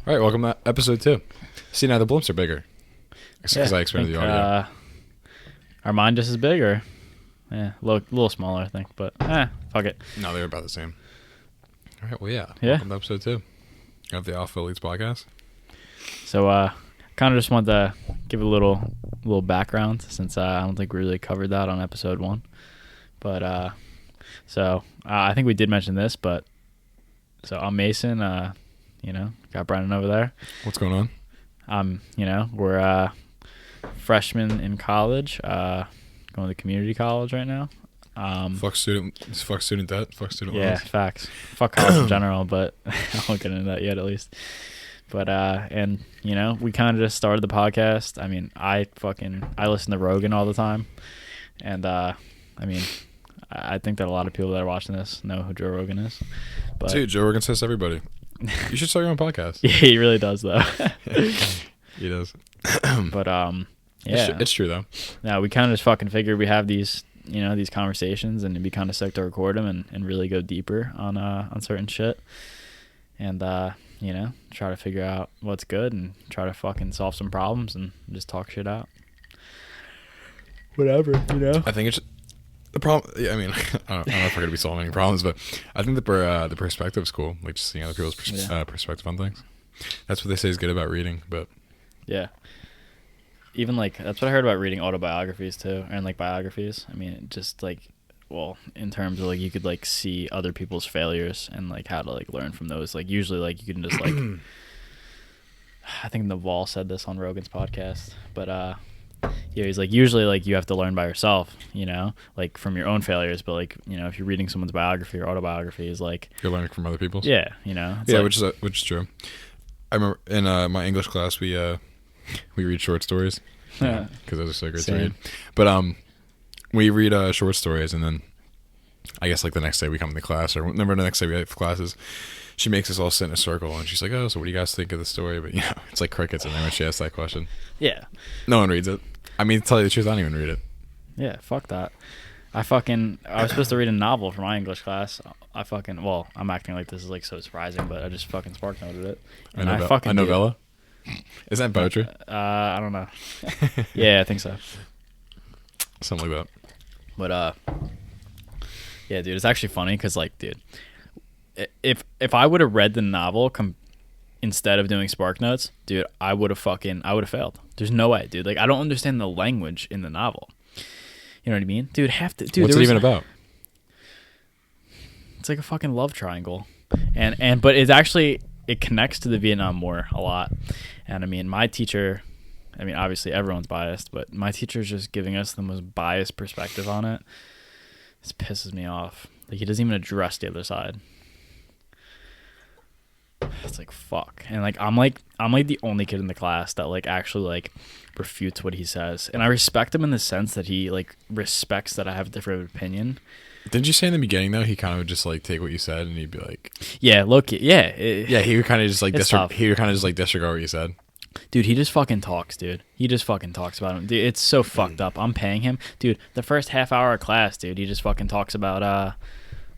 All right, welcome to episode 2. See, now the blimps are bigger. Because I expanded the audio. Are mine just as big or? Yeah, a little smaller, I think. But, fuck it. No, they're about the same. All right, well, yeah. Yeah. Welcome to episode 2 of the Alpha Elites podcast. So, kind of just want to give a little background since I don't think we really covered that on episode 1. But, I think we did mention this, but, so I'm Mason, got Brennan over there. What's going on? We're freshmen in college, going to community college right now. Fuck student debt, fuck student Yeah, loans. facts. Fuck college in general, but I won't get into that yet, at least. But we kind of just started the podcast. I mean, I listen to Rogan all the time, and I think that a lot of people that are watching this know who Joe Rogan is. But Dude, Joe Rogan says to everybody, you should start your own podcast. yeah, he really does, though. He does. But yeah, It's true though. no, we kind of just fucking figured we have these conversations, and it'd be kind of sick to record them and really go deeper on certain shit, and try to figure out what's good and try to fucking solve some problems and just talk shit out. Whatever, I think it's the problem. Yeah, I mean, I don't know if we're gonna be solving any problems, but I think the perspective's cool. Like just seeing other people's perspective on things. That's what they say is good about reading. But Yeah. Even that's what I heard about reading autobiographies too, and biographies. I mean, just in terms of you could see other people's failures and how to learn from those. Usually you can just I think Naval said this on Rogan's podcast, but yeah, he's usually you have to learn by yourself, from your own failures. But if you're reading someone's biography or autobiography, is you're learning from other people's. yeah, it's yeah, which is true. I remember in my English class we read short stories because those are so great to read. But we read short stories, and then I guess the next day we come to class, or remember the next day we have classes. She makes us all sit in a circle, and she's like, "Oh, so what do you guys think of the story?" But it's like crickets in there when she asks that question. Yeah, no one reads it. I mean, to tell you the truth, I don't even read it. Yeah, fuck that. I was supposed to read a novel for my English class. I'm acting like this is so surprising, but I just fucking spark noted it. And a novella? Is that poetry? I don't know. Yeah, I think so. Something like that. But yeah, dude, it's actually funny because dude, if I would have read the novel instead of doing spark notes, dude, I would have failed. There's no way, dude. I don't understand the language in the novel. You know what I mean? Dude, what's it even about? It's like a fucking love triangle. But it's actually, it connects to the Vietnam War a lot. And I mean, my teacher, obviously everyone's biased, but my teacher's just giving us the most biased perspective on it. This pisses me off. He doesn't even address the other side. It's fuck. And I'm the only kid in the class that actually refutes what he says. And I respect him in the sense that he respects that I have a different opinion. Didn't you say in the beginning though he kind of would just take what you said and he'd be like, yeah, look, yeah, he would kind of just disregard what you said. Dude, he just fucking talks, dude. He just fucking talks about him. Dude, it's so fucked up. I'm paying him. Dude, the first half hour of class, dude, he just fucking talks about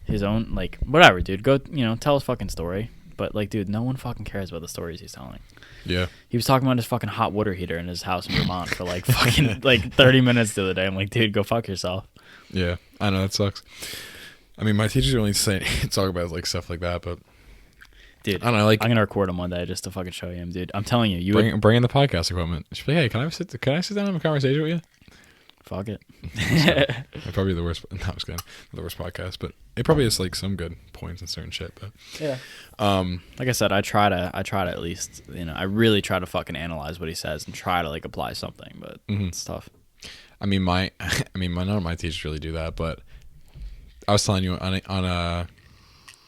his own whatever, dude. Go, tell his fucking story. But dude, no one fucking cares about the stories he's telling. Yeah. He was talking about his fucking hot water heater in his house in Vermont for fucking 30 minutes the other day. I'm like, dude, go fuck yourself. Yeah, I know, that sucks. I mean, my teachers only talk about stuff like that, but dude, I don't know. I'm gonna record him one day just to fucking show him, dude. I'm telling you, bring in the podcast equipment. She'll be like, hey, can I sit down and have a conversation with you? Fuck it. It'd probably be the worst. No, I'm just kidding. The worst podcast, but it probably has some good points and certain shit. But yeah, like I said, I try to at least I really try to fucking analyze what he says and try to apply something, but it's tough. I mean, none of my teachers really do that, but I was telling you on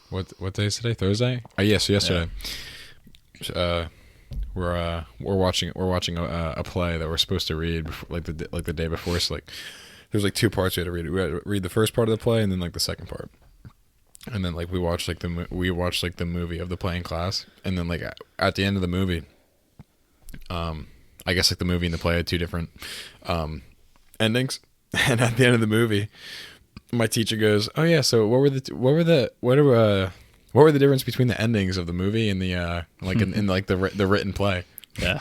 what day is today? Thursday? Oh yeah, so yesterday. Yeah. We're watching a play that we're supposed to read before, the day before. So there's 2 parts we had to read. We had to read the first part of the play and then the second part. And then we watched the movie of the play in class. And then at the end of the movie, I guess the movie and the play had 2 different endings. And at the end of the movie, my teacher goes, "Oh yeah, so what were What were the difference between the endings of the movie and the like in like the written play? Yeah.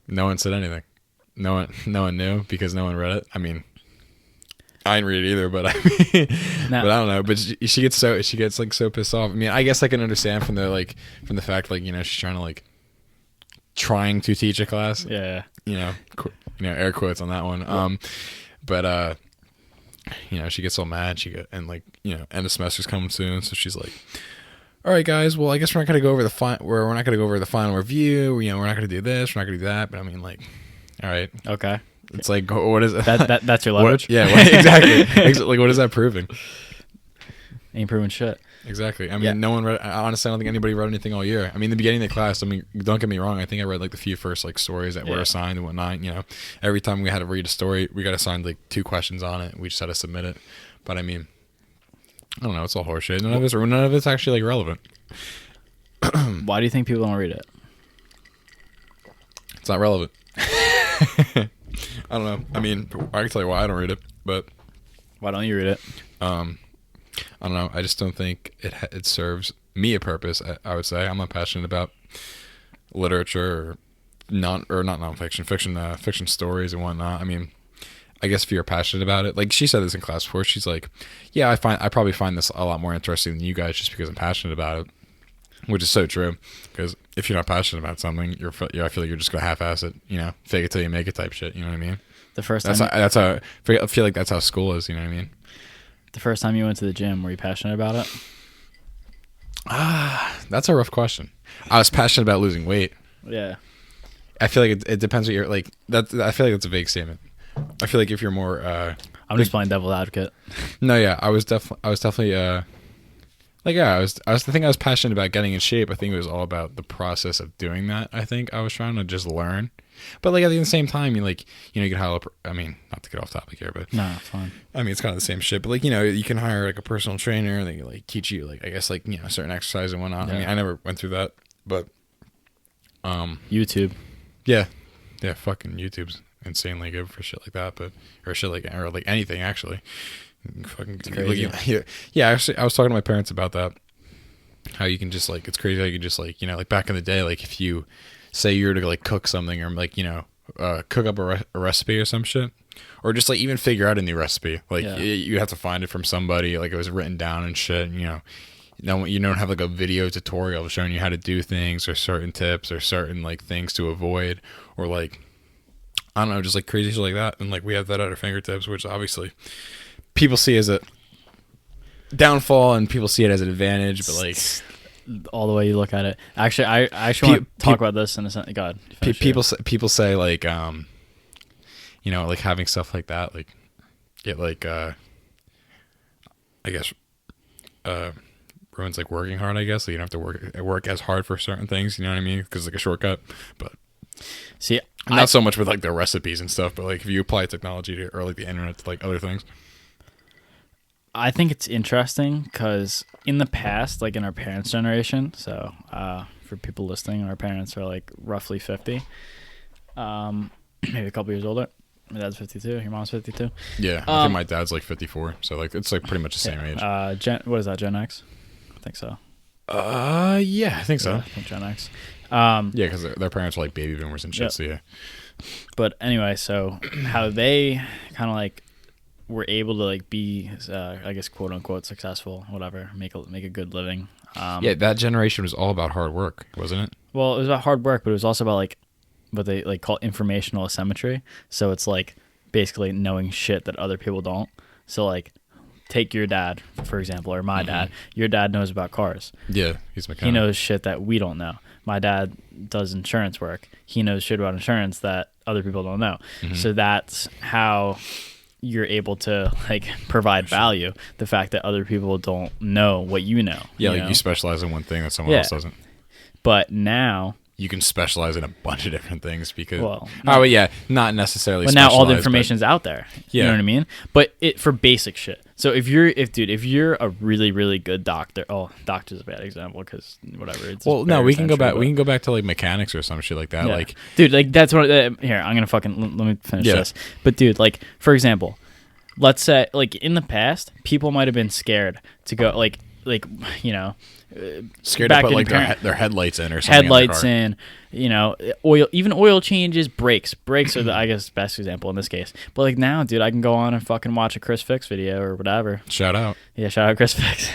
No one said anything. No one knew because no one read it. I mean, I didn't read it either, but I mean, No. but I don't know. But she gets like so pissed off. I mean, I guess I can understand from the fact like, you know, she's trying to teach a class. Yeah. You know, air quotes on that one. But you know, she gets all mad. And like, you know, end of semester's coming soon, so she's like, all right, guys. Well, I guess we're not gonna go over we're not gonna go over the final review. You know, we're not gonna do this. We're not gonna do that. But I mean, like, all right. Okay. It's like, what is it? That's your leverage? Exactly. Like, what is that proving? Ain't proving shit. Exactly. I mean, Yeah. no one read. Honestly, I don't think anybody read anything all year. I mean, the beginning of the class. I mean, don't get me wrong. I think I read like the few first like stories that were assigned and whatnot. You know, every time we had to read a story, we got assigned like 2 questions on it. We just had to submit it. But I mean, I don't know. It's all horseshit. None of it's actually like relevant. Why do you think people don't read it? It's not relevant. I don't know. I mean, I can tell you why I don't read it, but Why don't you read it? I don't know. I just don't think it serves me a purpose. I would say I'm not passionate about literature not nonfiction, fiction stories and whatnot. I mean, I guess if you're passionate about it, like she said this in class before, she's like, yeah, I probably find this a lot more interesting than you guys just because I'm passionate about it, which is so true. Because if you're not passionate about something, I feel like you're just gonna half-ass it, you know, fake it till you make it type shit. You know what I mean? The first time I feel like that's how school is. You know what I mean? The first time you went to the gym, were you passionate about it? That's a rough question. I was passionate about losing weight. Yeah. I feel like it depends what you're like. I feel like that's a vague statement. I feel like if you're more, I'm just playing devil's advocate. no, yeah, I was definitely, like, yeah, I think I was passionate about getting in shape. I think it was all about the process of doing that. I think I was trying to just learn, but like at the same time, you can hire. I mean, not to get off topic here, but No, it's fine. I mean, it's kind of the same shit. But like, you can hire like a personal trainer and they like teach you like, I guess, like, certain exercise and whatnot. Yeah. I mean, I never went through that, but YouTube. yeah, fucking YouTube's insanely good for shit like that, or like anything actually. Fucking crazy. Yeah. Actually, I was talking to my parents about that. How you can just like, it's crazy how you can just like, like back in the day, like if you say you were to like cook something or like, cook up a recipe or some shit, or just like even figure out a new recipe, like you have to find it from somebody, like it was written down and shit. And, you don't have like a video tutorial showing you how to do things or certain tips or certain like things to avoid, or like, I don't know, just like crazy shit like that. And like we have that at our fingertips, which obviously people see as a downfall and people see it as an advantage, but like all the way you look at it. Actually, I actually want to talk about this in a second. God, people say like, like having stuff like that, like it like, I guess, ruins like working hard. I guess so you don't have to work as hard for certain things. You know what I mean? Because like a shortcut, but. See, not so much with like the recipes and stuff, but like if you apply technology to, or like the internet to like other things. I think it's interesting because in the past, like in our parents' generation, so for people listening, our parents are like roughly 50, maybe a couple years older. My dad's 52. Your mom's 52. Yeah, I think my dad's like 54, so like it's like pretty much the same age. What is that? Gen X? I think so. Yeah, I think so. Yeah, I think Gen X. Yeah, because their parents were like baby boomers and shit. Yep. So yeah. But anyway, so how they kind of like were able to like be, I guess, quote unquote successful, whatever, make a good living. Yeah, that generation was all about hard work, wasn't it? Well, it was about hard work, but it was also about like what they like call informational asymmetry. So it's like basically knowing shit that other people don't. So like, take your dad, for example, or my dad. Your dad knows about cars. Yeah, he's a mechanic. He knows shit that we don't know. My dad does insurance work. He knows shit about insurance that other people don't know. So that's how you're able to like provide value. The fact that other people don't know what you know. Yeah, you like know? you specialize in one thing that someone else doesn't. But now you can specialize in a bunch of different things because not necessarily. But now all the information's out there. Yeah. You know what I mean? But it for basic shit. So if you're a really, really good doctor, doctor's a bad example because whatever. It's we can go back. We can go back to like mechanics or some shit like that. Yeah. Like, dude, like that's what. Here, I'm gonna fucking let me finish this. But dude, like for example, let's say like in the past, people might have been scared to go like like, you know, Scared back to put in like parent- their headlights in or something. headlights in. in, you know, oil changes, brakes are the, I guess, best example in this case. But like now, dude, I can go on and fucking watch a Chris Fix video or whatever. Shout out. Yeah, shout out Chris Fix.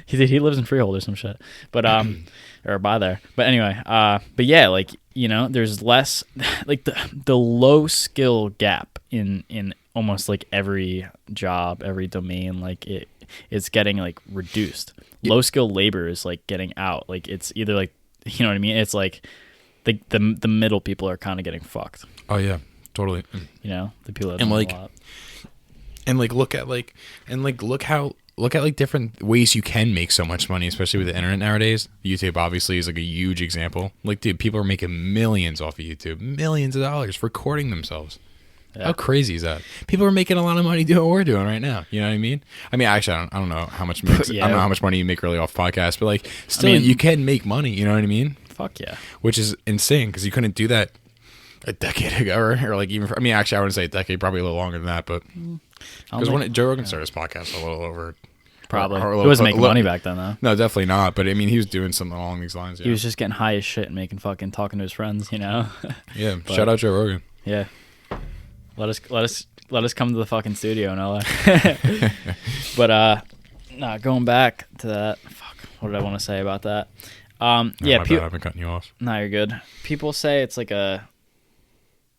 he lives in Freehold or some shit. But or by there. But anyway, but yeah, like, you know, there's less like the low skill gap in almost like every job, every domain, like it's getting like reduced. Low skill labor is like getting out. Like it's either like, you know what I mean? It's like the middle people are kind of getting fucked. Oh yeah, totally. You know, the people that And know like- a lot. And like look at like different ways you can make so much money, especially with the internet nowadays. YouTube obviously is like a huge example. Like, dude, people are making millions off of YouTube, millions of dollars recording themselves. Yeah. How crazy is that? People are making a lot of money doing what we're doing right now. You know what I mean? I mean, actually, I don't know how much makes, Yeah. I don't know how much money you make really off podcasts, but like, still, mean- you can make money. You know what I mean? Fuck yeah. Which is insane because you couldn't do that a decade ago, or like even. I mean, actually, I wouldn't say a decade, probably a little longer than that, but because when Joe Rogan started his podcast, a little over. Probably. or a He little- wasn't a making little- money back then, though. No, definitely not. But I mean, he was doing something along these lines. Yeah. He was just getting high as shit and making fucking talking to his friends, you know? Yeah. Shout out Joe Rogan. Yeah. Let us come to the fucking studio in LA. But nah, going back to that. Fuck. What did I want to say about that? Yeah, my bad, I've been cutting you off. no, you're good. People say it's like I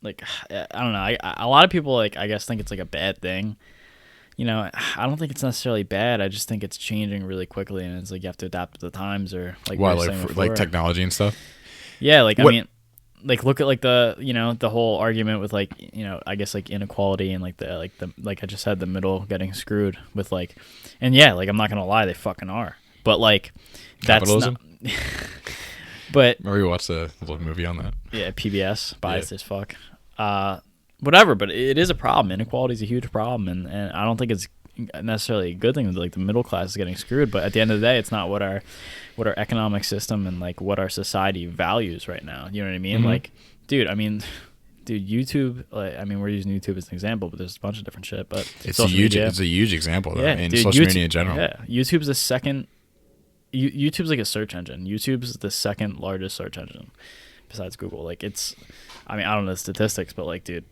don't know. A lot of people like I guess think it's like a bad thing. You know, I don't think it's necessarily bad. I just think it's changing really quickly, and it's like you have to adapt to the times, or like Why, we were like saying like before. technology and stuff? Yeah, like I What- mean, like look at like the, you know, the whole argument with like, you know, I guess like inequality and like the like I just said, the middle getting screwed with like, and yeah, like I'm not gonna lie, they fucking are. But like that's Capitalism? not. But Or we watched the little movie on that. yeah, PBS biased as fuck. Whatever, but it is a problem. Inequality is a huge problem, and I don't think it's necessarily a good thing that like the middle class is getting screwed. But at the end of the day, it's not what our economic system and like what our society values right now. You know what I mean? Mhm. Like, dude, YouTube. Like, I mean, we're using YouTube as an example, but there's a bunch of different shit. But It's social media. a huge example though, in dude, social YouTube- media in general. Yeah, YouTube's the second. YouTube's like a search engine. YouTube's the second largest search engine besides Google. Like it's, I mean, I don't know the statistics, but like, dude,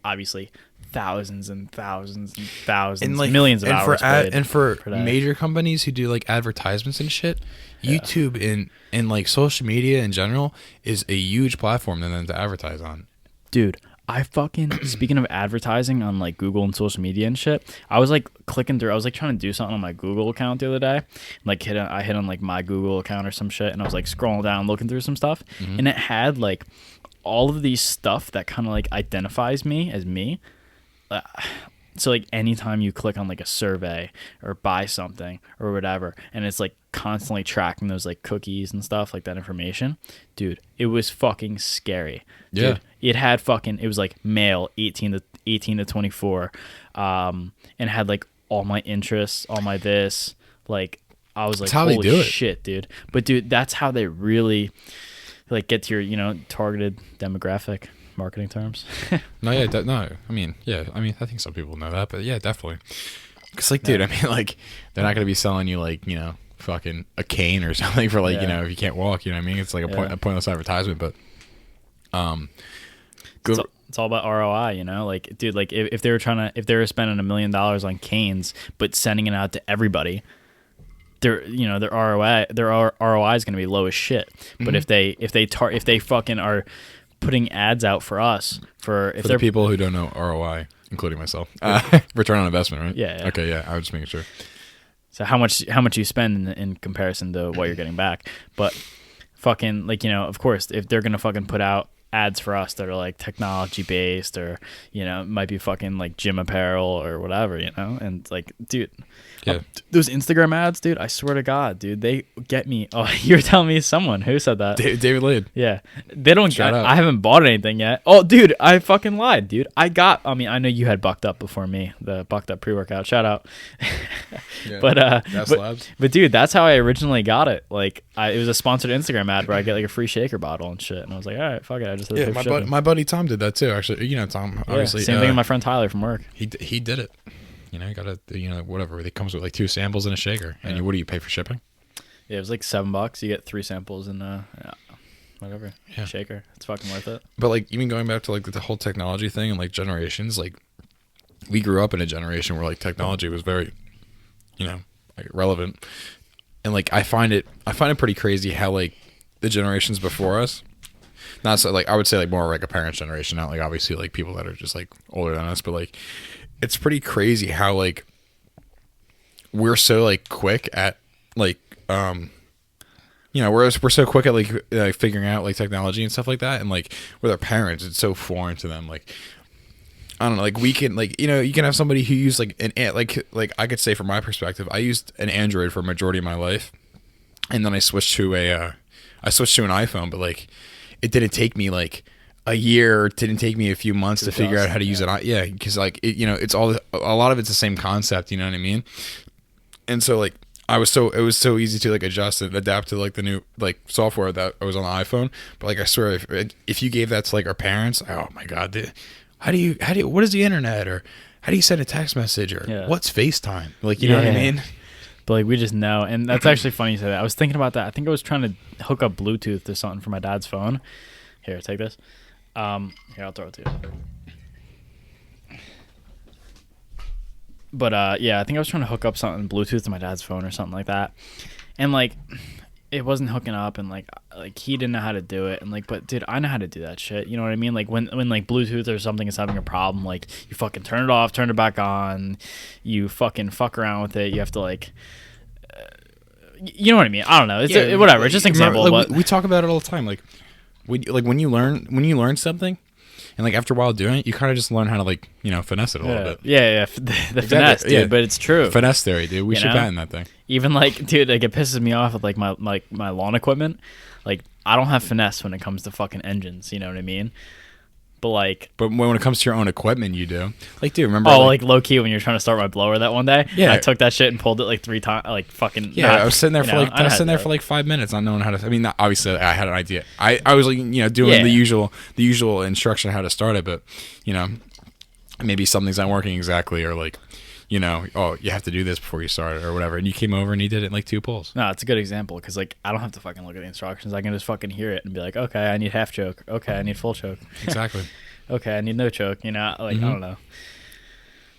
obviously thousands and thousands and thousands, And like millions of and hours for ad, played and for per day. major companies who do like advertisements and shit, Yeah. YouTube and like social media in general is a huge platform for them to advertise on. Dude, I fucking speaking of advertising on like Google and social media and shit, I was like clicking through. I was like trying to do something on my Google account the other day. Like I hit on like my Google account or some shit, and I was like scrolling down looking through some stuff, and it had like all of these stuff that kind of like identifies me as me. So like anytime you click on like a survey or buy something or whatever, and it's like constantly tracking those like cookies and stuff, like that information, dude, it was fucking scary. Yeah. Dude, it was like male 18 to 24, and had like all my interests, all my this, like I was like, That's how they holy do it. shit, dude. But dude, that's how they really like get to your, you know, targeted demographic marketing terms. No, yeah, no. I mean, yeah. I mean, I think some people know that, but yeah, definitely. Because, like, dude, I mean, like, they're not gonna be selling you like, you know, fucking a cane or something for like, you Yeah. know, if you can't walk. You know what I mean? It's like Yeah. a pointless advertisement. But, It's all about ROI, you know. Like, dude, like if they were spending $1 million on canes, but sending it out to everybody, their ROI is going to be low as shit. But if they fucking are putting ads out for us for the people who don't know ROI, including myself, return on investment, right? Yeah. Okay, yeah. I was just making sure. So how much you spend in comparison to what you're getting back. But fucking, like, you know, of course, if they're gonna fucking put out ads for us that are like technology based, or, you know, might be fucking like gym apparel or whatever, you know, and like, dude, Yeah. those Instagram ads, dude, I swear to God, dude, they get me. Oh, you're telling me someone who said that? David Lade. Yeah, they don't. Shout out. I haven't bought anything yet. Oh, dude, I fucking lied, dude. I mean, I know you had Bucked Up before me, the Bucked Up pre-workout. Shout out. Yeah. But Labs. but dude, that's how I originally got it. Like, it was a sponsored Instagram ad where I get like a free shaker bottle and shit, and I was like, all right, fuck it, I just had to Yeah, pay for my shipping. buddy Tom did that too. Actually, you know Tom. Yeah, Obviously, same thing with my friend Tyler from work. He did it. you know, you gotta, you know, whatever. It comes with like 2 samples and a shaker. And Yeah. what do you pay for shipping? Yeah, it was like $7. You get 3 samples and whatever. Yeah. Shaker. It's fucking worth it. But like even going back to like the whole technology thing and like generations, like we grew up in a generation where like technology was very, you know, like relevant. And like I find it pretty crazy how like the generations before us, not so like I would say like more like a parent's generation, not like obviously like people that are just like older than us, but like it's pretty crazy how like we're so like quick at like you know, we're so quick at like figuring out like technology and stuff like that, and like with our parents it's so foreign to them. Like I don't know, like we can like, you know, you can have somebody who used like like I could say from my perspective, I used an Android for a majority of my life, and then I switched to an iPhone, but like it didn't take me like a year, it didn't take me a few months to figure out how to use it. Yeah, because like it, you know, it's all a lot of it's the same concept, you know what I mean? And so like it was so easy to like adjust and adapt to like the new like software that was on the iPhone. But like I swear, if you gave that to like our parents, oh my god, how do you what is the internet, or how do you send a text message, or what's FaceTime? Like, you know what I mean? But like we just know, and that's actually funny you say that. I was thinking about that. I think I was trying to hook up Bluetooth to something for my dad's phone. Here, take this. Here, I'll throw it to you. But yeah, I think I was trying to hook up something Bluetooth to my dad's phone or something like that, and like it wasn't hooking up, and like he didn't know how to do it, and like, but dude, I know how to do that shit. You know what I mean? Like when like Bluetooth or something is having a problem, like you fucking turn it off, turn it back on, you fucking fuck around with it. You have to like, you know what I mean? I don't know. It's whatever. It's just an example. Like, we talk about it all the time. Like when you learn something. And like after a while doing it, you kind of just learn how to like, you know, finesse it a little bit. Yeah. The finesse, dude. Yeah. But it's true. Finesse theory, dude. We should patent that thing. Even like, dude, like it pisses me off with like my lawn equipment. Like I don't have finesse when it comes to fucking engines. You know what I mean? But when it comes to your own equipment, you do. Like, dude, remember? Oh, like low key when you're trying to start my blower that one day. Yeah, I took that shit and pulled it like 3 times. Like fucking. Yeah, I was sitting there for like 5 minutes, not knowing how to. I mean, obviously, I had an idea. I was like, you know, doing the usual instruction how to start it, but you know, maybe something's not working exactly, or like, you know, oh, you have to do this before you start it or whatever. And you came over and you did it in like 2 pulls. No, it's a good example because like I don't have to fucking look at the instructions. I can just fucking hear it and be like, okay, I need half choke. Okay, I need full choke. Exactly. Okay, I need no choke. You know, like I don't know.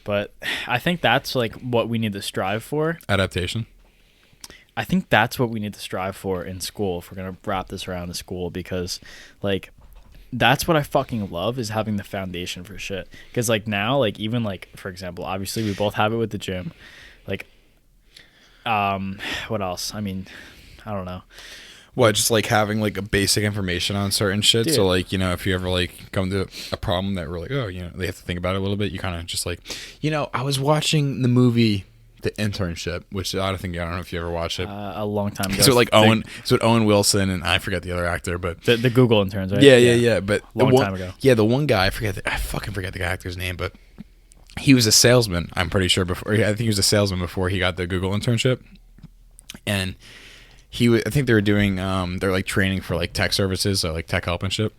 But I think that's like what we need to strive for. Adaptation. I think that's what we need to strive for in school if we're gonna wrap this around to school, because like that's what I fucking love, is having the foundation for shit. Because like now, like even like for example, obviously we both have it with the gym. Like, what else? I mean, I don't know. What, just like having like a basic information on certain shit. Dude. So like, you know, if you ever like come to a problem that we're like, oh, you know, they have to think about it a little bit, you kind of just like, you know, I was watching the movie The Internship, which I don't know if you ever watched it. A long time ago. So like Owen Wilson, and I forget the other actor, but the Google interns, right? Yeah. But long time ago. Yeah, the one guy, I fucking forget the actor's name, but he was a salesman. I'm pretty sure I think he was a salesman before he got the Google internship, and I think they were doing they're like training for like tech services, so like tech help and shit.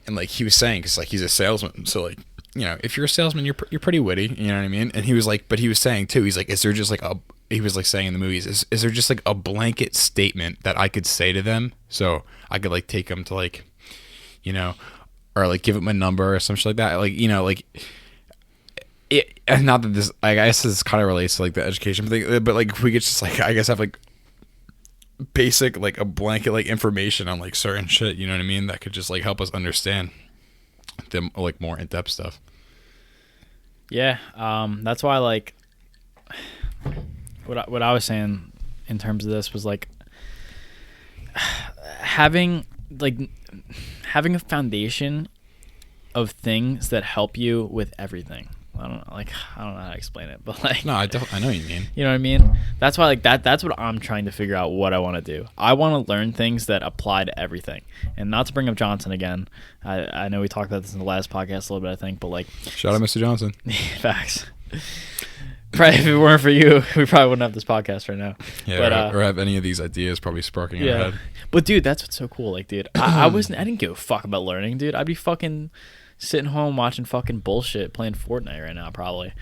And like he was saying, because like he's a salesman, so like, you know, if you're a salesman, you're pretty witty, you know what I mean? And he was like, but he was saying too, he's like, is there just like he was like saying in the movies, is there just like a blanket statement that I could say to them, so I could like take them to like, you know, or like give them a number or some shit like that, like, you know, like it. Not that this, I guess this kind of relates to like the education thing, but like if we could just like, I guess have like basic like a blanket like information on like certain shit, you know what I mean, that could just like help us understand the like more in-depth stuff. Yeah, that's why like what I was saying in terms of this was like having a foundation of things that help you with everything. I don't know how to explain it, but like, no, I know what you mean. You know what I mean? That's why like that's what I'm trying to figure out what I want to do. I want to learn things that apply to everything. And not to bring up Johnson again. I know we talked about this in the last podcast a little bit, I think, but like, shout out Mr. Johnson. Facts. Probably if it weren't for you, we probably wouldn't have this podcast right now. Yeah, but, or have any of these ideas probably sparking in our head. But dude, that's what's so cool. Like, dude, I didn't give a fuck about learning, dude. I'd be fucking sitting home watching fucking bullshit, playing Fortnite right now, probably.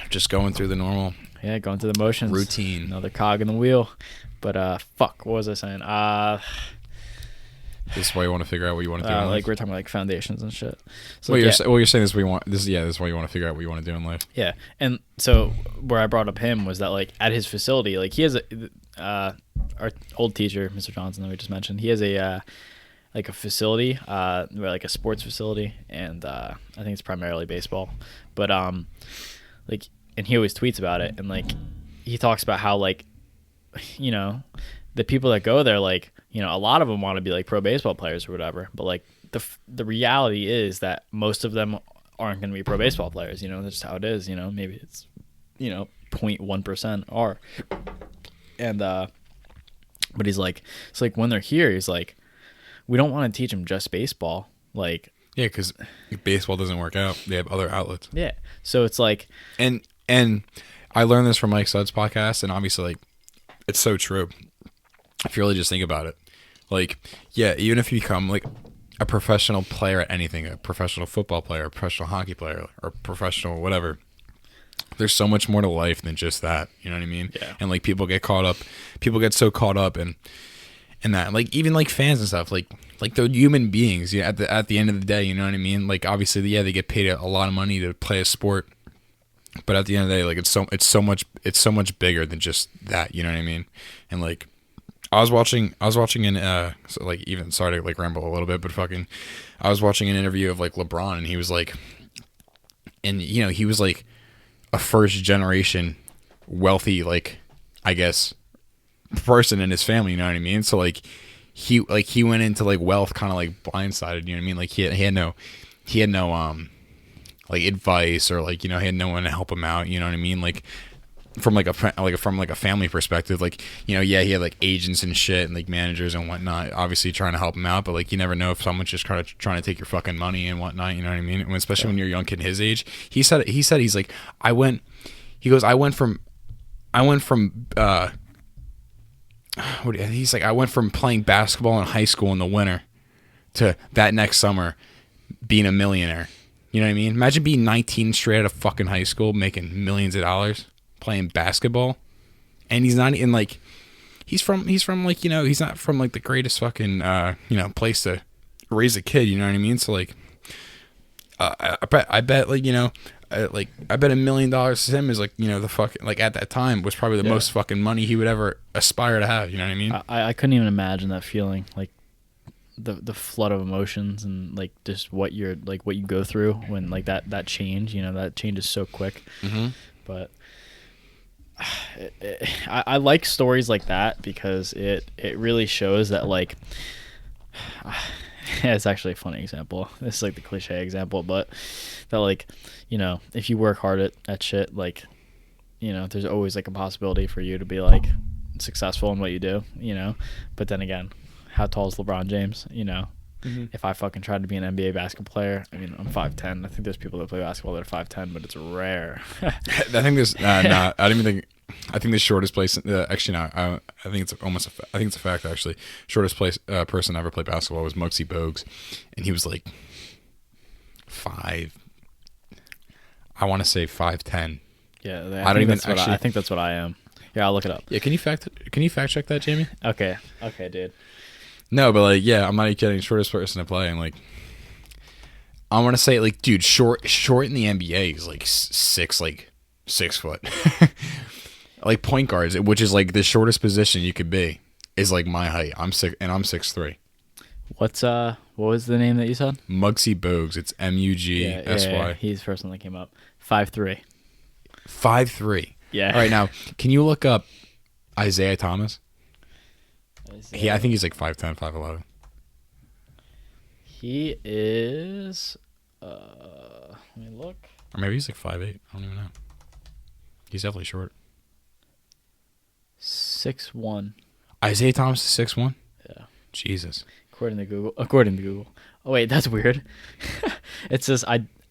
Just going through the normal Yeah, going through the motions. routine. Another cog in the wheel. But fuck, what was I saying? This is why you want to figure out what you want to do in Like life. we're talking about like foundations and shit. So Well, yeah, you're saying this is what you want. This is why you want to figure out what you want to do in life. yeah. And so where I brought up him was that like at his facility, like he has our old teacher, Mr. Johnson, that we just mentioned. He has a like a facility, where like a sports facility, and I think it's primarily baseball. But like, and he always tweets about it, and like he talks about how like, you know, the people that go there, like, you know, a lot of them want to be like pro baseball players or whatever, but like the reality is that most of them aren't going to be pro baseball players. You know, that's just how it is. You know, maybe it's, you know, 0.1% are, and but he's like, it's like when they're here, he's like, we don't want to teach them just baseball, like. Yeah, because baseball doesn't work out. They have other outlets. Yeah, so it's like, And I learned this from Mike Sudd's podcast, and obviously, like, it's so true. If you really just think about it, like, yeah, even if you become like a professional player at anything, a professional football player, a professional hockey player, or professional whatever, there's so much more to life than just that. You know what I mean? Yeah. And like people get so caught up in that, like even like fans and stuff, like they're human beings. Yeah, at the end of the day, you know what I mean? Like obviously, yeah, they get paid a lot of money to play a sport. But at the end of the day, like it's so much bigger than just that, you know what I mean? And like I was watching in so like, even, sorry to like ramble a little bit, but fucking I was watching an interview of like LeBron, and he was like, and you know, he was like a first generation wealthy, like, I guess, person in his family, you know what I mean? So like he went into like wealth kind of like blindsided, you know what I mean? Like he had no like advice, or like, you know, he had no one to help him out, you know what I mean? Like from a family perspective, like, you know, yeah, he had like agents and shit and like managers and whatnot, obviously trying to help him out, but like you never know if someone's just trying to take your fucking money and whatnot, you know what I mean? Especially when you're a young kid his age. He's like, I went from playing basketball in high school in the winter to that next summer being a millionaire. You know what I mean? Imagine being 19 straight out of fucking high school, making millions of dollars playing basketball, and he's not in like, he's from like, you know, he's not from like the greatest fucking you know, place to raise a kid. You know what I mean? So like, I bet like, you know, I bet $1 million to him is like, you know, the fucking, like at that time was probably the most fucking money he would ever aspire to have. You know what I mean? I couldn't even imagine that feeling, like the flood of emotions and like just what you go through when like that change, you know, that change is so quick. Mm-hmm. But I like stories like that because it really shows that like, yeah, it's actually a funny example. This is like the cliche example, but that like, you know, if you work hard at shit, like, you know, there's always like a possibility for you to be like successful in what you do, you know. But then again, how tall is LeBron James? You know, if I fucking tried to be an NBA basketball player, I mean, I'm 5'10". I think there's people that play basketball that are 5'10", but it's rare. I think there's I don't even think. I think the shortest place. Actually, no. I think it's I think it's a fact. Actually, shortest person ever played basketball was Muggsy Bogues, and he was like 5. I want to say 5'10". Yeah, I think that's what I am. Yeah, I'll look it up. Yeah, can you fact check that, Jamie? Okay, dude. No, but like, yeah, I'm not even kidding. Shortest person to play, and like, I want to say, like, dude, short in the NBA is like 6 foot. Like point guards, which is like the shortest position you could be, is like my height. I'm 6'3". What was the name that you said? Muggsy Bogues. It's Mugsy. Yeah, he's the first one that came up. 5'3". 5'3". Yeah. All right, now can you look up Isaiah Thomas? I think he's like 5'10", 5'11". He is. Let me look. Or maybe he's like 5'8". I don't even know. He's definitely short. 6'1". Isaiah Thomas is 6'1"? Yeah. Jesus. According to Google. Oh wait, that's weird. It says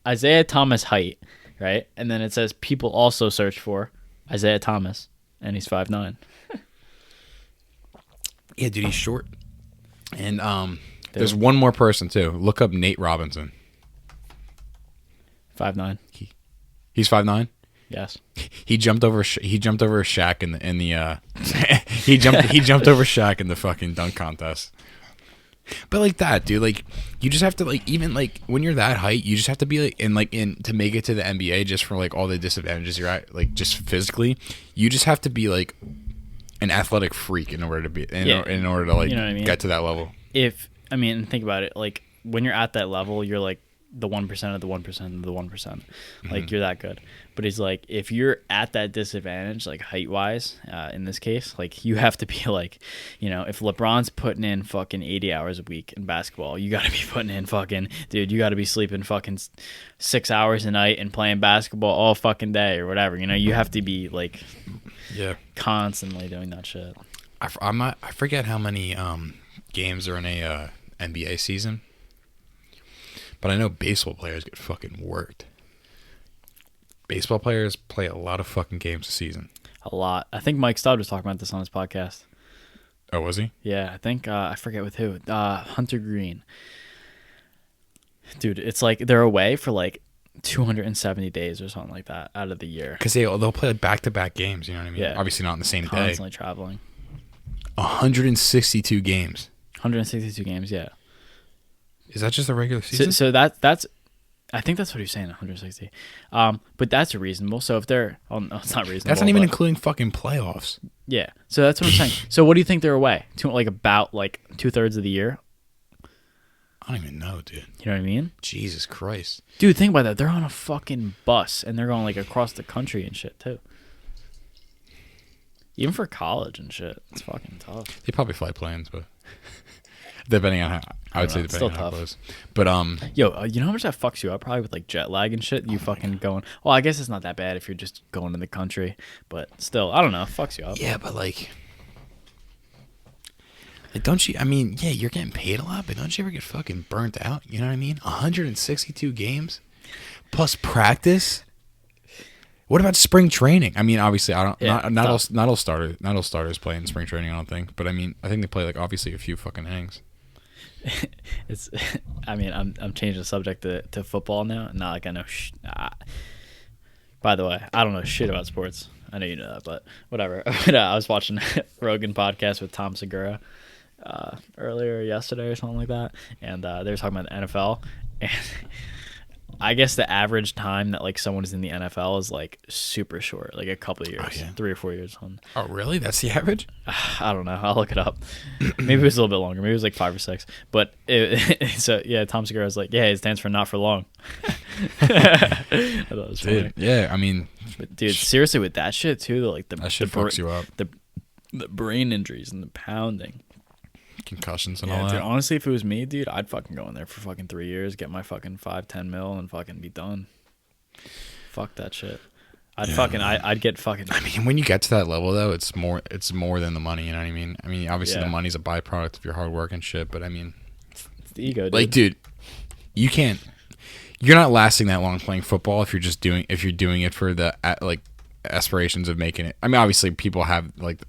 Isaiah Thomas height, right? And then it says people also search for Isaiah Thomas, and he's 5'9". Yeah, dude, he's short. And there's one more person too. Look up Nate Robinson. 5'9". He's 5'9". Yes. He jumped over Shaq in the he jumped over Shaq in the fucking dunk contest. But like that, dude, like you just have to like even like when you're that height, you just have to be like in to make it to the NBA just for like all the disadvantages you're at, like just physically. You just have to be like an athletic freak in order to be in order to like get to that level. Think about it, like when you're at that level, you're like the 1% of the 1% of the 1%. Like you're that good. But he's like, if you're at that disadvantage, like height wise, in this case, like you have to be like, if LeBron's putting in fucking 80 hours a week in basketball, you got to be putting in fucking, dude, you got to be sleeping fucking 6 hours a night and playing basketball all fucking day or whatever. You have to be like, constantly doing that shit. I forget how many games are in a NBA season. But I know baseball players get fucking worked. Baseball players play a lot of fucking games a season. A lot. I think Mike Stott was talking about this on his podcast. Oh, was he? Yeah, I think, I forget with who. Hunter Green. Dude, it's like they're away for like 270 days or something like that out of the year. Because they'll play like back-to-back games, you know what I mean? Yeah. Obviously not in the same day. Constantly traveling. 162 games. 162 games, yeah. Is that just a regular season? So that's, I think that's what he's saying, 160. But that's reasonable. So if they're, no, it's not reasonable. That's not even including fucking playoffs. Yeah. So that's what I'm saying. So what do you think they're away? About 2/3 of the year? I don't even know, dude. You know what I mean? Jesus Christ. Dude, think about that. They're on a fucking bus and they're going like across the country and shit too. Even for college and shit, it's fucking tough. They probably fly planes, but depending on how, I would say depending on how close. But yo, you know how much that fucks you up? Probably with like jet lag and shit. You fucking going. Well, I guess it's not that bad if you're just going to the country, but still, I don't know. It fucks you up. Yeah, but like don't you? I mean, yeah, you're getting paid a lot, but don't you ever get fucking burnt out? You know what I mean? 162 games plus practice. What about spring training? I mean, obviously, I don't. Yeah, not all starters play in spring training. I don't think, but I mean, I think they play like obviously a few fucking innings. I'm changing the subject to football now. Not like I know. By the way, I don't know shit about sports. I know you know that, but whatever. I was watching a Rogan podcast with Tom Segura earlier yesterday or something like that, and they were talking about the NFL, and I guess the average time that like someone is in the NFL is like super short, like a couple of years, 3 or 4 years. Oh, really? That's the average? I don't know. I'll look it up. Maybe it was a little bit longer. Maybe it was like 5 or 6. But so yeah, Tom Segura was like, yeah, it stands for not for long. I thought it was funny. Yeah, I mean, but dude, seriously, with that shit too, like that shit fucks you up. The brain injuries and the pounding. Concussions and all that. Dude, honestly, if it was me, dude, I'd fucking go in there for fucking 3 years, get my fucking 5-10 mil, and fucking be done. Fuck that shit. I'd get fucking. I mean, when you get to that level though, it's more than the money. You know what I mean? I mean, obviously the money's a byproduct of your hard work and shit, but I mean, it's the ego, dude. Like, dude, you're not lasting that long playing football if you're doing it for the like aspirations of making it. I mean, obviously people have like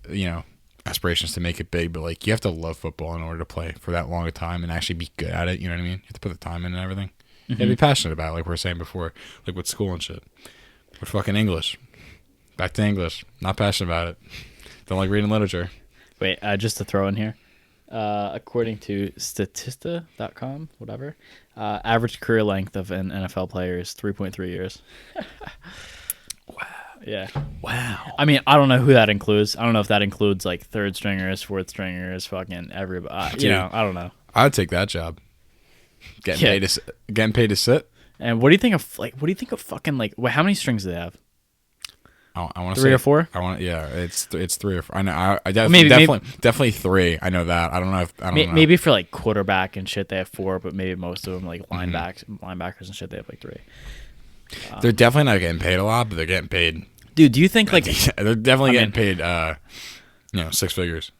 aspirations to make it big, but like you have to love football in order to play for that long a time and actually be good at it. You know what I mean? You have to put the time in and everything. Mm-hmm. You have to be passionate about it, like we were saying before, like with school and shit. With fucking English. Back to English. Not passionate about it. Don't like reading literature. Wait, just to throw in here. According to Statista.com, whatever, average career length of an NFL player is 3.3 years. Wow. Yeah. Wow. I mean, I don't know who that includes. I don't know if that includes like third stringers, fourth stringers, fucking everybody. I don't know. I'd take that job. Getting paid to sit. And what do you think of fucking like? How many strings do they have? I want to 3 or 4. It's 3 or 4. I know. I definitely 3. I know that. I don't know. Maybe for like quarterback and shit they have 4, but maybe most of them like linebackers and shit they have like 3. They're definitely not getting paid a lot, but they're getting paid. Dude, do you think like they're definitely getting paid? 6 figures.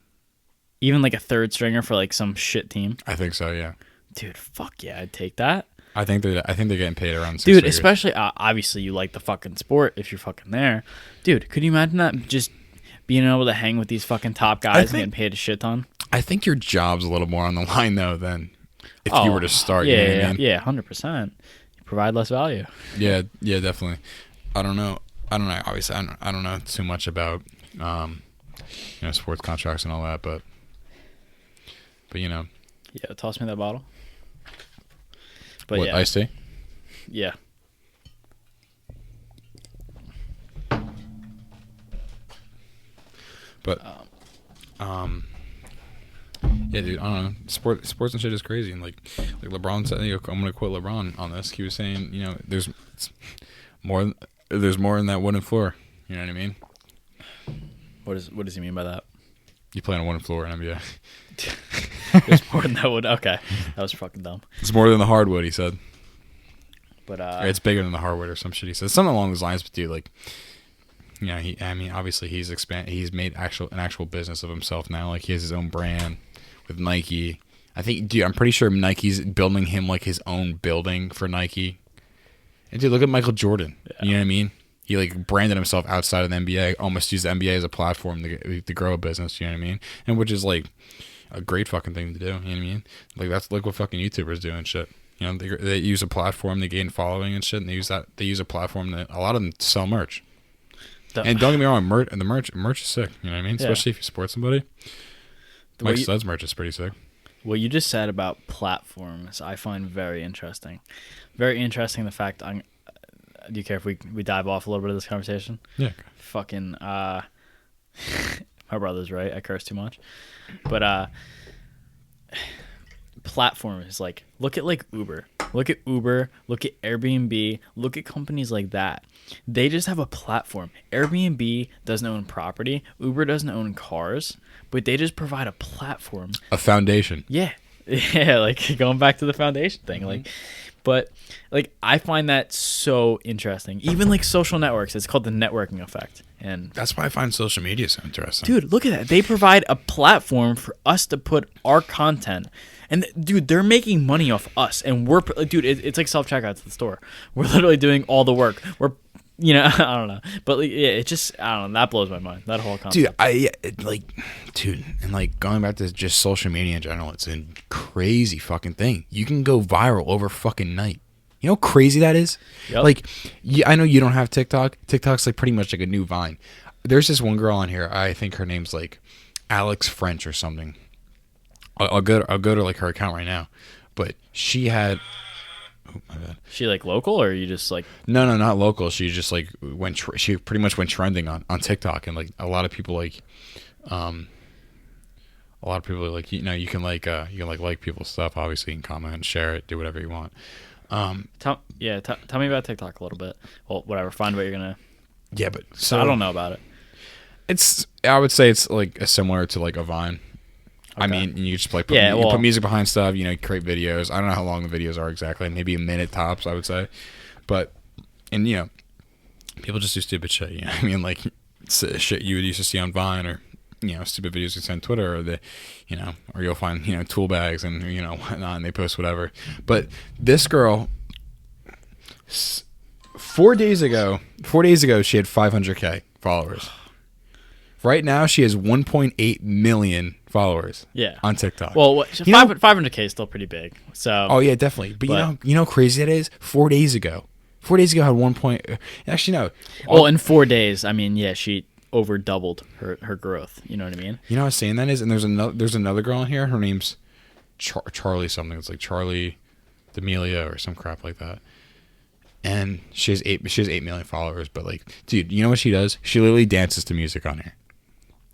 Even like a third stringer for like some shit team. I think so. Yeah. Dude, fuck yeah, I'd take that. I think they're getting paid around 6 Dude, figures. especially obviously you like the fucking sport if you're fucking there. Dude, could you imagine that just being able to hang with these fucking top guys and getting paid a shit ton? I think your job's a little more on the line though than if you were to start. Yeah, you know what I mean? Yeah, 100%. You provide less value. Yeah, definitely. I don't know. Obviously, I don't know too much about sports contracts and all that, but Yeah, toss me that bottle. But what, yeah, iced tea? yeah. But yeah, dude, I don't know. Sports and shit is crazy, and like LeBron said, I'm gonna quote LeBron on this. He was saying, there's more than that wooden floor. You know what I mean? What does he mean by that? You play on a wooden floor in NBA. There's more than that would. Okay, that was fucking dumb. It's more than the hardwood, he said. But Or it's bigger than the hardwood or some shit. He said something along those lines. But dude, like, obviously he's made an actual business of himself now. Like he has his own brand with Nike. I think, dude, I'm pretty sure Nike's building him like his own building for Nike. And dude, look at Michael Jordan. Yeah. You know what I mean? He like branded himself outside of the NBA, almost used the NBA as a platform to grow a business. You know what I mean? And which is like a great fucking thing to do. You know what I mean? Like that's like what fucking YouTubers do and shit. They use a platform, they gain following and shit, and they use a platform that a lot of them sell merch. And don't get me wrong, merch is sick. You know what I mean? Yeah. Especially if you support somebody. Mike Stud's merch is pretty sick. What you just said about platforms, I find very interesting. Very interesting. The fact do you care if we dive off a little bit of this conversation? Yeah. Fucking my brother's right. I curse too much, but platforms like look at like Uber, look at Airbnb, look at companies like that. They just have a platform. Airbnb doesn't own property. Uber doesn't own cars, but they just provide a platform, a foundation. Yeah, like going back to the foundation thing, like. But like I find that so interesting. Even like social networks, it's called the networking effect. And that's why I find social media so interesting. Dude, look at that. They provide a platform for us to put our content. And dude, they're making money off us. And it's like self-checkout at the store. We're literally doing all the work. We're I don't know. But like, yeah, it just, I don't know. That blows my mind. That whole concept. Dude, and like going back to just social media in general, it's a crazy fucking thing. You can go viral over fucking night. You know how crazy that is? Yep. Like, I know you don't have TikTok. TikTok's like pretty much like a new Vine. There's this one girl on here. I think her name's like Alex French or something. I'll go to like her account right now. But she had... Oh, my bad. She like local, or you just like? No, not local. She just like she pretty much went trending on TikTok, and like a lot of people like, you can like people's stuff. Obviously, you can comment, share it, do whatever you want. Tell me about TikTok a little bit. Well, whatever. Find what you're gonna. Yeah, but so I don't know about it. I would say it's like similar to like a Vine. Okay. I mean, you just like you put music behind stuff. Create videos. I don't know how long the videos are exactly. Maybe a minute tops, I would say. But people just do stupid shit. You know what I mean? Like shit you would used to see on Vine, or stupid videos you see on Twitter, or or you'll find tool bags and whatnot, and they post whatever. But this girl, 4 days ago, she had 500K followers. Right now, she has 1.8 million followers. Yeah. On TikTok. Well, 500K is still pretty big. So. Oh yeah, definitely. But you know how crazy that is. 4 days ago, had 1 point. Actually, no. Well, in 4 days, I mean, yeah, she over doubled her growth. You know what I mean? You know how I'm saying that is, and there's another girl in here. Her name's Charlie something. It's like Charlie D'Amelio or some crap like that. And she has 8 million followers. But like, dude, you know what she does? She literally dances to music on here.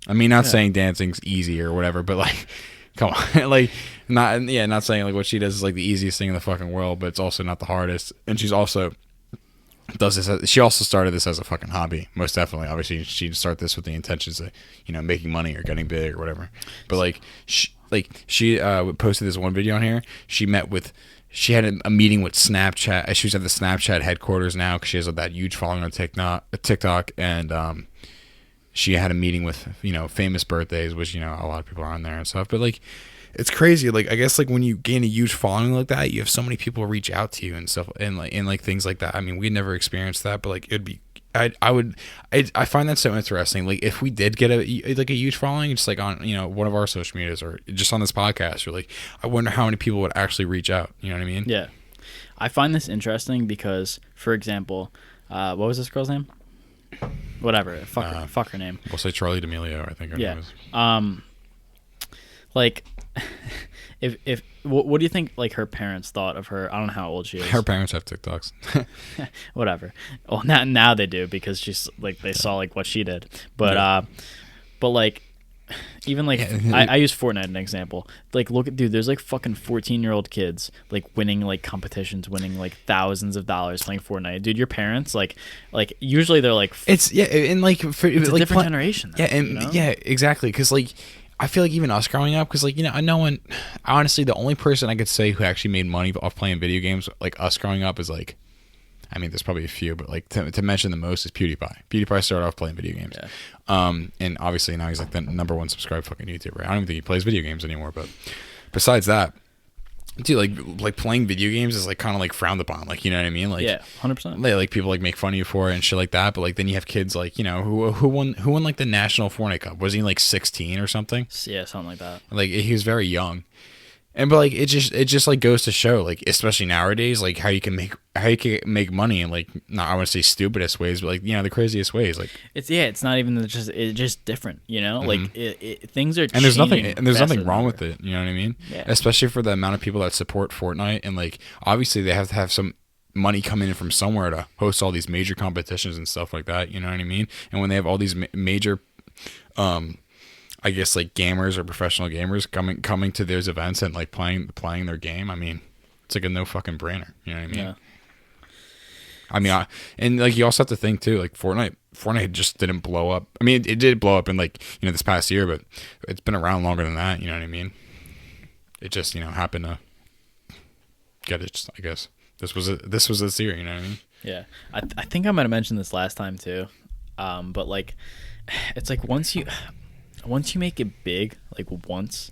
I mean, not saying dancing's easy or whatever, but like, come on, like, not saying like what she does is like the easiest thing in the fucking world, but it's also not the hardest. And she's also she also started this as a fucking hobby, most definitely. Obviously, she didn't start this with the intentions of making money or getting big or whatever. But like, she posted this one video on here. She had a meeting with Snapchat. She's at the Snapchat headquarters now because she has that huge following on TikTok, and she had a meeting with famous birthdays, which a lot of people are on there and stuff. But like, it's crazy. Like, I guess like when you gain a huge following like that, you have so many people reach out to you and stuff, and like things like that. I mean, we never experienced that, but like it'd be. I find that so interesting. Like, if we did get a huge following, just like on one of our social medias or just on this podcast, or like, I wonder how many people would actually reach out. You know what I mean? Yeah, I find this interesting because, for example, what was this girl's name? Whatever. Fuck her name. We'll say Charlie D'Amelio, I think her name is. Like, if what do you think, like, her parents thought of her? I don't know how old she is. Her parents have TikToks. Whatever. Well, now they do, because she's like, they saw like what she did. But but like, even like, I use Fortnite as an example. Like, look at, dude, there's like fucking 14-year-old kids like winning like competitions, winning like thousands of dollars playing Fortnite. Dude, your parents like usually they're like, it's and like for it's like a different generation. Though, and you know? yeah, exactly. Because like, I feel like even us growing up, because like, you know, no one, honestly, the only person I could say who actually made money off playing video games, like us growing up, is like, I mean, there's probably a few, but like to mention the most is PewDiePie. PewDiePie started off playing video games, and obviously now he's like the number one subscribed fucking YouTuber. I don't even think he plays video games anymore. But besides that, dude, like playing video games is like kind of like frowned upon. Like, you know what I mean? Like, yeah, 100%. Like people like make fun of you for it and shit like that. But like then you have kids like, you know, who won like the national Fortnite Cup? Was he like 16 or something? Yeah, something like that. Like he was very young. And but like it just like goes to show, like, especially nowadays, like how you can make money in, like, not, I want to say stupidest ways, but like, you know, the craziest ways. Like it's not even it's just different, you know. Like things are and there's changing nothing wrong with it, you know what I mean? Yeah. Especially for the amount of people that support Fortnite, and like obviously they have to have some money coming in from somewhere to host all these major competitions and stuff like that, you know what I mean? And when they have all these major I guess like gamers or professional gamers coming to those events and like playing their game, I mean, it's like a no fucking brainer. You know what I mean? Yeah. I mean, and like you also have to think too, like Fortnite just didn't blow up. I mean, it did blow up in like, you know, this past year, but it's been around longer than that. You know what I mean? It just, you know, happened to get it. I guess this was this year. You know what I mean? Yeah, I think I might have mentioned this last time too, but like, it's like once you make it big, like once,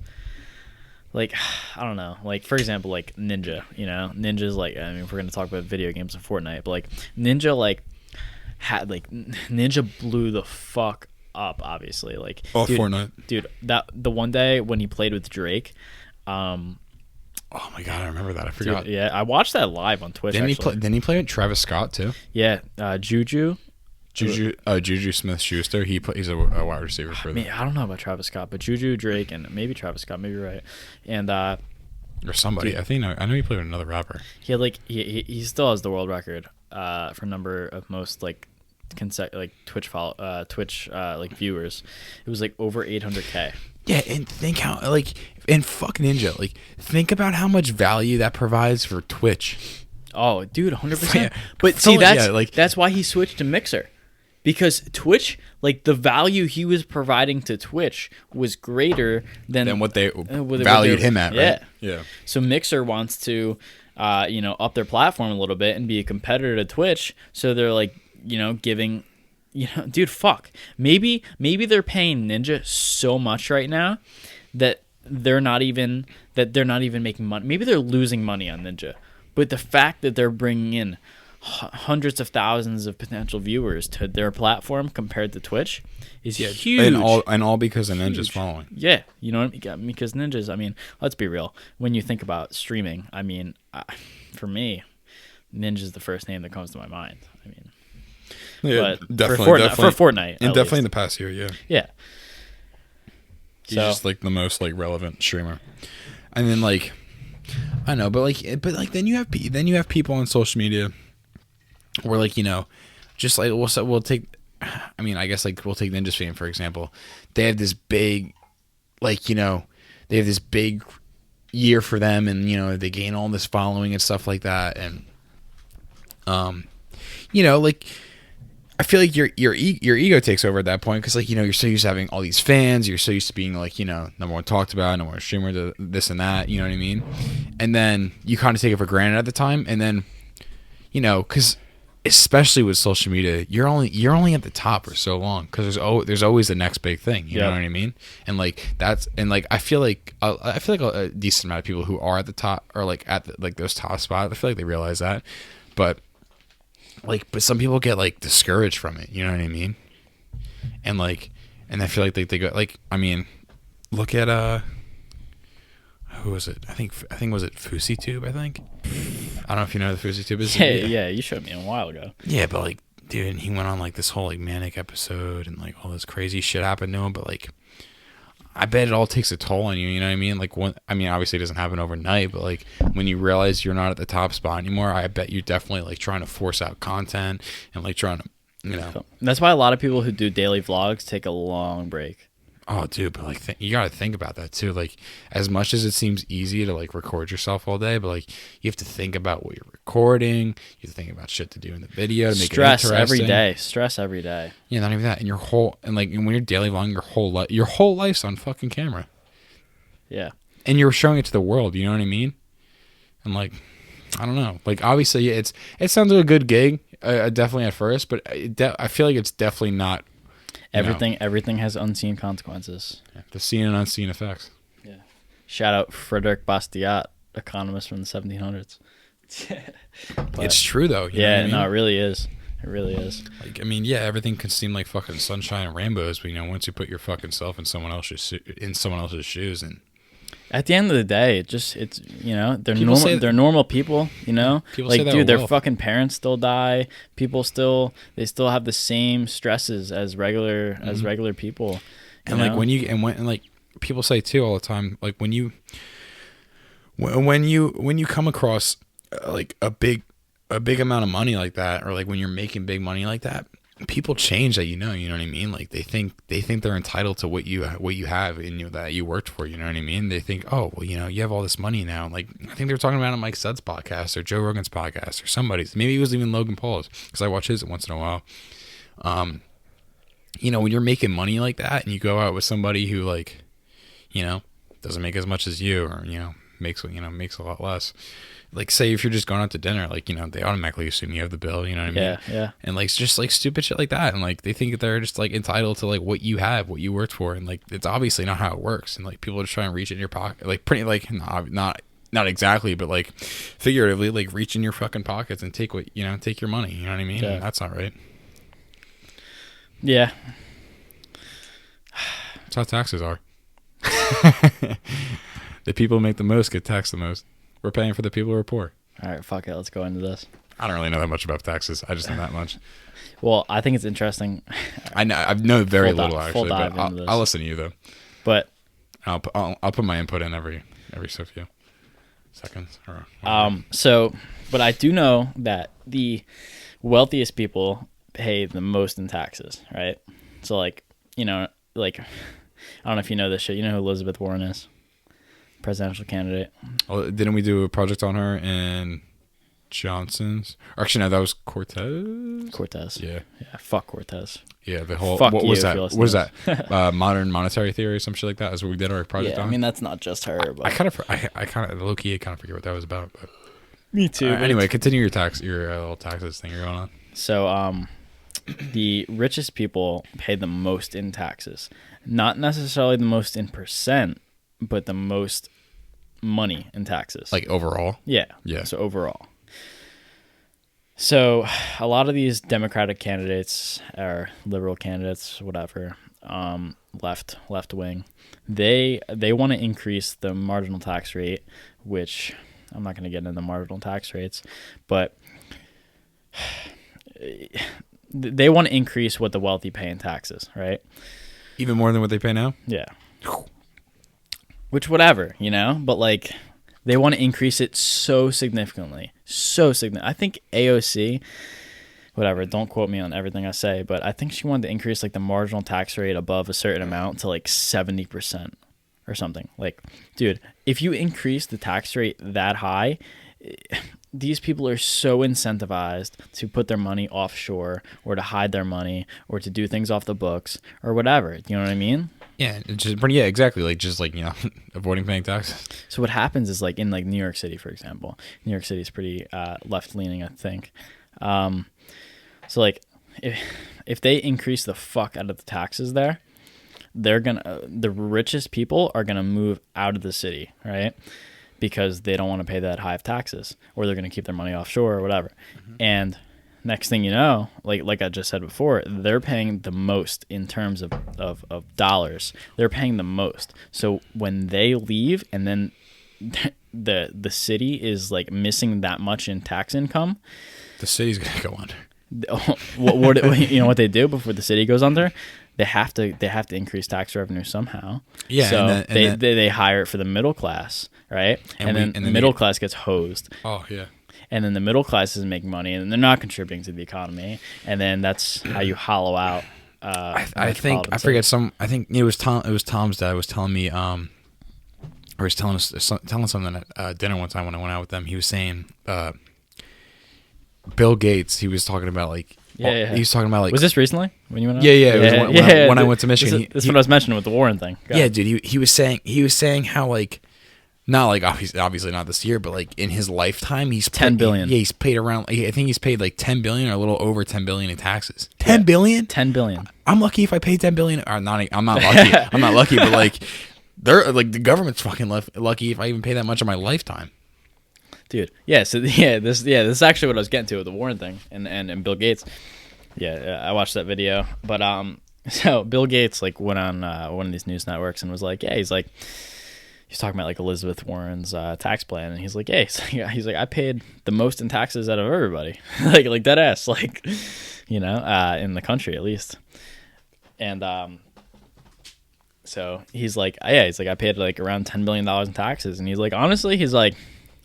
like, I don't know, like for example, like Ninja, you know, Ninja's like, I mean, if we're gonna talk about video games and Fortnite, but like Ninja Ninja blew the fuck up, obviously, like Fortnite, dude, that the one day when he played with Drake, oh my god, I remember that. I forgot. Dude, yeah, I watched that live on Twitch. Didn't he play with Travis Scott too? Yeah, Juju Smith-Schuster. He's a wide receiver for them. I don't know about Travis Scott, but Juju, Drake, and maybe Travis Scott, maybe you're right, and or somebody. Dude, I know he played with another rapper. He had like he still has the world record for number of most like Twitch like viewers. It was like over 800K. Yeah, and think how fuck Ninja, like think about how much value that provides for Twitch. Oh, dude, 100%. Yeah. But see, that's why he switched to Mixer. Because Twitch, like the value he was providing to Twitch was greater than what they valued him at, right? Yeah. Yeah. So Mixer wants to, up their platform a little bit and be a competitor to Twitch. So they're like, giving, dude, fuck. Maybe they're paying Ninja so much right now that they're not even making money. Maybe they're losing money on Ninja. But the fact that they're bringing in hundreds of thousands of potential viewers to their platform compared to Twitch is huge. And all because of Ninja's following. Yeah, you know what I mean? Because Ninja's, I mean, let's be real. When you think about streaming, I mean, for me, Ninja's the first name that comes to my mind. I mean, yeah, but definitely for Fortnite, and definitely in the past year, yeah. Yeah. He's just like the most like relevant streamer. And then like, I know, but then you have people on social media where like, just like we'll take, I mean, I guess like we'll take Ninja's fame for example. They have this big, like, they have this big year for them, and they gain all this following and stuff like that, and like I feel like your ego takes over at that point, because like you're so used to having all these fans, you're so used to being like number one talked about, number one streamer, to this and that, you know what I mean? And then you kind of take it for granted at the time, and then because especially with social media, you're only at the top for so long, because there's always the next big thing, you know what I mean? And like I feel like a decent amount of people who are at the top, or like at those top spots, I feel like they realize that, but some people get like discouraged from it, you know what I mean? And I feel like they go, like, I mean, look at who was it? I think was it FouseyTube, I think. I don't know if you know the Fousey Tube is. Yeah, you showed me a while ago. Yeah, but like, dude, he went on like this whole like manic episode and like all this crazy shit happened to him. But like, I bet it all takes a toll on you. You know what I mean? Like, obviously it doesn't happen overnight, but like when you realize you're not at the top spot anymore, I bet you're definitely like trying to force out content and like trying to, you know. That's why a lot of people who do daily vlogs take a long break. Oh, dude, but like you got to think about that too. Like, as much as it seems easy to like record yourself all day, but like you have to think about what you're recording. You have to think about shit to do in the video to make it interesting. Stress every day. Yeah, not even that. And when you're daily vlogging, your whole life's on fucking camera. Yeah. And you're showing it to the world. You know what I mean? And like, I don't know. Like, obviously, it sounds like a good gig, definitely at first, but I feel like it's definitely not. Everything has unseen consequences. Yeah, the seen and unseen effects. Yeah. Shout out Frederick Bastiat, economist from the 1700s. It's true though. You know what I mean? No, it really is. It really is. Like, I mean, yeah, everything can seem like fucking sunshine and rainbows, but you know, once you put your fucking self in someone else's shoes, and at the end of the day, it's you know, they're normal people, you know. People like, say that dude, their wealth. fucking parents still die. People still have the same stresses as regular people. And like when like people say too all the time, like when you come across like a big amount of money like that, or like when you're making big money like that, people change that, you know what I mean? Like they think they're entitled to what you have and that you worked for, you know what I mean? They think, oh, well, you know, you have all this money now. Like, I think they were talking about it on Mike Sudd's podcast or Joe Rogan's podcast or somebody's. Maybe it was even Logan Paul's, because I watch his once in a while. You know, when you're making money like that and you go out with somebody who, like, you know, doesn't make as much as you, or, you know, makes a lot less. Like, say if you're just going out to dinner, like, you know, they automatically assume you have the bill, you know what I mean? Yeah. And like, it's just like stupid shit like that. And like, they think that they're just like entitled to like what you have, what you worked for. And like, it's obviously not how it works. And like, people just try and reach in your pocket, like pretty, like not exactly, but like figuratively, like reach in your fucking pockets and take your money. You know what I mean? Yeah. And that's not right. Yeah. That's how taxes are. The people who make the most get taxed the most. We're paying for the people who are poor. All right, fuck it. Let's go into this. I don't really know that much about taxes. I just know that much. Well, I think it's interesting. I know very little actually, but I'll listen to you though. But I'll put my input in every so few seconds. But I do know that the wealthiest people pay the most in taxes, right? So like, you know, like, I don't know if you know this shit. You know who Elizabeth Warren is? Presidential candidate. Oh, didn't we do a project on her in Johnson's? Or actually, no, that was Cortez. Yeah. Fuck Cortez. Yeah, the whole. Fuck what you was if that? you What listen was to that? Modern monetary theory, or some shit like that. Is what we did our project on. I mean, that's not just her. But I kind of low key kind of forget what that was about. But me too. Anyway, continue your little taxes thing you're going on. So, the richest people pay the most in taxes, not necessarily the most in percent, but the most money in taxes. Like overall? Yeah. So overall. So a lot of these Democratic candidates or liberal candidates, whatever, left wing, they want to increase the marginal tax rate, which I'm not going to get into the marginal tax rates, but they want to increase what the wealthy pay in taxes, right? Even more than what they pay now? Yeah. Which, whatever, you know, but like they want to increase it so significantly. I think AOC, whatever, don't quote me on everything I say, but I think she wanted to increase like the marginal tax rate above a certain amount to like 70% or something. Like, dude, if you increase the tax rate that high, these people are so incentivized to put their money offshore or to hide their money or to do things off the books or whatever. You know what I mean? Yeah, exactly. Like, just like, you know, avoiding paying taxes. So what happens is like in like New York City, for example, New York City is pretty left leaning, I think. So like if they increase the fuck out of the taxes there, the richest people are gonna move out of the city, right? Because they don't want to pay that high of taxes, or they're gonna keep their money offshore or whatever. Mm-hmm. And next thing you know, like I just said before, they're paying the most in terms of dollars. They're paying the most. So when they leave and then the city is like missing that much in tax income, The city's gonna go under. what they do before the city goes under? They have to increase tax revenue somehow. Yeah, so they hire it for the middle class, right? And then the middle class gets hosed. Oh yeah. And then the middle class doesn't make money, and they're not contributing to the economy. And then that's how you hollow out. I think I forget some. I think it was Tom. It was Tom's dad was telling me. Or he was telling something at dinner one time when I went out with them. He was saying, Bill Gates. He was talking about like. Yeah. He was talking about like. Was this recently when you went out? Yeah. It was when I went to Michigan. This is what I was mentioning with the Warren thing. Yeah, dude. He was saying how like. Not like obviously not this year, but like in his lifetime, he's $10 billion. Yeah, he's paid around. I think he's paid like $10 billion or a little over $10 billion in taxes. $10 billion? $10 billion. I'm lucky if I pay $10 billion. Or not? I'm not lucky. I'm not lucky, but like they're like the government's fucking lucky if I even pay that much in my lifetime. Dude, yeah. So this is actually what I was getting to with the Warren thing and Bill Gates. Yeah, I watched that video, but so Bill Gates like went on one of these news networks and was like, yeah, he's talking about like Elizabeth Warren's tax plan, and he's like, "Hey, he's like, I paid the most in taxes out of everybody, like dead ass, like, in the country at least." And so he's like, he's like, I paid like around $10 billion in taxes, and he's like, honestly, he's like,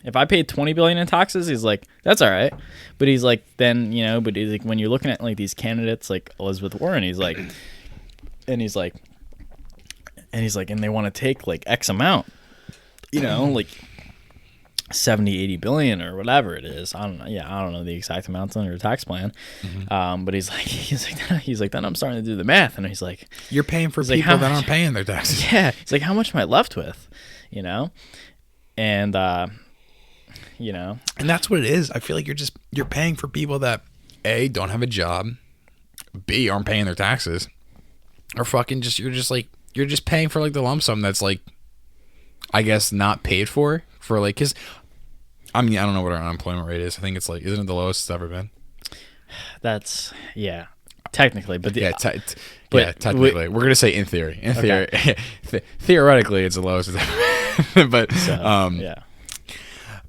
if I paid $20 billion in taxes, he's like, that's all right, but he's like, then but he's like, when you're looking at like these candidates like Elizabeth Warren, he's like, and they want to take like X amount, like 70, 80 billion or whatever it is. I don't know. Yeah, I don't know the exact amounts on your tax plan. Mm-hmm. But he's like, then I'm starting to do the math, and he's like, you're paying for people that aren't paying their taxes. Yeah, he's like, how much am I left with? And and that's what it is. I feel like you're paying for people that A, don't have a job, B, aren't paying their taxes, or fucking you're just paying for like the lump sum that's like, I guess, not paid for like, cause I mean, I don't know what our unemployment rate is. I think it's like, isn't it the lowest it's ever been? That's technically, but technically, we're gonna say in theory. Theory, theoretically, it's the lowest it's ever been. But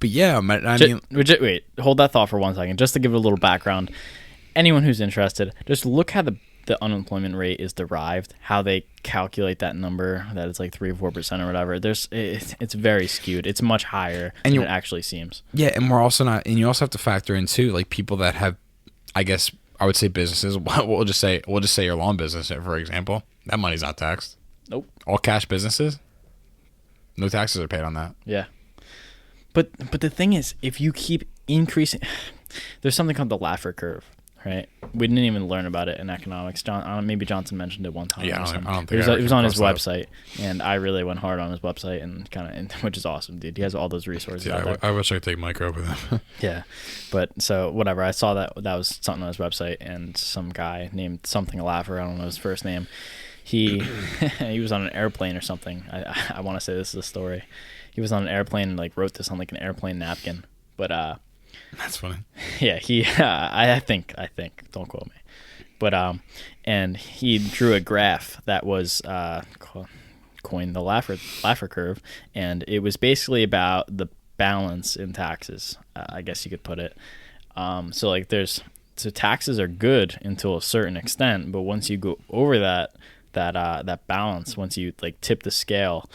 but yeah, I mean, wait, hold that thought for 1 second, just to give it a little background. Anyone who's interested, just look how the unemployment rate is derived, how they calculate that number, that it's like 3 or 4% or whatever. It's very skewed. It's much higher than it actually seems. Yeah, and we're also not, and you also have to factor in too, like people that have, I guess I would say businesses. We'll just say your lawn business, for example. That money's not taxed. Nope. All cash businesses, no taxes are paid on that. Yeah. But the thing is, if you keep increasing, there's something called the Laffer curve. Right, we didn't even learn about it in economics. Maybe Johnson mentioned it one time. Yeah, I don't think it was on his website, and I really went hard on his website and which is awesome, dude. He has all those resources. Yeah, out there. I wish I could take micro with him. Yeah, but so whatever. I saw that was something on his website, and some guy named something Laffer, I don't know his first name. He was on an airplane or something. I want to say this is a story. He was on an airplane and like wrote this on like an airplane napkin, but that's funny. Yeah, I think, don't quote me, but and he drew a graph that was coined the Laffer curve, and it was basically about the balance in taxes. I guess you could put it. So like so taxes are good until a certain extent, but once you go over that balance, once you like tip the scale,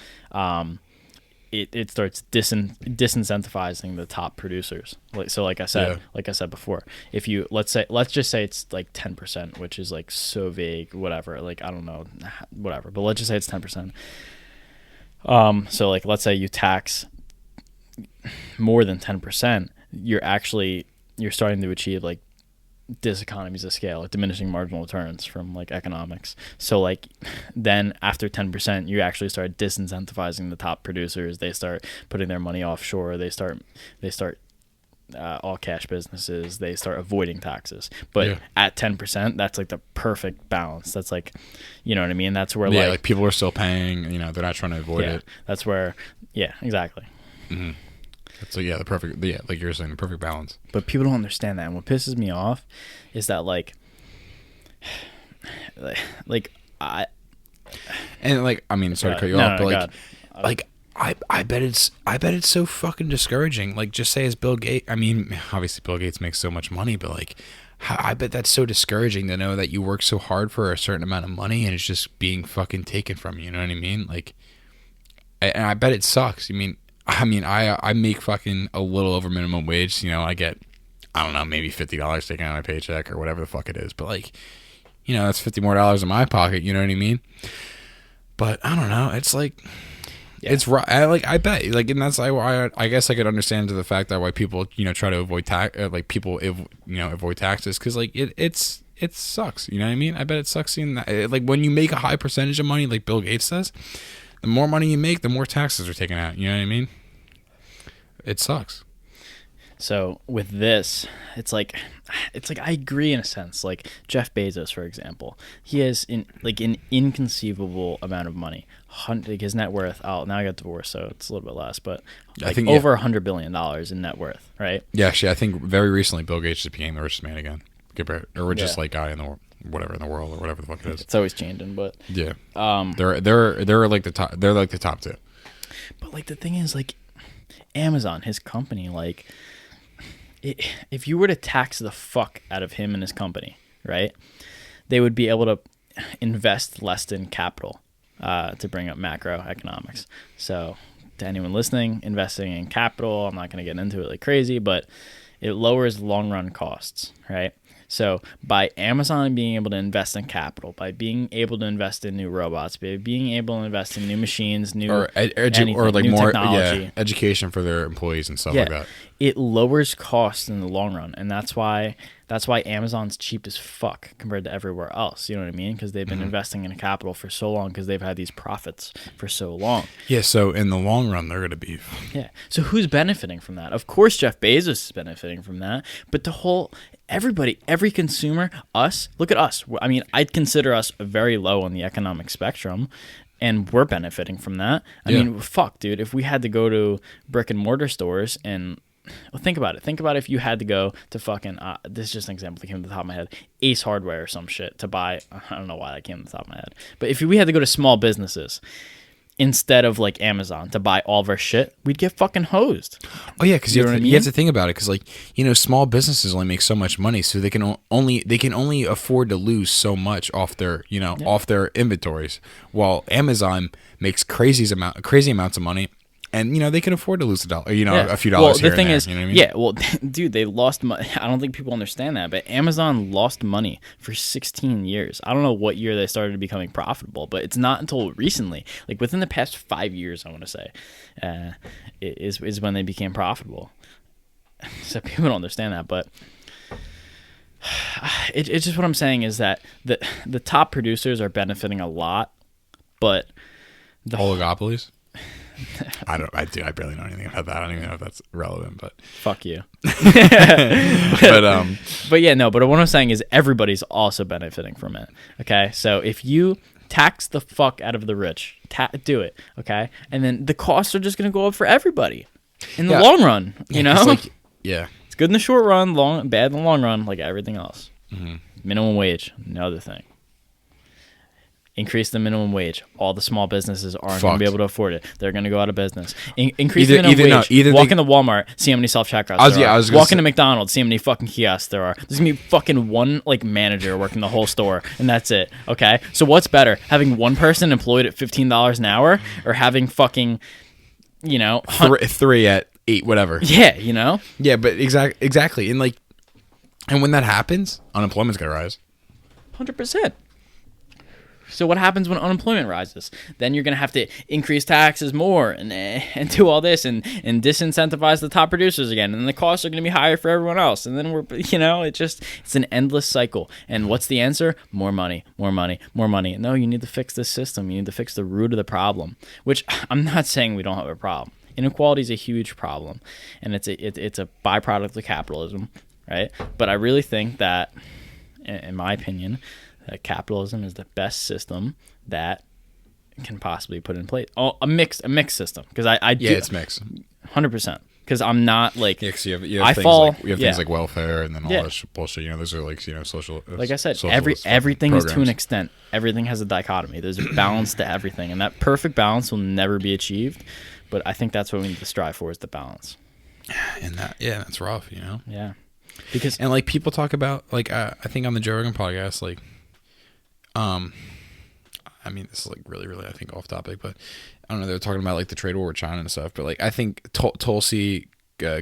it starts disincentivizing the top producers. Like I said before, if you let's just say it's like 10%, which is like so vague, whatever. Like I don't know, whatever. But let's just say it's 10%. So like let's say you tax more than 10%, you're starting to achieve like diseconomies of scale, like diminishing marginal returns from like economics. So like then after 10%, you actually start disincentivizing the top producers. They start putting their money offshore. They start all cash businesses. They start avoiding taxes. But at 10%, that's like the perfect balance. That's like, you know what I mean? That's where like people are still paying, they're not trying to avoid it. That's where, exactly. Mm-hmm. So the perfect, like you're saying, the perfect balance. But people don't understand that, and what pisses me off is that like I. And like, I mean, sorry to cut you off, but like I bet it's so fucking discouraging. Like, just say as Bill Gates. I mean, obviously Bill Gates makes so much money, but like, I bet that's so discouraging to know that you work so hard for a certain amount of money and it's just being fucking taken from you. You know what I mean? Like, and I bet it sucks. I make fucking a little over minimum wage. You know, I get, I don't know, maybe $50 taken out of my paycheck or whatever the fuck it is. But like, you know, that's $50 more in my pocket. You know what I mean? But I don't know. It's like. Yeah. It's right. I bet, like, and that's why I guess I could understand to the fact that why people, you know, try to avoid avoid taxes, because like it sucks. You know what I mean? I bet it sucks seeing that. Like, when you make a high percentage of money, like Bill Gates says, the more money you make, the more taxes are taken out. You know what I mean? It sucks. So with this, it's like I agree in a sense. Like Jeff Bezos, for example, he has an inconceivable amount of money. Like his net worth. Now I got divorced, so it's a little bit less, but like I think over $100 billion in net worth, right? Yeah, actually, I think very recently Bill Gates just became the richest man again, or just like guy in the world, whatever in the world, or whatever the fuck it is. It's always changing, but yeah, they're like the top. They're like the top two. But like the thing is, like Amazon, his company, like. If you were to tax the fuck out of him and his company, right, they would be able to invest less in capital, to bring up macroeconomics. So to anyone listening, investing in capital, I'm not going to get into it like crazy, but it lowers long run costs, right? So by Amazon being able to invest in capital, by being able to invest in new robots, by being able to invest in new machines, new anything, or like new more technology, education for their employees and stuff like that. It lowers costs in the long run, and that's why Amazon's cheap as fuck compared to everywhere else. You know what I mean? Because they've been investing in capital for so long, because they've had these profits for so long. Yeah. So in the long run, they're gonna be. Yeah. So who's benefiting from that? Of course, Jeff Bezos is benefiting from that, but everybody, every consumer, us. Look at us. I mean, I'd consider us very low on the economic spectrum. And we're benefiting from that. I mean, fuck, dude. If we had to go to brick and mortar stores and think about it. Think about if you had to go to fucking, this is just an example that came to the top of my head, Ace Hardware or some shit to buy, I don't know why that came to the top of my head. But if we had to go to small businesses instead of like Amazon to buy all of our shit, we'd get fucking hosed. Oh yeah, because you have to think about it, because like, you know, small businesses only make so much money, so they can only afford to lose so much off their off their inventories, while Amazon makes crazy amounts of money. And, you know, they can afford to lose a dollar, a few dollars here and there. Well, the thing is, you know what I mean? Yeah, well, dude, they lost money. I don't think people understand that, but Amazon lost money for 16 years. I don't know what year they started becoming profitable, but it's not until recently, like within the past 5 years, I want to say, is when they became profitable. So people don't understand that, but it's just what I'm saying is that the top producers are benefiting a lot, but the oligopolies. I barely know anything about that. I don't even know if that's relevant, but fuck you. but yeah, no. But what I'm saying is everybody's also benefiting from it. Okay, so if you tax the fuck out of the rich, do it. Okay, and then the costs are just gonna go up for everybody in the long run. You know, it's good in the short run, bad in the long run, like everything else. Mm-hmm. Minimum wage, another thing. Increase the minimum wage. All the small businesses aren't going to be able to afford it. They're going to go out of business. Increase the minimum wage. Walk into Walmart, see how many self-checkouts there are. Walk into McDonald's, see how many fucking kiosks there are. There's going to be fucking one like manager working the whole store, and that's it. Okay? So what's better? Having one person employed at $15 an hour, or having fucking, you know... three at 8, whatever. Yeah, you know? Yeah, but exactly. And when that happens, unemployment's going to rise. 100%. So what happens when unemployment rises? Then you're going to have to increase taxes more and do all this and disincentivize the top producers again. And the costs are going to be higher for everyone else. And then it's an endless cycle. And what's the answer? More money, more money, more money. No, you need to fix this system. You need to fix the root of the problem, which I'm not saying we don't have a problem. Inequality is a huge problem. And it's a byproduct of capitalism, right? But I really think that, in my opinion, that capitalism is the best system that can possibly put in place. Oh, a mixed system, because I do, it's mixed, 100%. because I'm not like Yeah, because you have I things fall. like things like welfare and then all this bullshit. You know, those are like social. Like I said, socialist everything is to an programs. extent. Everything has a dichotomy. There's a balance to everything, and that perfect balance will never be achieved. But I think that's what we need to strive for, is the balance. And that's rough, you know. Yeah, because And like people talk about like I think on the Joe Rogan podcast, like, I mean, this is like really I think off topic, but I don't know. They're talking about like the trade war with China and stuff, but like I think Tulsi Gabbard,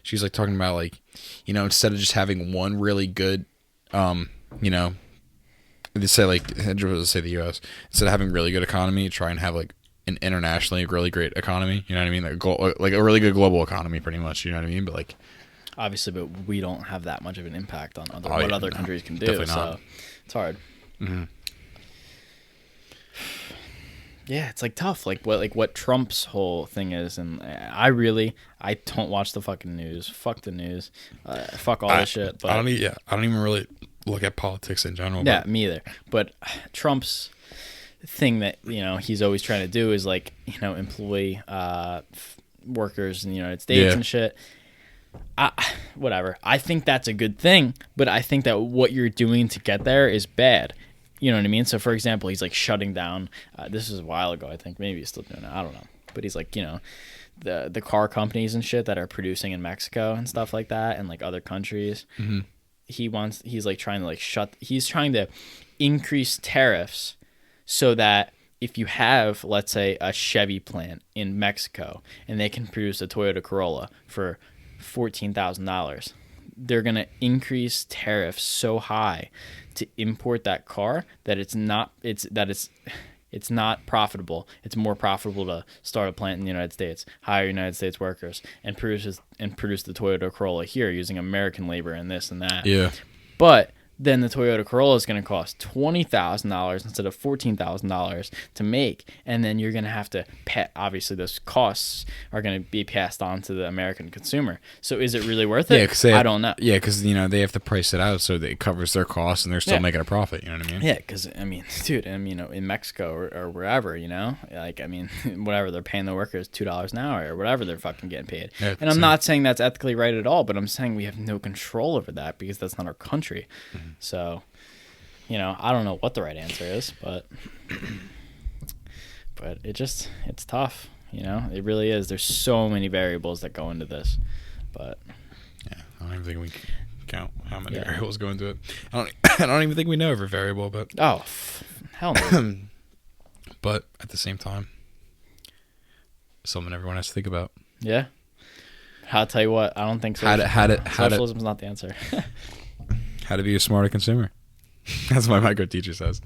she's like talking about like, you know, instead of just having one really good, you know, they say like say the U.S. instead of having really good economy, try and have like an internationally really great economy. You know what I mean? Like a really good global economy, pretty much. You know what I mean? But like. obviously, but we don't have that much of an impact on other countries can do. Definitely So not. it's hard. Mm-hmm. Yeah, it's like tough. Like what Trump's whole thing is, and I don't watch the fucking news. Fuck the news. Fuck all this shit. But I don't even really look at politics in general. yeah, But me either. But Trump's thing that, you know, he's always trying to do is like, you know, employ workers in the United States and shit. Whatever. I think that's a good thing, but I think that what you're doing to get there is bad. You know what I mean? So, for example, he's like shutting down. This was a while ago, I think. Maybe he's still doing it. I don't know. But he's like, you know, the car companies and shit that are producing in Mexico and stuff like that, and like other countries. Mm-hmm. He's like trying to like he's trying to increase tariffs so that if you have, let's say, a Chevy plant in Mexico and they can produce a Toyota Corolla for $14,000, they're going to increase tariffs so high to import that car that it's not profitable. It's more profitable to start a plant in the United States, hire United States workers, and produce the Toyota Corolla here using American labor and this and that. yeah, But then the Toyota Corolla is going to cost $20,000 instead of $14,000 to make, and then you're going to have to pay. Obviously, those costs are going to be passed on to the American consumer. So, is it really worth it? yeah, because I don't know. Yeah, because you know they have to price it out so that it covers their costs and they're still making a profit. You know what I mean? Yeah, because I mean, dude, you know, in Mexico or wherever, you know, like I mean, whatever they're paying the workers $2 an hour or whatever they're fucking getting paid. Yeah, and I'm not saying that's ethically right at all, but I'm saying we have no control over that because that's not our country. Mm-hmm. So, you know, I don't know what the right answer is, but it's tough. You know, it really is. There's so many variables that go into this, but Yeah, I don't even think we can count how many variables go into it. I don't even think we know every variable, but hell no. but at the same time, something everyone has to think about. Yeah. I'll tell you what, I don't think so. Socialism's not the answer. How to be a smarter consumer. That's what my micro teacher says.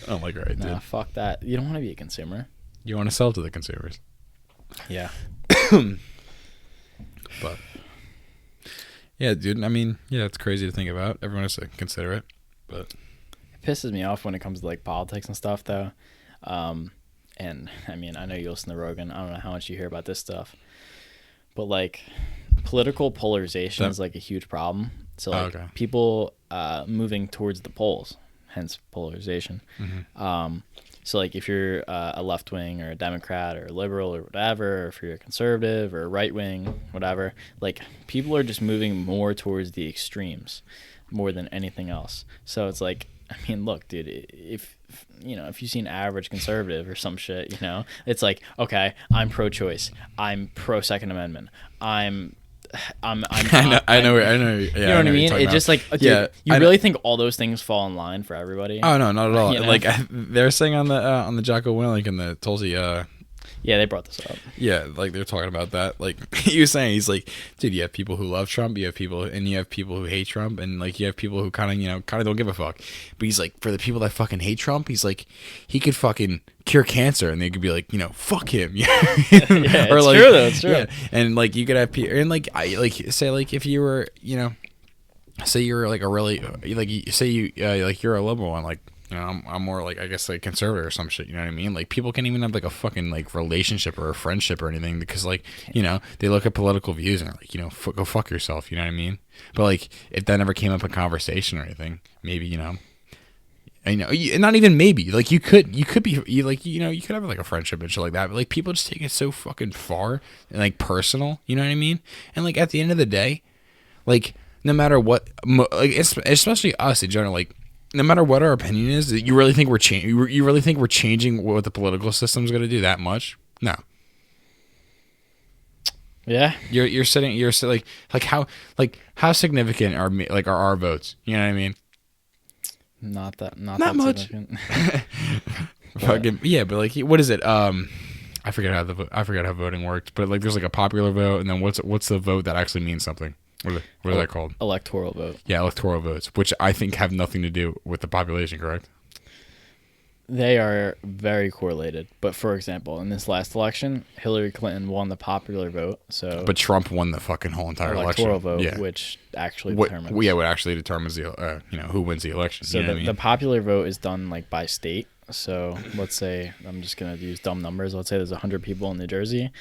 I don't like her idea. Nah, fuck that. You don't want to be a consumer. You want to sell to the consumers. Yeah. But yeah, dude, I mean, yeah, it's crazy to think about. Everyone has to consider it. But It pisses me off when it comes to like politics and stuff though. And I mean, I know you listen to Rogan. I don't know how much you hear about this stuff. But like political polarization is like a huge problem. So like people moving towards the polls, hence polarization. Mm-hmm. So like if you're a left wing or a Democrat or a liberal or whatever, or if you're a conservative or a right wing, whatever, like people are just moving more towards the extremes more than anything else. So it's like, I mean, look, dude, if you see an average conservative or some shit, you know, it's like, okay, I'm pro-choice, I'm pro-Second Amendment, I'm I know. Yeah, you know what I mean? It's just like, dude, you really think all those things fall in line for everybody? Oh no, not at all. You know? Like they're saying on the Jocko Willink and the Tulsi. Yeah, they brought this up. Yeah, like they're talking about that. Like he was saying, he's like, dude, you have people who love Trump, you have people who hate Trump, and like you have people who kind of don't give a fuck. But he's like, for the people that fucking hate Trump, he's like, he could fucking cure cancer, and they could be like, fuck him. Yeah, or it's like, true though. It's true. Yeah. And like you could have people, and like say like if you were say you're like a really like say you like you're a liberal and like. I'm more like, I guess, like conservative or some shit, you know what I mean? Like, people can't even have like a fucking like relationship or a friendship or anything because like, they look at political views and are like, go fuck yourself, you know what I mean? But like, if that never came up in conversation or anything, maybe, I know, not even maybe. Like you could be like you could have like a friendship and shit like that. But like people just take it so fucking far and like personal. You know what I mean? And like at the end of the day, like no matter what, like especially us in general, like no matter what our opinion is, you really think we're changing? You really think we're changing what the political system's going to do that much? No. Yeah. You're sitting like how significant are our votes? You know what I mean? Not that much. Fucking yeah, but like what is it? I forget how voting works, but like there's like a popular vote, and then what's the vote that actually means something? What is that called? Electoral vote. Yeah, electoral votes, which I think have nothing to do with the population, correct? They are very correlated. But for example, in this last election, Hillary Clinton won the popular vote. But Trump won the fucking whole entire electoral election. vote, which actually determines. What actually determines the who wins the election. So the popular vote is done like by state. So let's say I'm just gonna use dumb numbers. Let's say there's 100 people in New Jersey.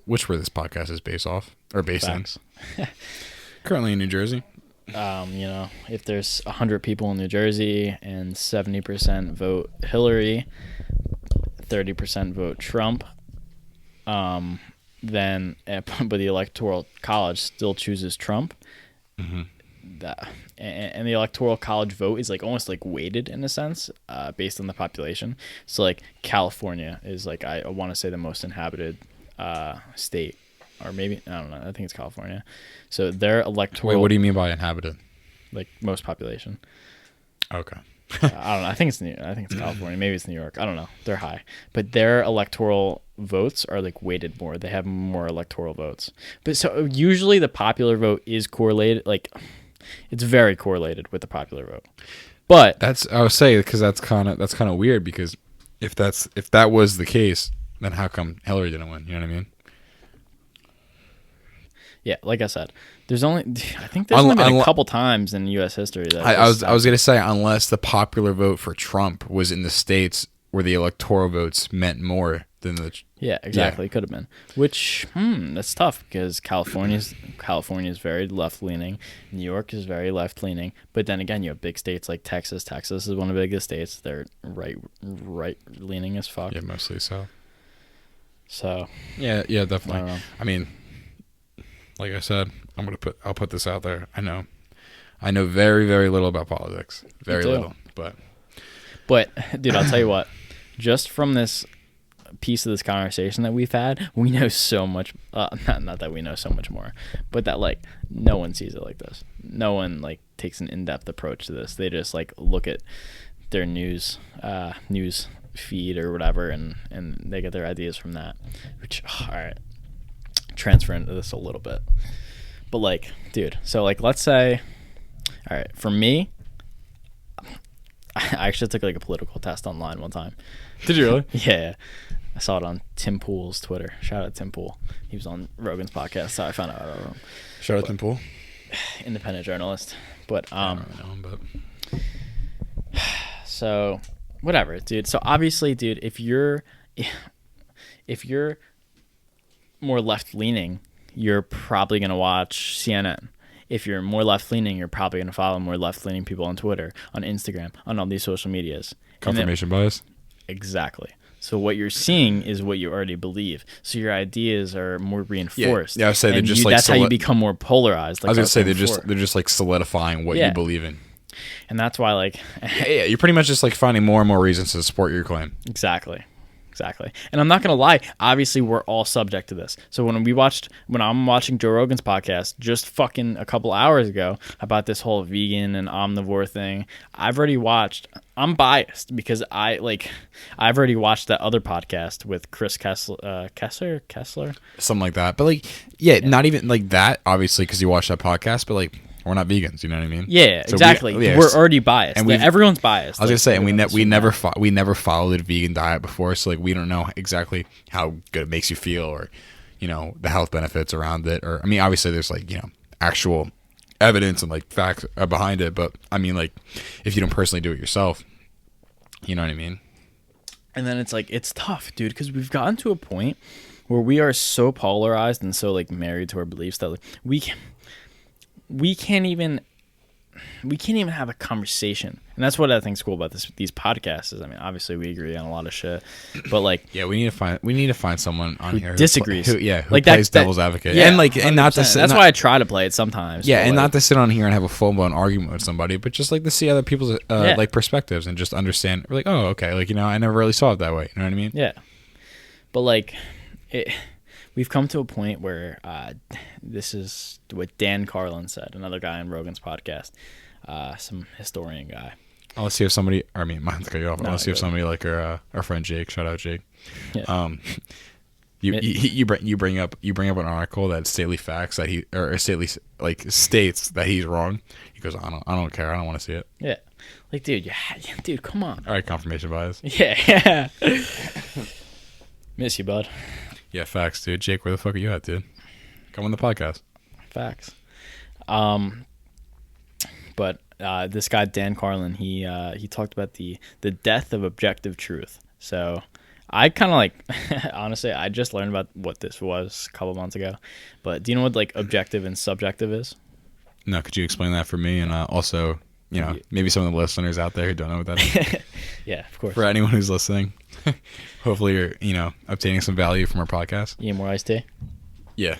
Which where this podcast is based Facts. in. Currently in New Jersey. If there's 100 people in New Jersey and 70% vote Hillary, 30% vote Trump, then but the Electoral College still chooses Trump. Mm-hmm. And the Electoral College vote is like almost like weighted in a sense, based on the population. So like California is like I want to say the most inhabited state. Or maybe I don't know. I think it's California. So their electoral. Wait, what do you mean by inhabited? Like most population. Okay. I don't know. I think it's California. Maybe it's New York. I don't know. They're high, but their electoral votes are like weighted more. They have more electoral votes. But so usually the popular vote is correlated. Like it's very correlated with the popular vote. But I would say because that's kind of weird because if that was the case, then how come Hillary didn't win? You know what I mean? Yeah, like I said, there's only been a couple times in U.S. history that I was gonna say unless the popular vote for Trump was in the states where the electoral votes meant more than the exactly. It could have been, which that's tough because California is very left leaning, New York is very left leaning, but then again you have big states like Texas. Texas is one of the biggest states. They're right leaning as fuck. Yeah, mostly so. So yeah, definitely. I mean. Like I said, I'll put this out there. I know very, very little about politics. Very little. But dude, I'll tell you what, just from this piece of this conversation that we've had, we know so much, not that we know so much more, but that like no one sees it like this. No one like takes an in-depth approach to this. They just like look at their news feed or whatever and they get their ideas from that, which all right. Transfer into this a little bit, but like dude, so like let's say all right, for me I actually took like a political test online one time. Did you really? Yeah, I saw it on Tim Pool's Twitter. Shout out Tim Pool, he was on Rogan's podcast, so I found out about him. Shout out Tim Pool, independent journalist. But I don't really know him, but so whatever, dude. So obviously, dude, if you're more left-leaning, you're probably going to watch CNN. If you're more left-leaning, you're probably going to follow more left-leaning people on Twitter, on Instagram, on all these social medias. Confirmation bias? Exactly. So what you're seeing is what you already believe. So your ideas are more reinforced. Yeah, I would say they're just like... That's how you become more polarized. Like I was going to say they're just like solidifying what you believe in. And that's why like... yeah, you're pretty much just like finding more and more reasons to support your claim. Exactly. And I'm not going to lie, obviously we're all subject to this. So when I'm watching Joe Rogan's podcast just fucking a couple hours ago about this whole vegan and omnivore thing, I'm biased because I've already watched that other podcast with Chris Kessler, something like that. But like, yeah, not even like that, obviously, because you watched that podcast, but like, we're not vegans, you know what I mean? Yeah, so exactly. We're already biased. And everyone's biased. I was gonna say, and we never followed a vegan diet before, so like we don't know exactly how good it makes you feel, or the health benefits around it, or I mean, obviously there's like actual evidence and like facts behind it, but I mean like if you don't personally do it yourself, you know what I mean? And then it's like it's tough, dude, because we've gotten to a point where we are so polarized and so like married to our beliefs that like we can't even we can't even have a conversation. And that's what I think's cool about these podcasts is, I mean, obviously we agree on a lot of shit, but like, yeah, we need to find someone on here who disagrees. Who like plays devil's advocate. Yeah, and like, and not to that's why I try to play it sometimes. Yeah, and like, not to sit on here and have a full blown argument with somebody, but just like to see other people's like perspectives and just understand. We're like, oh, okay, like, you know, I never really saw it that way. You know what I mean? Yeah, but like, we've come to a point where this is what Dan Carlin said, another guy on Rogan's podcast, some historian guy. Oh, let's see if somebody. I mean, mine's cut you off. No, Let's see if somebody like our friend Jake. Shout out Jake. Yeah. You bring up an article that stately facts that he or stately like states that he's wrong. He goes, I don't care. I don't want to see it. Yeah, like dude, dude, come on. All right, confirmation bias. Yeah. Miss you, bud. Yeah, facts, dude. Jake, where the fuck are you at, dude? Come on the podcast. Facts. But this guy Dan Carlin, he talked about the death of objective truth. So I kind of like, honestly, I just learned about what this was a couple months ago. But do you know what like objective and subjective is? No, could you explain that for me and also, you know, maybe some of the listeners out there who don't know what that is? Yeah, of course. For anyone who's listening, hopefully you're, you know, obtaining some value from our podcast. You need more iced tea? Yeah.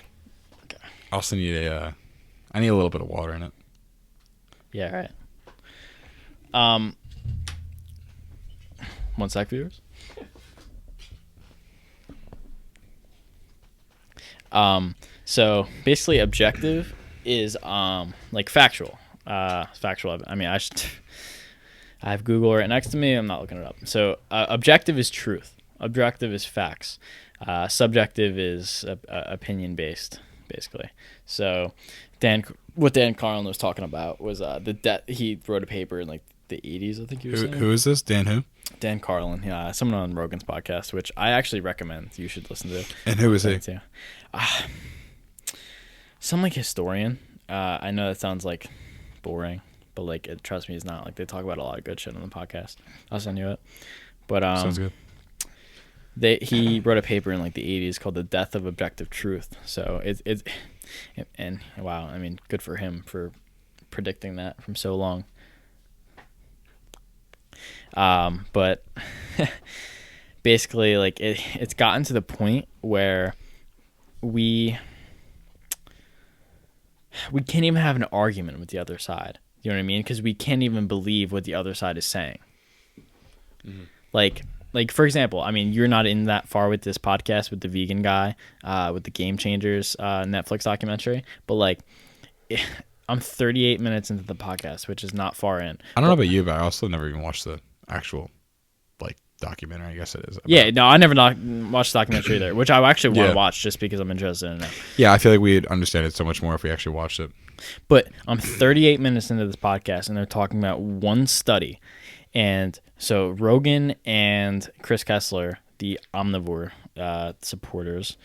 Okay. I also need I need a little bit of water in it. Yeah, all right. 1 sec, viewers. So basically objective is like factual. Factual. I mean, I have Google right next to me. I'm not looking it up. So objective is truth. Objective is facts. Subjective is opinion based, basically. So what Dan Carlin was talking about was he wrote a paper in like the 80s, I think he was saying. Who is this? Dan who? Dan Carlin, yeah, someone on Rogan's podcast, which I actually recommend you should listen to. And who is he? Some like historian. I know that sounds like boring, but like trust me, it's not. Like they talk about a lot of good shit on the podcast. I'll send you it. But sounds good. He wrote a paper in like the 80s called "The Death of Objective Truth." So and wow, I mean, good for him for predicting that from so long. But basically, like it's gotten to the point where we can't even have an argument with the other side. You know what I mean? Because we can't even believe what the other side is saying. Mm-hmm. Like for example, I mean, you're not in that far with this podcast with the vegan guy, with the Game Changers Netflix documentary, but like, I'm 38 minutes into the podcast, which is not far in. I don't know about you, but I also never even watched the actual like documentary. I guess it is. Yeah, no, I never watched the documentary either, which I actually want to watch just because I'm interested in it. Yeah, I feel like we'd understand it so much more if we actually watched it. But I'm 38 minutes into this podcast, and they're talking about one study. And so Rogan and Chris Kessler, the omnivore supporters,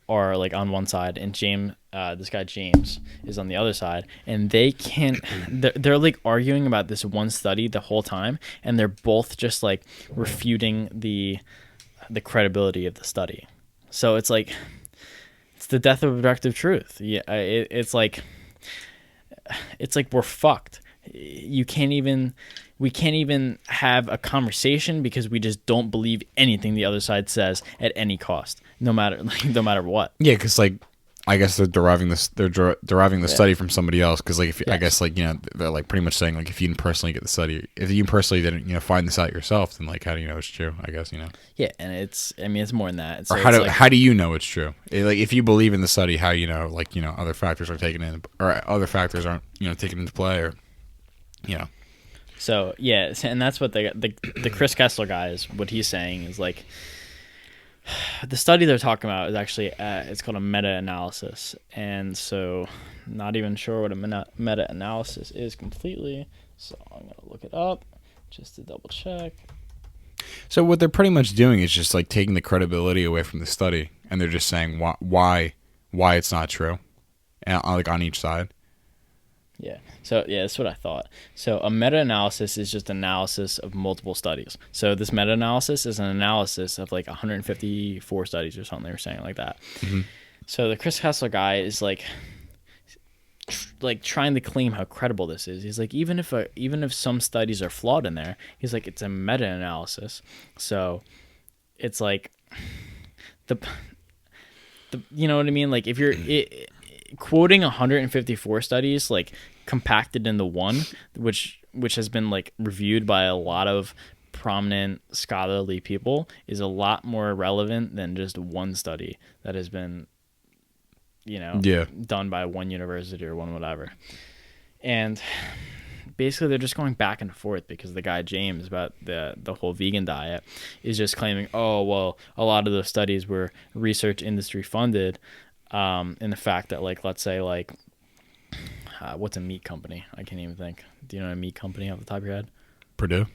are like on one side, and this guy James is on the other side, and they can't. They're like arguing about this one study the whole time, and they're both just like refuting the credibility of the study. So it's like it's the death of objective truth. Yeah, it's like we're fucked. We can't even have a conversation because we just don't believe anything the other side says at any cost, no matter what. Yeah, because like I guess they're deriving the study from somebody else. Because like if I guess like, you know, they're like pretty much saying like if you didn't personally get the study, if you personally didn't, you know, find this out yourself, then like how do you know it's true? I guess, you know. Yeah, and it's more than that. Or how do you know it's true? Like if you believe in the study, how you know, like, you know, other factors are taken in, or other factors aren't, you know, taken into play, or you know. So yeah, and that's what the Chris Kessler guy is. What he's saying is like the study they're talking about is actually it's called a meta-analysis, and so not even sure what a meta-analysis is completely. So I'm gonna look it up just to double check. So what they're pretty much doing is just like taking the credibility away from the study, and they're just saying why it's not true, and like on each side. Yeah. So yeah, that's what I thought. So a meta-analysis is just analysis of multiple studies. So this meta-analysis is an analysis of like 154 studies or something. They were saying like that. Mm-hmm. So the Chris Kessler guy is like, like trying to claim how credible this is. He's like, even if some studies are flawed in there, he's like, it's a meta-analysis, so it's like the you know what I mean? Like if you're quoting 154 studies like compacted into one, which has been like reviewed by a lot of prominent scholarly people, is a lot more relevant than just one study that has been, done by one university or one whatever. And basically they're just going back and forth because the guy James about the whole vegan diet is just claiming, oh well, a lot of those studies were research industry funded, in the fact that, like, let's say, like, what's a meat company? I can't even think. Do you know a meat company off the top of your head? Purdue.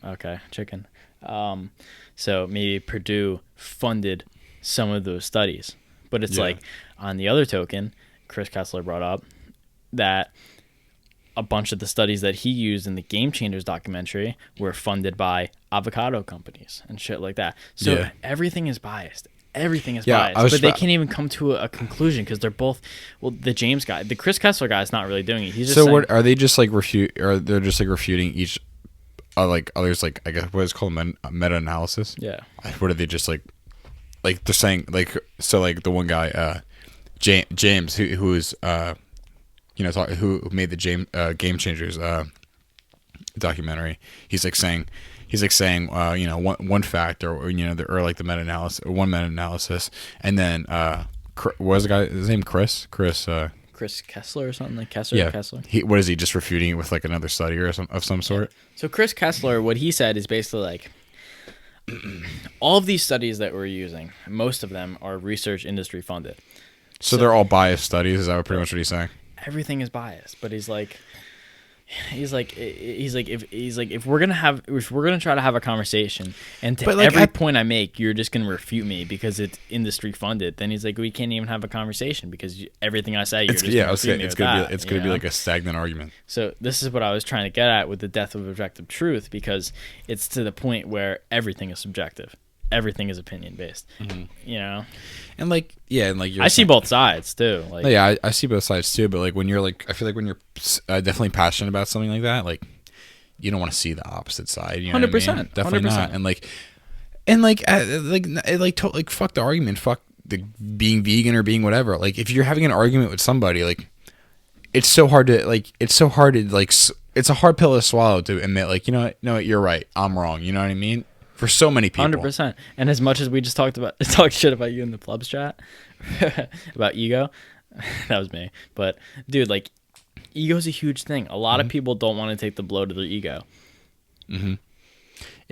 Okay, chicken. So maybe Purdue funded some of those studies, but it's like, on the other token, Chris Kessler brought up that a bunch of the studies that he used in the Game Changers documentary were funded by avocado companies and shit like that. So everything is biased. Everything is biased, but they can't even come to a conclusion because they're both. Well, the James guy, the Chris Kessler guy, is not really doing it. He's just so saying, what are they just like Or they're just like refuting each, like others, like I guess what is called meta-analysis. Yeah. What are they just like they're saying, like, so like the one guy, James, who's who made the Game Changers documentary. He's saying one fact or like the meta-analysis, or one meta-analysis, and then what was the guy, his name? Chris Kessler or something, like Kessler. Yeah. Kessler. What is he just refuting it with, like, another study or some sort? So Chris Kessler, what he said is basically like, all of these studies that we're using, most of them are research industry funded. So they're all biased studies. Is that pretty much what he's saying? Everything is biased, but he's like if we're gonna try to have a conversation, and to every point I make you're just gonna refute me because it's industry funded, then he's like, we can't even have a conversation because everything I say, you're just gonna refute me with that. It's gonna be like a stagnant argument. So this is what I was trying to get at with the death of objective truth, because it's to the point where everything is subjective. Everything is opinion based, And like, I see both sides too. Like, I see both sides too. But like, when you're like, I feel like when you're definitely passionate about something like that, like, you don't want to see the opposite side. 100%, definitely 100%. Not. And fuck the argument. Fuck the being vegan or being whatever. Like, if you're having an argument with somebody, like, it's a hard pill to swallow to admit, like, no, you're right, I'm wrong. You know what I mean? For so many people. 100%. And as much as we just talked shit about you in the Plebs chat, about ego, that was me. But, dude, like, ego's a huge thing. A lot of people don't want to take the blow to their ego. Mm-hmm.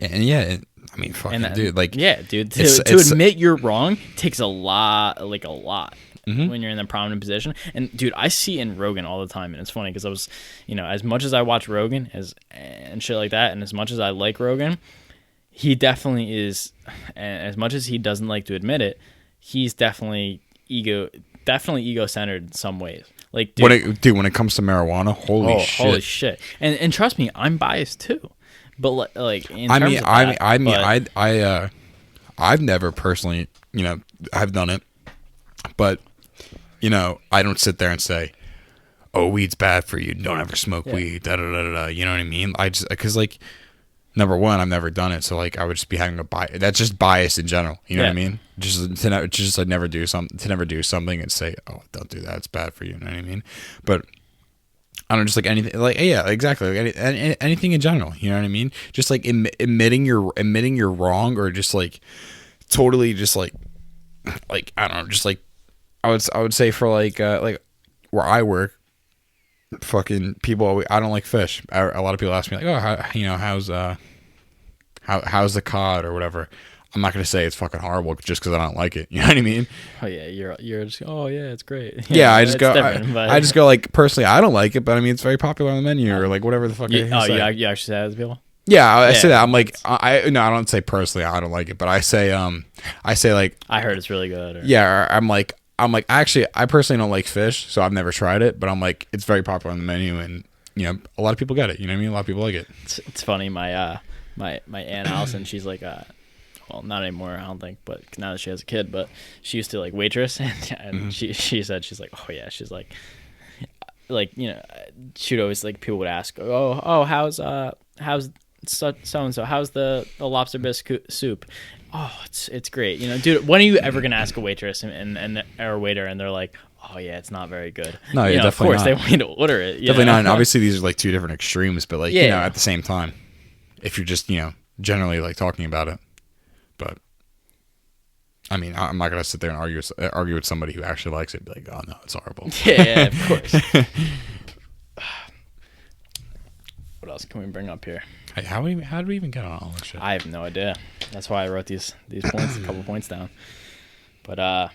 I mean, fucking, dude, like... Yeah, dude, to admit you're wrong takes a lot. Mm-hmm. When you're in a prominent position. And, dude, I see in Rogan all the time, and it's funny because I was, as much as I watch Rogan and shit like that, and as much as I like Rogan, he definitely is, as much as he doesn't like to admit it, he's definitely ego-centered in some ways. Like, dude, when it comes to marijuana, holy shit. And trust me, I'm biased too. But like, in terms of that, I've never personally, I've done it, but I don't sit there and say, oh, weed's bad for you, don't ever smoke weed, da da da da. You know what I mean? I just, because, like, number one, I've never done it, so like I would just be having a bias. That's just bias in general. You know what I mean? Just I'd never do something and say, oh, don't do that. It's bad for you. You know what I mean? But I don't just like anything. Like, yeah, exactly. Like anything in general. You know what I mean? Just like admitting you're wrong, or just like totally just like I don't know. Just like I would say for like where I work. Fucking people, I don't like fish. A lot of people ask me like, oh, how's the cod or whatever. I'm not gonna say it's fucking horrible just because I don't like it. You know what I mean? Oh yeah, you're just, oh yeah, it's great. Yeah, I just go like, personally, I don't like it, but I mean, it's very popular on the menu or like whatever the fuck. You actually say that to people? Yeah, I say that. I'm like, I don't say personally I don't like it, but I say like, I heard it's really good. Yeah, I'm like, actually, I personally don't like fish, so I've never tried it, but I'm like, it's very popular on the menu, and a lot of people get it. You know what I mean? A lot of people like it. It's funny. My Aunt Allison, she's like, well, not anymore, I don't think, but now that she has a kid, but she used to like waitress, and she said, she's like, oh yeah, she's like, like, you know, she'd always, like, people would ask, oh, how's so and so, how's the lobster bisque soup? Oh, it's great. You know, dude, when are you ever gonna ask a waitress and or a waiter and they're like, oh yeah, it's not very good? No, you yeah, know, definitely of course not. they want you to order it. Definitely not. And obviously, these are like two different extremes, but like, you know, Yeah. at the same time, if you're just, you know, generally like talking about it, but I mean, I'm not gonna sit there and argue with somebody who actually likes it. And be like, oh no, it's horrible. Yeah, of course. What else can we bring up here? Hey, how did we even get on all this shit? I have no idea. That's why I wrote these points, a couple points down. But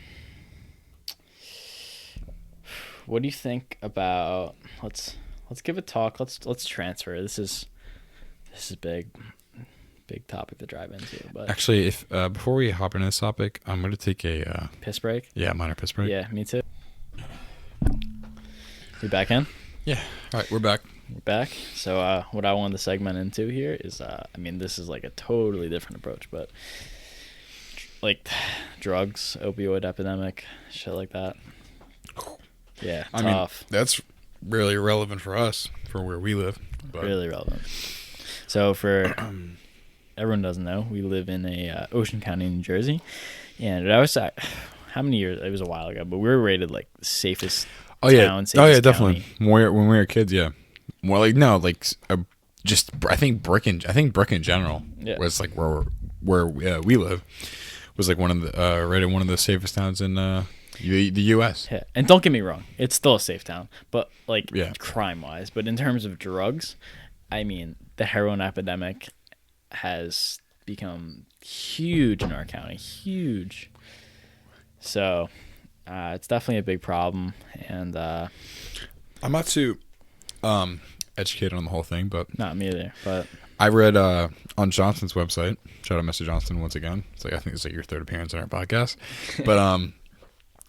what do you think about? Let's give a talk. Let's transfer. This is big topic to drive into. But Actually, if before we hop into this topic, I'm gonna take a piss break. minor piss break. Yeah, me too. We back in? Yeah. All right, we're back. We're back. So what I wanted to segment into here is, I mean, this is like a totally different approach, but like drugs, opioid epidemic, shit like that. Yeah, I mean, tough. that's really relevant for us, for where we live. But Really relevant. So for everyone doesn't know, we live in a Ocean County, New Jersey, and I was how many years? It was a while ago, but we were rated like safest town. Safest definitely. county. When we were kids, yeah. More like no, like just I think Brick in general was like where we live was like one of the rated one of the safest towns in the U.S. Yeah. And don't get me wrong, it's still a safe town, but like Yeah. crime wise. But in terms of drugs, I mean, the heroin epidemic has become huge in our county, huge. So it's definitely a big problem, and I'm not too educated on the whole thing, but not me either. But I read on Johnson's website. Shout out Mr. Johnson once again. It's like I think it's like your third appearance on our podcast, but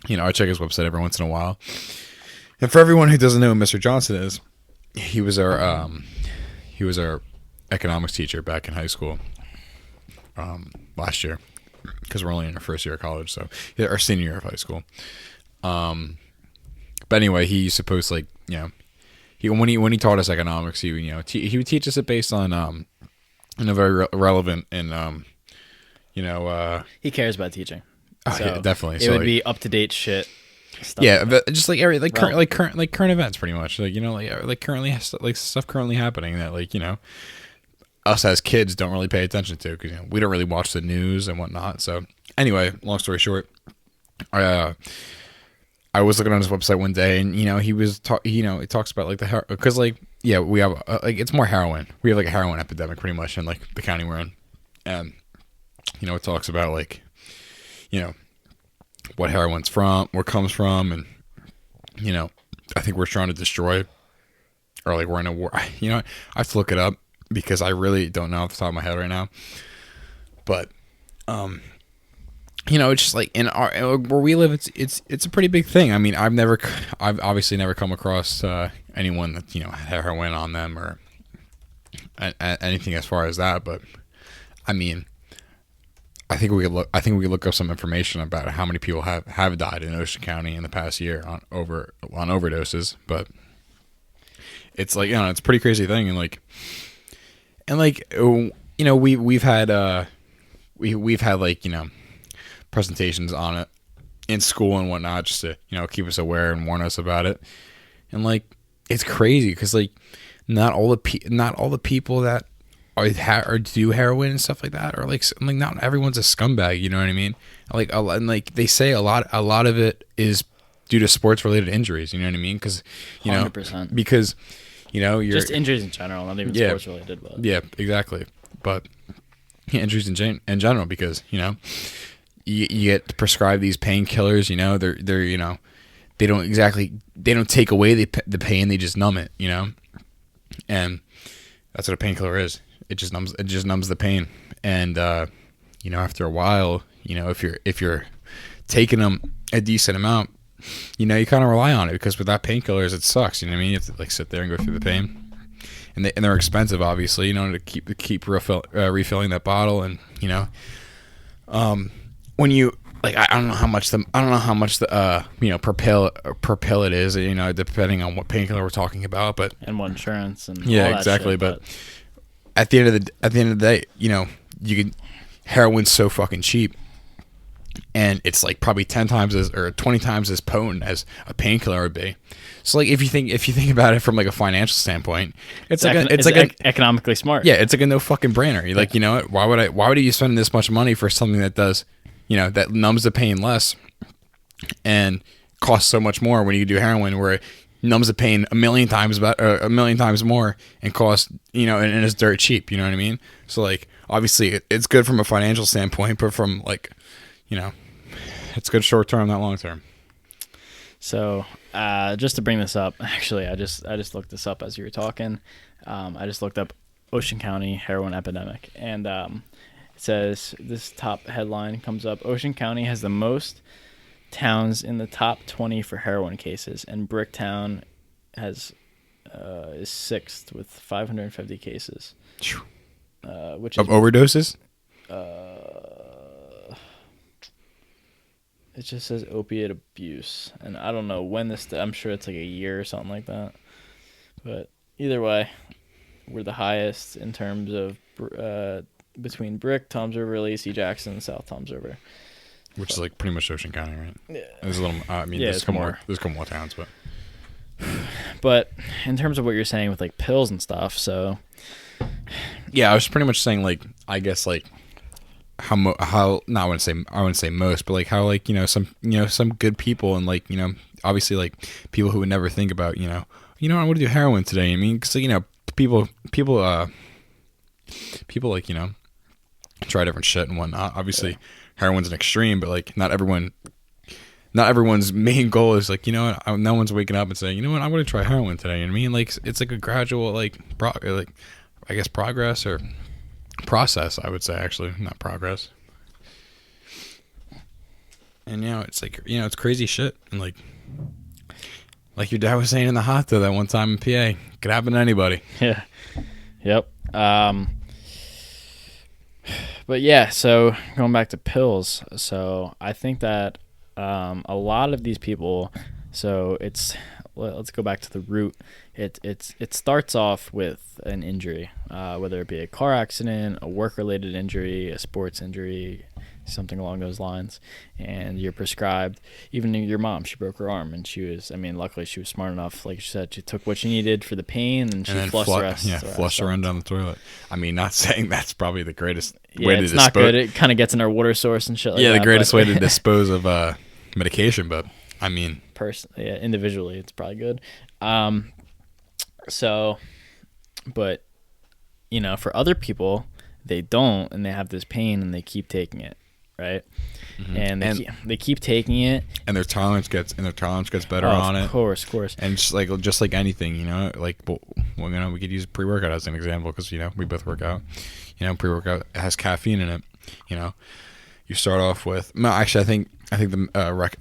you know, I check his website every once in a while. And for everyone who doesn't know who Mr. Johnson is, he was our economics teacher back in high school last year, because we're only in our first year of college, so our senior year of high school. But anyway, he used to post like, you know, when he taught us economics, he he would teach us it based on in a very relevant and he cares about teaching. oh, So yeah, definitely. It So, would like, be up to date shit. Stuff yeah, like but just like current events, pretty much. Like, you know, like currently like stuff currently happening that, like, you know, us as kids don't really pay attention to, because, you know, we don't really watch the news and whatnot. So anyway, long story short, I was looking on his website one day, and, you know, he was it talks about like because like, yeah, we have like, it's more heroin. We have like a heroin epidemic pretty much in like the county we're in, and, you know, it talks about like, you know, what heroin's from, where it comes from, and, you know, I think we're trying to destroy, or like we're in a war. You know, I have to look it up because I really don't know off the top of my head right now. But, you know, it's just like in our where we live, it's a pretty big thing. I mean, I've obviously never come across anyone that, you know, had heroin on them or anything as far as that. But I mean, I think we could look up some information about how many people have died in Ocean County in the past year on overdoses. But it's like, you know, it's a pretty crazy thing, and like you know, we've had like, you know, presentations on it in school and whatnot, just to, you know, keep us aware and warn us about it. And like, it's crazy because like not all the people that or do heroin and stuff like that, or like not everyone's a scumbag, you know what I mean? Like and like they say a lot of it is due to sports related injuries, you know what I mean? Because, you know, 100%. because, you know, you're just injuries in general, not even sports related. But yeah, exactly. But yeah, injuries in general, because, you know, you get prescribed these painkillers, you know, they're you know, they don't take away the pain, they just numb it, you know, and that's what a painkiller is. It just numbs the pain, and you know, after a while, you know, if you're taking them a decent amount, you know, you kind of rely on it, because without painkillers, it sucks. You know what I mean? You have to like sit there and go through the pain, and they're expensive, obviously. You know, to keep refilling that bottle, and, you know, when you like I don't know how much the per pill it is, depending on what painkiller we're talking about, but And what insurance and yeah, all that exactly. shit, But at the end of the day, you can heroin's so fucking cheap, and it's like probably 10 times or 20 times as potent as a painkiller would be. So like if you think about it from like a financial standpoint, it's economically smart. yeah, it's like a no fucking brainer. You're like, you know what? Why would you spend this much money for something that does, that numbs the pain less and costs so much more when you do heroin, where it numbs the pain a million times more and costs, and it's dirt cheap. You know what I mean? So like, obviously it's good from a financial standpoint, but from like, it's good short term, not long term. So, just to bring this up, actually, I just looked this up as you were talking. I just looked up Ocean County heroin epidemic, and it says this top headline comes up: Ocean County has the most towns in the top 20 for heroin cases, and Bricktown is sixth with 550 cases, which of is overdoses. It just says opiate abuse, and I don't know when this. I'm sure it's like a year or something like that. But either way, we're the highest in terms of between Brick, Toms River, Lacey, Jackson, and South Toms River, Which is like pretty much Ocean County, right? Yeah. There's a little. There's a couple more towns, but. But in terms of what you're saying with like pills and stuff, so. Yeah, I was pretty much saying like, I guess like. How no, I wouldn't say most, but like how like some good people, and like obviously like people who would never think about I want to do heroin today. I mean, because people like try different shit and whatnot. Obviously, heroin's an extreme, but like not everyone's main goal is like no one's waking up and saying I want to try heroin today. You know what I mean? Like it's like a gradual I guess progress or process, I would say, actually, not progress. And it's like it's crazy shit, and like your dad was saying in the hot tub that one time in PA, could happen to anybody. Yeah. Yep. But yeah, so going back to pills, so I think that a lot of these people, so let's go back to the root. It starts off with an injury, whether it be a car accident, a work-related injury, a sports injury, something along those lines, and you're prescribed. Even your mom, she broke her arm, and luckily she was smart enough, like she said, she took what she needed for the pain, and she flushed the rest. Yeah, flushed her run down the toilet. I mean, not saying that's probably the greatest way to dispose. It's not good. It kind of gets in our water source and shit like that. Yeah, the greatest way to dispose of medication, but I mean, individually, it's probably good. So, but for other people, they don't, and they have this pain, and they keep taking it, right? Mm-hmm. And they keep taking it, and their tolerance gets better on it. Of course. And just like anything, we could use pre-workout as an example because we both work out. Pre-workout has caffeine in it. You start off with. No, actually, I think the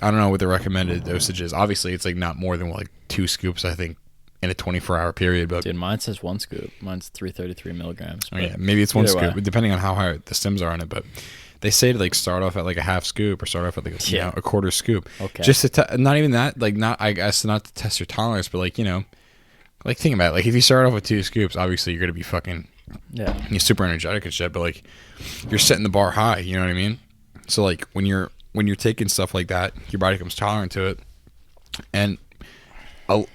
I don't know what the recommended dosage is. Obviously, it's like not more than 2 scoops. I think in a 24-hour period. But dude, mine says 1 scoop. Mine's 333 milligrams. Oh, yeah, maybe it's 1 scoop, depending on how high the stims are on it. But they say to start off at a half scoop or start off at a quarter scoop. Okay. Just to not even that, not to test your tolerance, but think about it. If you start off with 2 scoops, obviously you're gonna be fucking you're super energetic and shit. But you're setting the bar high. You know what I mean? So when you're taking stuff like that, your body becomes tolerant to it, and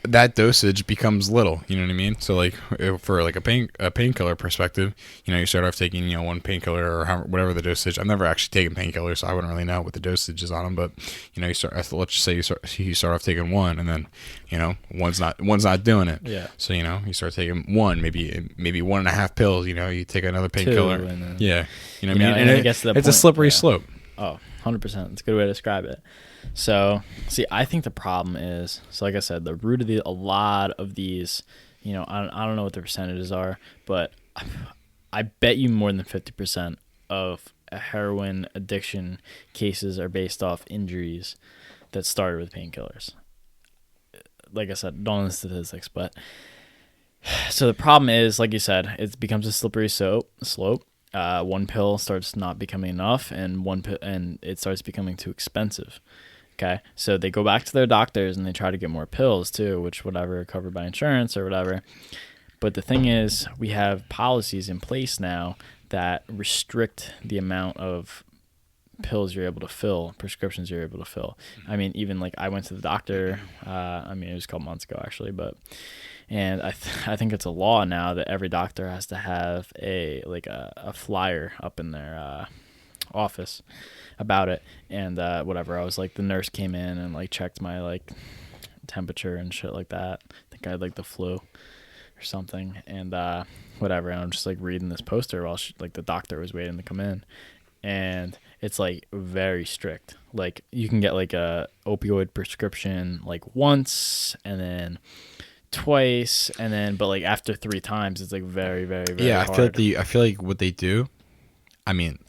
that dosage becomes little. You know what I mean? So for a painkiller perspective, you start off taking 1 painkiller or whatever the dosage. I've never actually taken painkillers, so I wouldn't really know what the dosage is on them. But you start. Let's just say you start off taking 1, and then one's not doing it. Yeah. So you start taking 1, maybe 1.5 pills. You take another painkiller. Yeah. You know what I mean? And it's a slippery slope. Oh, 100%. It's a good way to describe it. So, see, I think the problem is, like I said, the root of a lot of these, I don't know what the percentages are, but I bet you more than 50% of heroin addiction cases are based off injuries that started with painkillers. Like I said, don't know the statistics, but so the problem is, like you said, it becomes a slippery slope. one pill starts not becoming enough, and and it starts becoming too expensive. Okay, so they go back to their doctors and they try to get more pills too, which whatever are covered by insurance or whatever. But the thing is, we have policies in place now that restrict the amount of pills you're able to fill, prescriptions you're able to fill. I mean, even like I went to the doctor. I mean, it was a couple months ago actually, and I think it's a law now that every doctor has to have a flyer up in their office about it. And whatever, I was like, the nurse came in and like checked my like temperature and shit like that. I think I had like the flu or something, and whatever. And I'm just like reading this poster while the doctor was waiting to come in, and it's like very strict. Like you can get like a opioid prescription like once, and then twice, and then but like after 3 times, it's like very, very, very hard. I feel like what they do. I mean,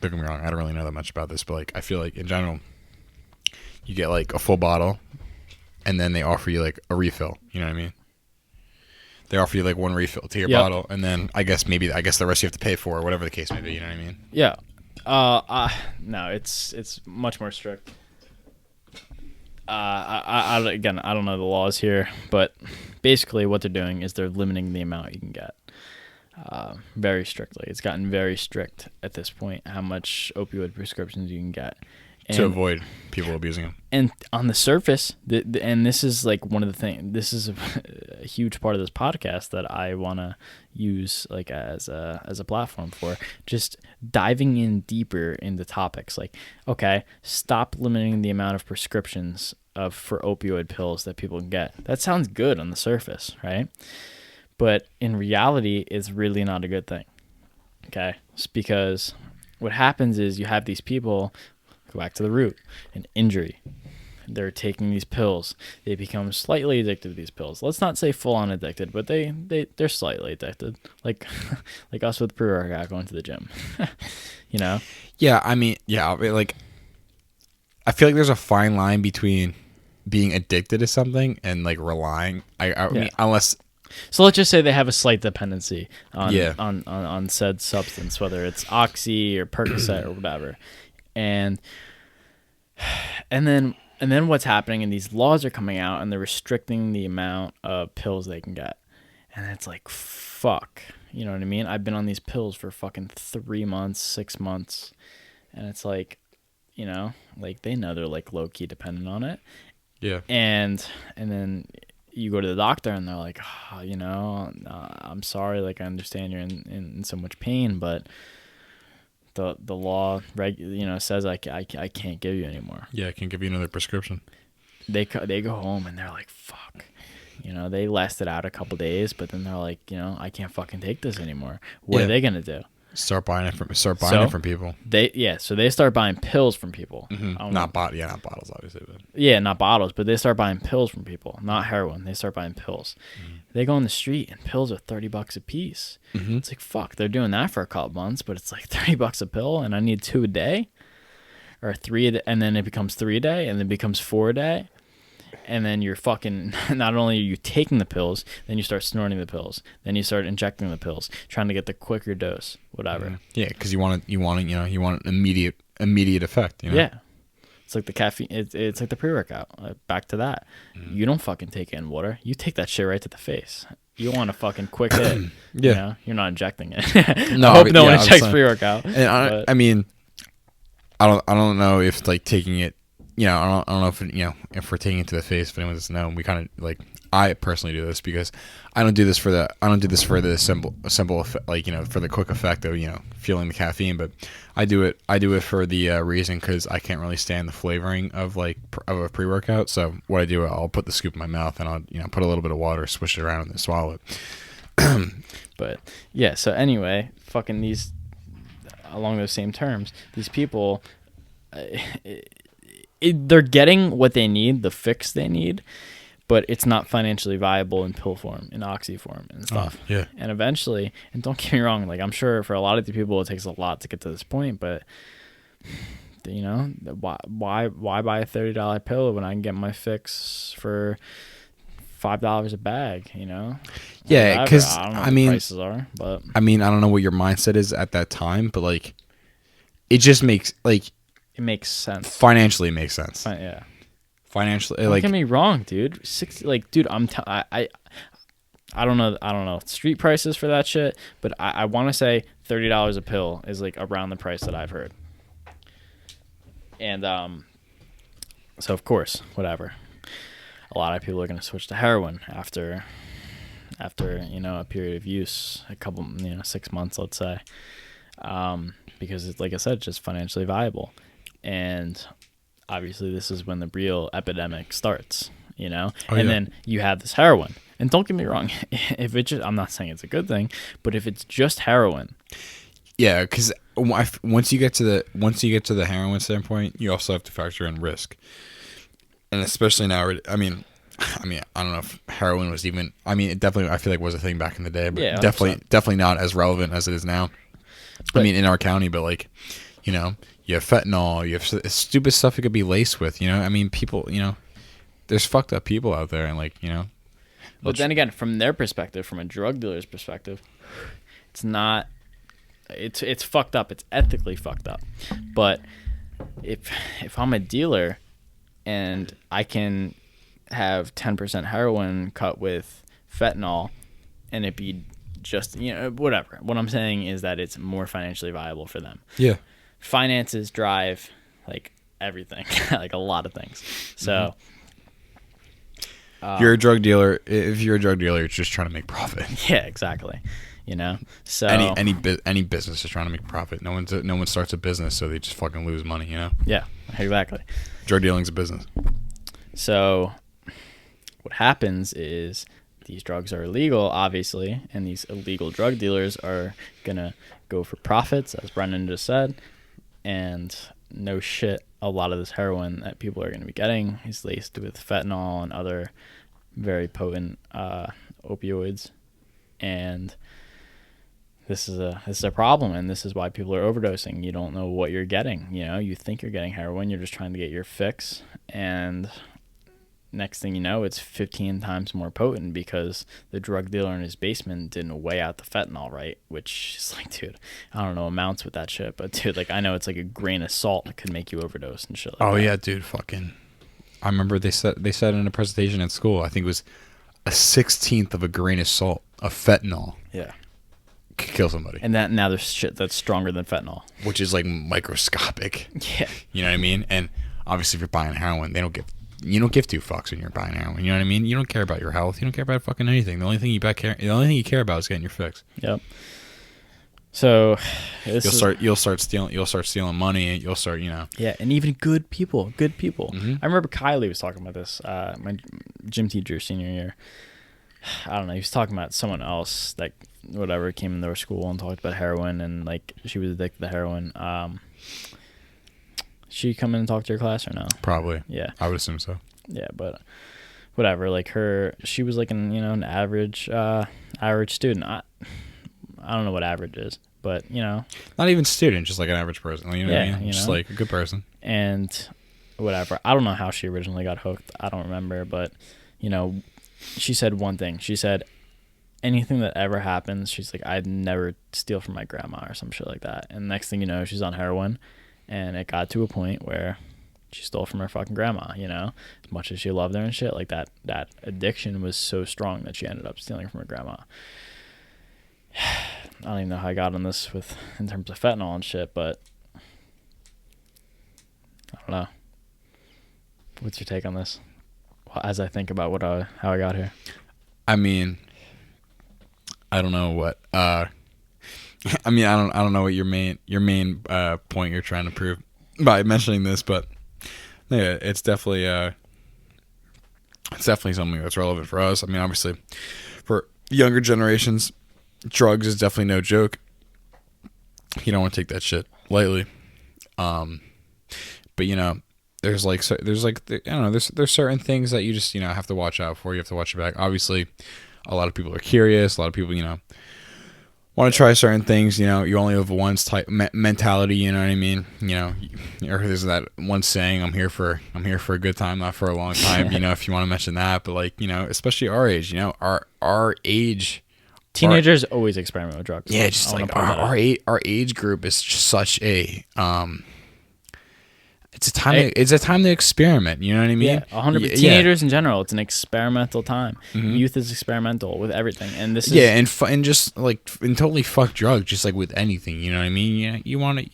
don't get me wrong, I don't really know that much about this, but like I feel like in general, you get like a full bottle, and then they offer you like a refill. You know what I mean? They offer you like one refill to your bottle, and then I guess the rest you have to pay for, or whatever the case may be. You know what I mean? Yeah. No, it's much more strict. Again, I don't know the laws here, but basically what they're doing is they're limiting the amount you can get. Very strictly. It's gotten very strict at this point, how much opioid prescriptions you can get. To avoid people abusing them. And on the surface, and this is like one of the things, this is a huge part of this podcast that I want to use like as a platform for, just diving in deeper into topics like, okay, stop limiting the amount of prescriptions for opioid pills that people can get. That sounds good on the surface, right? But in reality, it's really not a good thing. Okay? It's because what happens is you have these people, go back to the root, an injury. They're taking these pills. They become slightly addicted to these pills. Let's not say full on addicted, but they're slightly addicted. Like us with pre-workout going to the gym. You know? Yeah, I mean, yeah, like I feel like there's a fine line between being addicted to something and like relying. I mean, unless. So let's just say they have a slight dependency on said substance, whether it's Oxy or Percocet or whatever, and then what's happening? And these laws are coming out, and they're restricting the amount of pills they can get, and it's like fuck, you know what I mean? I've been on these pills for fucking 3 months, 6 months, and it's like, you know, like they know they're like low key dependent on it, and then you go to the doctor and they're like, oh, you know, I'm sorry, like I understand you're in so much pain, but the law says I can't give you anymore. Yeah, I can't give you another prescription. They go home and they're like, fuck, you know, they lasted out a couple days, but then they're like, you know, I can't fucking take this anymore. What are they gonna do? Start buying it from people. So they start buying pills from people. Mm-hmm. Not bottles, obviously. But. Yeah, not bottles, but they start buying pills from people, not heroin. They start buying pills. Mm-hmm. They go on the street and pills are $30 a piece. Mm-hmm. It's like, fuck, they're doing that for a couple months, but it's like $30 a pill, and I need 2 a day, or 3 a day, and then it becomes 3 a day, and then it becomes 4 a day. And then you're fucking, not only are you taking the pills, then you start snorting the pills. Then you start injecting the pills, trying to get the quicker dose, whatever. Yeah, because you want an immediate effect. You know? Yeah. It's like the caffeine, it's like the pre-workout. Back to that. You don't fucking take in water. You take that shit right to the face. You want a fucking quick hit. Yeah. You know? You're not injecting it. No, I hope no one injects pre-workout. And I mean, I don't know if like taking it, you know, I don't know if if we're taking it to the face. If anyone doesn't know, we kind of like. I personally do this because I don't do this for the simple effect, like, you know, for the quick effect of, you know, feeling the caffeine. But I do it for the reason because I can't really stand the flavoring of like of a pre-workout. So what I do, I'll put the scoop in my mouth and I'll, you know, put a little bit of water, swish it around, and then swallow it. But yeah. So anyway, fucking these, along those same terms, these people. They're getting what they need, the fix they need, but it's not financially viable in pill form, in Oxy form and stuff. Oh, yeah. And eventually, and don't get me wrong, like I'm sure for a lot of the people it takes a lot to get to this point, but you know, why buy a $30 pill when I can get my fix for $5 a bag, you know? Yeah, Whatever. because I don't know I what the mean, prices are, but I don't know what your mindset is at that time, but like, it just makes like it makes sense. financially it makes sense. Yeah. Financially, Don't like, get me wrong, dude. Dude, I don't know street prices for that shit, but I want to say $30 a pill is like around the price that I've heard. And so of course, whatever. A lot of people are going to switch to heroin after a period of use, a couple 6 months, let's say, because it's, like I said, just financially viable. And obviously this is when the real epidemic starts, then you have this heroin. And don't get me wrong, if it just, I'm not saying it's a good thing, but if it's just heroin, yeah, because once you get to the heroin standpoint, you also have to factor in risk, and especially now. I mean, I don't know if heroin was even. I mean, it definitely, I feel like, was a thing back in the day, but yeah, definitely not as relevant as it is now. But, I mean, in our county, but like, you have fentanyl, you have stupid stuff it could be laced with. I mean, people, there's fucked up people out there, and like, But then again, from their perspective, from a drug dealer's perspective, it's not. It's fucked up. It's ethically fucked up. But if I'm a dealer and I can have 10% heroin cut with fentanyl and it be just, whatever. What I'm saying is that it's more financially viable for them. Yeah. Finances drive like everything, like a lot of things. So you're a drug dealer. If you're a drug dealer, you're just trying to make profit. Yeah, exactly. So any business is trying to make profit. No one starts a business so they just fucking lose money. Yeah, exactly. Drug dealing's a business. So what happens is these drugs are illegal, obviously, and these illegal drug dealers are gonna go for profits, as Brendan just said. And no shit, a lot of this heroin that people are gonna be getting is laced with fentanyl and other very potent opioids, and this is a problem, and this is why people are overdosing. You don't know what you're getting. You think you're getting heroin, you're just trying to get your fix, and next thing you know, it's 15 times more potent because the drug dealer in his basement didn't weigh out the fentanyl right, which is like, dude, I don't know amounts with that shit, but dude, like, I know it's like a grain of salt that could make you overdose and shit like that. Yeah, dude, fucking. I remember they said in a presentation at school, I think it was a 16th of a grain of salt of fentanyl. Yeah. Could kill somebody. And that now there's shit that's stronger than fentanyl, which is like microscopic. Yeah. You know what I mean? And obviously, if you're buying heroin, you don't give two fucks when you're buying heroin. You know what I mean? You don't care about your health. You don't care about fucking anything. The only thing you care about is getting your fix. Yep. So you'll start stealing money. You'll start, Yeah, and even good people. Mm-hmm. I remember Kylie was talking about this. My gym teacher senior year. I don't know. He was talking about someone else, like whatever, came in their school and talked about heroin, and like she was addicted to heroin. She come in and talk to your class or no? Probably. Yeah. I would assume so. Yeah, but whatever. Like she was like an average student. I don't know what average is, but not even student, just like an average person. You know what I mean? Just like a good person. And whatever. I don't know how she originally got hooked. I don't remember, but she said one thing. She said, anything that ever happens, she's like, I'd never steal from my grandma or some shit like that. And next thing you know, she's on heroin, and it got to a point where she stole from her fucking grandma, as much as she loved her and shit. Like that addiction was so strong that she ended up stealing from her grandma. I don't even know how I got on this in terms of fentanyl and shit, but I don't know. What's your take on this? As I think about how I got here. I mean, I don't know what. I don't know what your main point you're trying to prove by mentioning this, but yeah, it's definitely something that's relevant for us. I mean, obviously, for younger generations, drugs is definitely no joke. You don't want to take that shit lightly. But there's certain things that you just have to watch out for. You have to watch your back. Obviously, a lot of people are curious. A lot of people want want to try certain things, you know, you only live once type mentality, you know what I mean? You know, or there's that one saying, I'm here for a good time, not for a long time, you know, if you want to mention that. But like, you know, especially our age, you know, our age, teenagers always experiment with drugs. yeah, just like our age group is just such a it's a time to experiment, you know what I mean? Yeah, 100%. Teenagers in general, it's an experimental time. Youth is experimental with everything, and this is and just like and totally fuck drugs, just like with anything, you know what I mean? Yeah, you want to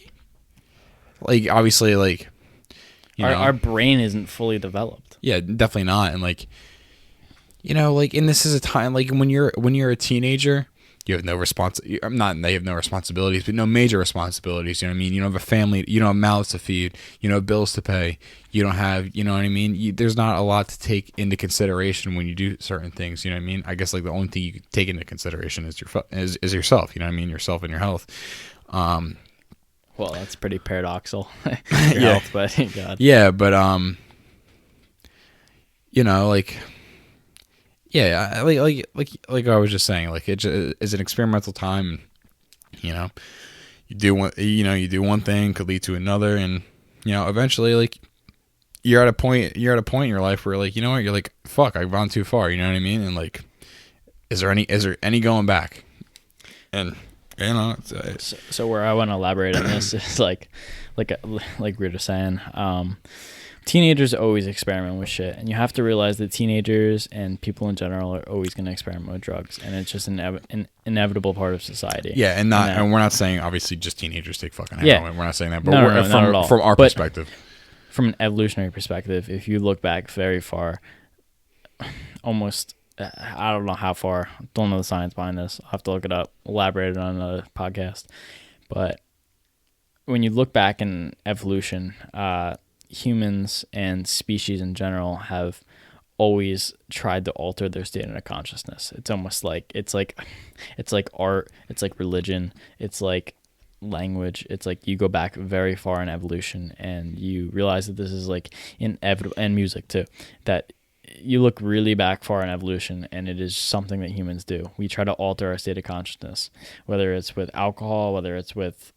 like obviously like our brain isn't fully developed. Yeah, definitely not, and like you know, like and this is a time like when you're a teenager. You have no they have no responsibilities, but no major responsibilities. You know what I mean? You don't have a family. You don't have mouths to feed. You know, bills to pay. You don't have, you know what I mean? There's not a lot to take into consideration when you do certain things. You know what I mean? I guess like the only thing you can take into consideration is is yourself. You know what I mean? Yourself and your health. Well, that's pretty paradoxical. Your health, but God. Yeah, but you know, like. Yeah, like I was just saying, like it is an experimental time. You know, you do one thing could lead to another, and you know, eventually, like you're at a point in your life where, like, you know what, you're like, fuck, I've gone too far. You know what I mean? And like, is there any going back? And you know, so where I want to elaborate on this is like we were just saying. Teenagers always experiment with shit, and you have to realize that teenagers and people in general are always going to experiment with drugs, and it's just an inevitable part of society. Yeah, and we're not saying obviously just teenagers take fucking heroin. Yeah. We're not saying that, but not at all. From our perspective, from an evolutionary perspective, if you look back very far, almost I don't know how far, don't know the science behind this. I'll have to look it up, elaborate it on another podcast. But when you look back in evolution, humans and species in general have always tried to alter their state of consciousness. It's almost like it's like art, it's like religion, it's like language. It's like you go back very far in evolution and you realize that this is like inevitable, and music too, that you look really back far in evolution and it is something that humans do. We try to alter our state of consciousness, whether it's with alcohol, whether it's with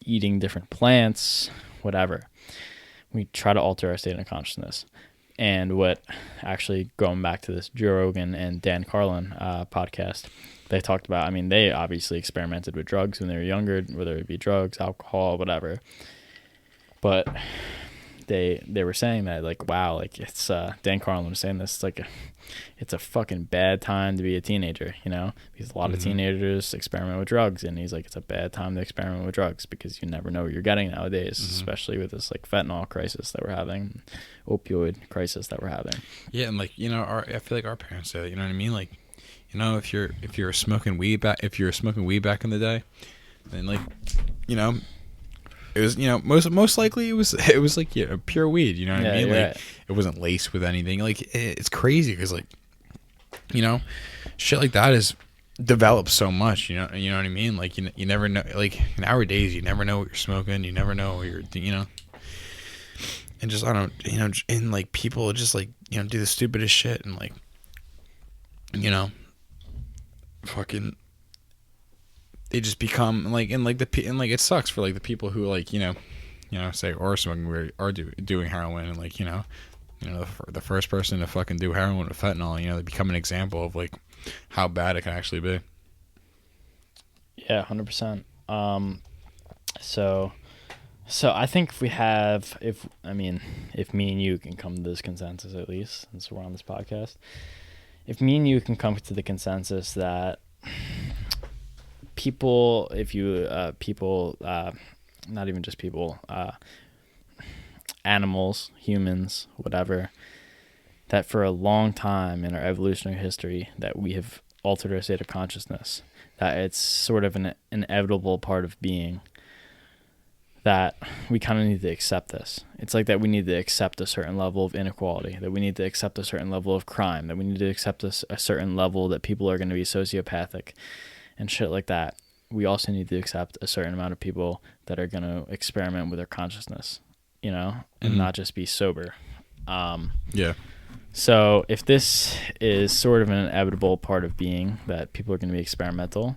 eating different plants, whatever. We try to alter our state of consciousness. And what actually going back to this Joe Rogan and Dan Carlin podcast, they talked about, I mean, they obviously experimented with drugs when they were younger, whether it be drugs, alcohol, whatever. But they were saying that, like, wow, like it's Dan Carlin was saying this, it's like it's a fucking bad time to be a teenager, you know, because a lot of teenagers experiment with drugs, and he's like, it's a bad time to experiment with drugs because you never know what you're getting nowadays, especially with this like fentanyl crisis that we're having, opioid crisis that we're having. Yeah, and like, you know, I feel like our parents say that, you know what I mean? Like, you know, if you're smoking weed back in the day, then like, you know, it was, you know, most likely it was like, yeah, pure weed, you know what I mean? Like, right. It wasn't laced with anything. Like, it's crazy because, like, you know, shit like that is developed so much, you know what I mean? Like, you never know, like, nowadays you never know what you're smoking, you never know what you're, you know, and just, I don't, you know, and like people just like, you know, do the stupidest shit and like, you know, fucking, they just become like, and like it sucks for like the people who like, you know, say are smoking weed or doing heroin, and like, you know, the first person to fucking do heroin with fentanyl, you know, they become an example of like how bad it can actually be. Yeah, 100%. So I think if me and you can come to this consensus, at least since we're on this podcast, if me and you can come to the consensus that people, not even just people, animals, humans, whatever, that for a long time in our evolutionary history that we have altered our state of consciousness, that it's sort of an inevitable part of being, that we kind of need to accept this. It's like that we need to accept a certain level of inequality, that we need to accept a certain level of crime, that we need to accept a certain level that people are going to be sociopathic and shit like that. We also need to accept a certain amount of people that are going to experiment with their consciousness, you know, and not just be sober. Yeah. So if this is sort of an inevitable part of being, that people are going to be experimental,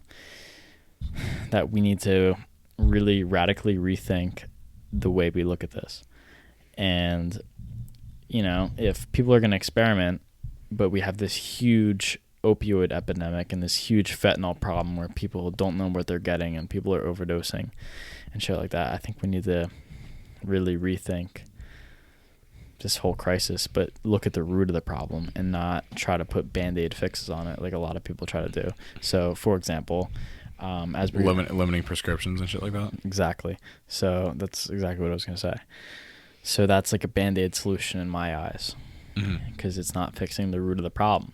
that we need to really radically rethink the way we look at this. And, if people are going to experiment, but we have this huge opioid epidemic and this huge fentanyl problem where people don't know what they're getting and people are overdosing and shit like that, I think we need to really rethink this whole crisis, but look at the root of the problem and not try to put Band-Aid fixes on it like a lot of people try to do. So, for example, as we're limiting prescriptions and shit like that. Exactly. So that's exactly what I was going to say. So that's like a Band-Aid solution in my eyes, because it's not fixing the root of the problem.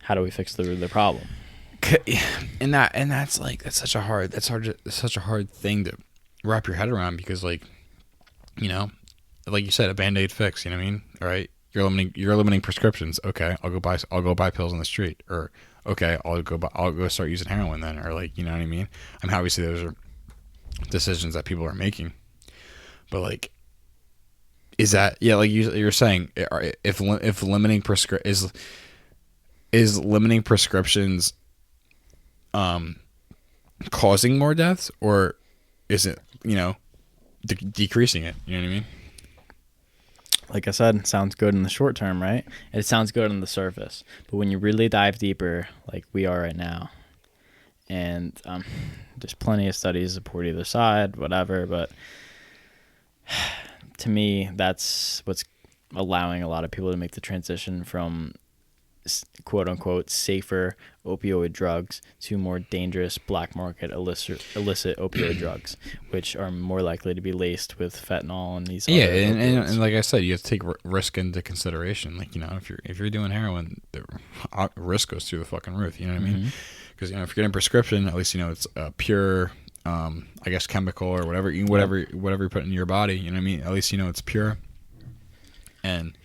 How do we fix the root of the problem? And that's such a hard thing to wrap your head around, because like you said, a Band-Aid fix, you know what I mean? All right, you're limiting prescriptions. Okay, I'll go buy pills on the street, or okay, I'll go start using heroin then, or like, you know what I mean? I mean, obviously those are decisions that people are making, but like, is that, yeah, like you're saying, if limiting is limiting prescriptions causing more deaths, or is it decreasing it? You know what I mean? Like I said, it sounds good in the short term, right? It sounds good on the surface, but when you really dive deeper, like we are right now, and there's plenty of studies support either side, whatever, but to me, that's what's allowing a lot of people to make the transition from quote unquote safer opioid drugs to more dangerous black market illicit opioid drugs, which are more likely to be laced with fentanyl and these other and like I said, you have to take risk into consideration. Like, if you're doing heroin, the risk goes through the fucking roof. You know what I mean? Because if you're getting a prescription, at least it's pure, I guess, chemical or whatever you put in your body. You know what I mean? At least it's pure. And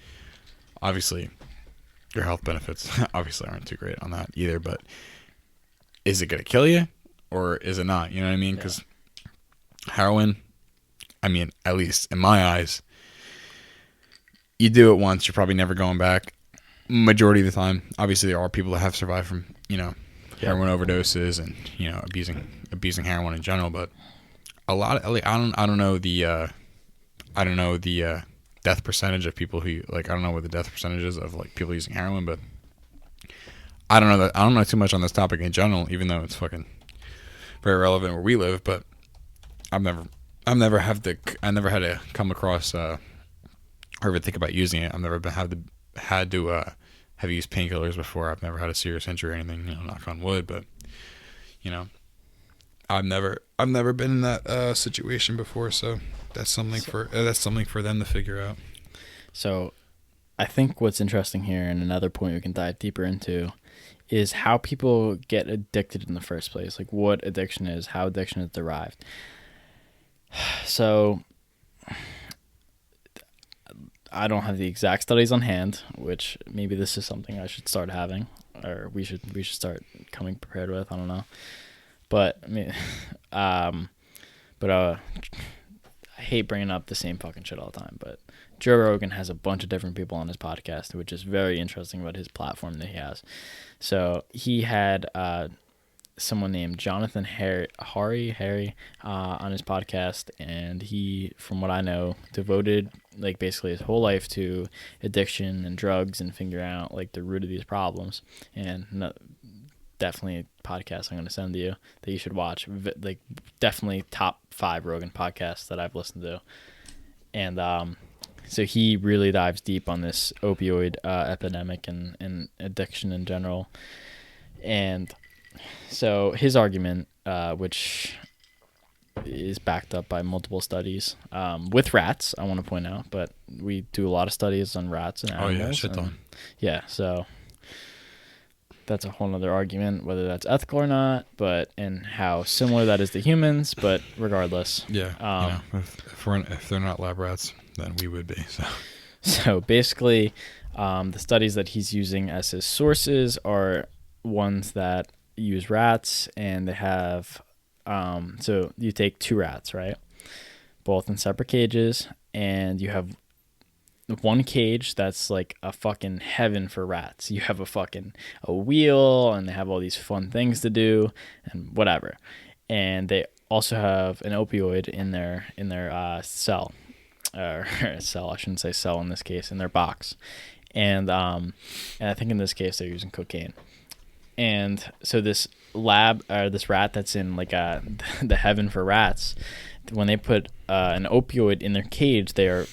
obviously, your health benefits obviously aren't too great on that either. But is it gonna kill you, or is it not? You know what I mean? Because heroin, I mean, at least in my eyes, you do it once, you're probably never going back. Majority of the time, obviously, there are people that have survived from heroin overdoses and abusing heroin in general. But a lot of, like, I don't know the death percentage of people who, like, I don't know what the death percentage is of like people using heroin, but I don't know too much on this topic in general, even though it's fucking very relevant where we live. But I've never had to come across or even think about using it. I've never had to have used painkillers before. I've never had a serious injury or anything, knock on wood, but I've never been in that situation before, so that's something for them to figure out. So I think what's interesting here, and another point we can dive deeper into, is how people get addicted in the first place. Like, what addiction is, how addiction is derived. So I don't have the exact studies on hand, which maybe this is something I should start having, or we should start coming prepared with. I don't know. But I mean, I hate bringing up the same fucking shit all the time. But Joe Rogan has a bunch of different people on his podcast, which is very interesting about his platform that he has. So he had someone named Jonathan Harry on his podcast, and he, from what I know, devoted like basically his whole life to addiction and drugs and figuring out like the root of these problems. And definitely a podcast I'm going to send to you that you should watch. Like, definitely top 5 Rogan podcasts that I've listened to. And so he really dives deep on this opioid epidemic and addiction in general. And so his argument, which is backed up by multiple studies with rats, I want to point out, but we do a lot of studies on rats and animals. Oh yeah, shit ton. Yeah, so that's a whole nother argument, whether that's ethical or not, and how similar that is to humans, but regardless. Yeah. If they're not lab rats, then we would be. So basically, the studies that he's using as his sources are ones that use rats, and they have, so you take 2 rats, right? Both in separate cages, and you have one cage that's like a fucking heaven for rats. You have a wheel, and they have all these fun things to do and whatever. And they also have an opioid in their cell, or cell. I shouldn't say cell in this case. In their box, and I think in this case they're using cocaine. And so this this rat that's in like the heaven for rats, when they put an opioid in their cage, they are,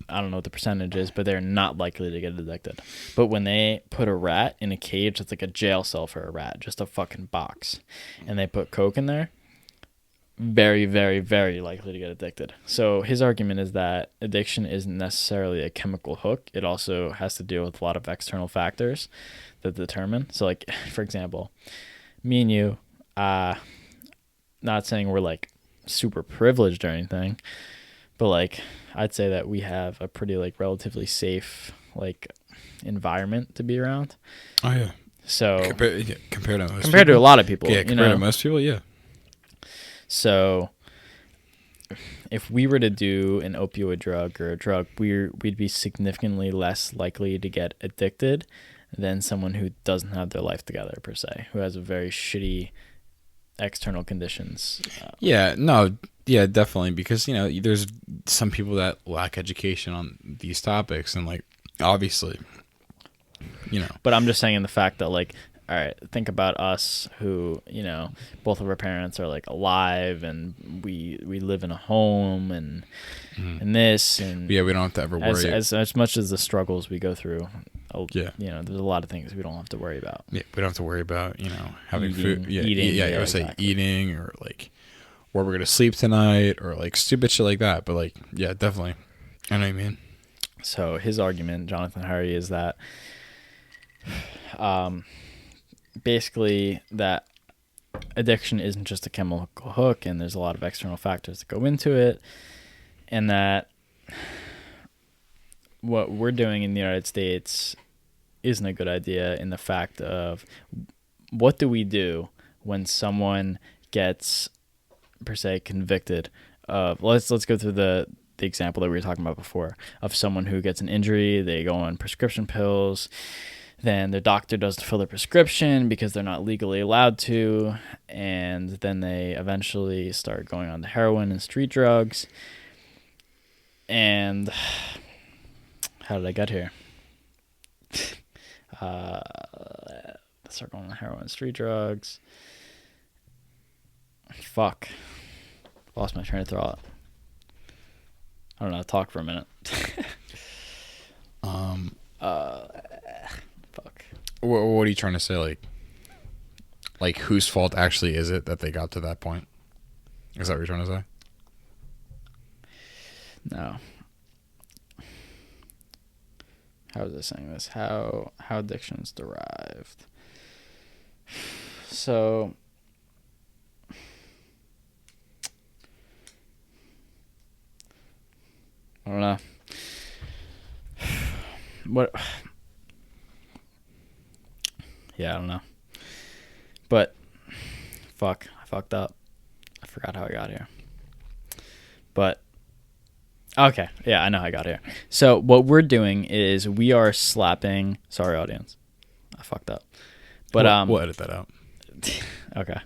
I don't know what the percentage is, but they're not likely to get addicted. But when they put a rat in a cage, it's like a jail cell for a rat, just a fucking box, and they put coke in there, very, very, very likely to get addicted. So his argument is that addiction isn't necessarily a chemical hook. It also has to deal with a lot of external factors that determine. So, like, for example, me and you, not saying we're like super privileged or anything, but like I'd say that we have a pretty like relatively safe like environment to be around. Oh yeah. So compared to a lot of people, yeah, compared to most people, yeah. So if we were to do an opioid drug or a drug, we'd be significantly less likely to get addicted than someone who doesn't have their life together per se, who has a very shitty external conditions. Yeah, definitely, because there's some people that lack education on these topics, and like obviously, But I'm just saying in the fact that like, all right, think about us who, both of our parents are like alive, and we live in a home, and this, and yeah, we don't have to ever worry as much as the struggles we go through. Yeah, there's a lot of things we don't have to worry about. Yeah, we don't have to worry about having food. Yeah, eating. I would say eating, or like where we're gonna sleep tonight, or like stupid shit like that. But like, yeah, definitely, I know what you mean. So his argument, Jonathan Harry, is that basically that addiction isn't just a chemical hook, and there's a lot of external factors that go into it, and that what we're doing in the United States isn't a good idea, in the fact of what do we do when someone gets per se convicted of, let's go through the example that we were talking about before, of someone who gets an injury, they go on prescription pills, then their doctor doesn't fill their prescription because they're not legally allowed to, and then they eventually start going on to heroin and street drugs. And how did I get here? Start going on heroin and street drugs. Fuck. Lost my train of thought. I don't know. Talk for a minute. Fuck. What are you trying to say? Like whose fault actually is it that they got to that point? Is that what you're trying to say? No. How was I saying this? How addiction's derived. So I don't know. What? Yeah, I don't know. But fuck, I fucked up. I forgot how I got here. But okay, yeah, I know how I got here. So what we're doing is we are slapping. Sorry, audience, I fucked up. But we'll edit that out. Okay.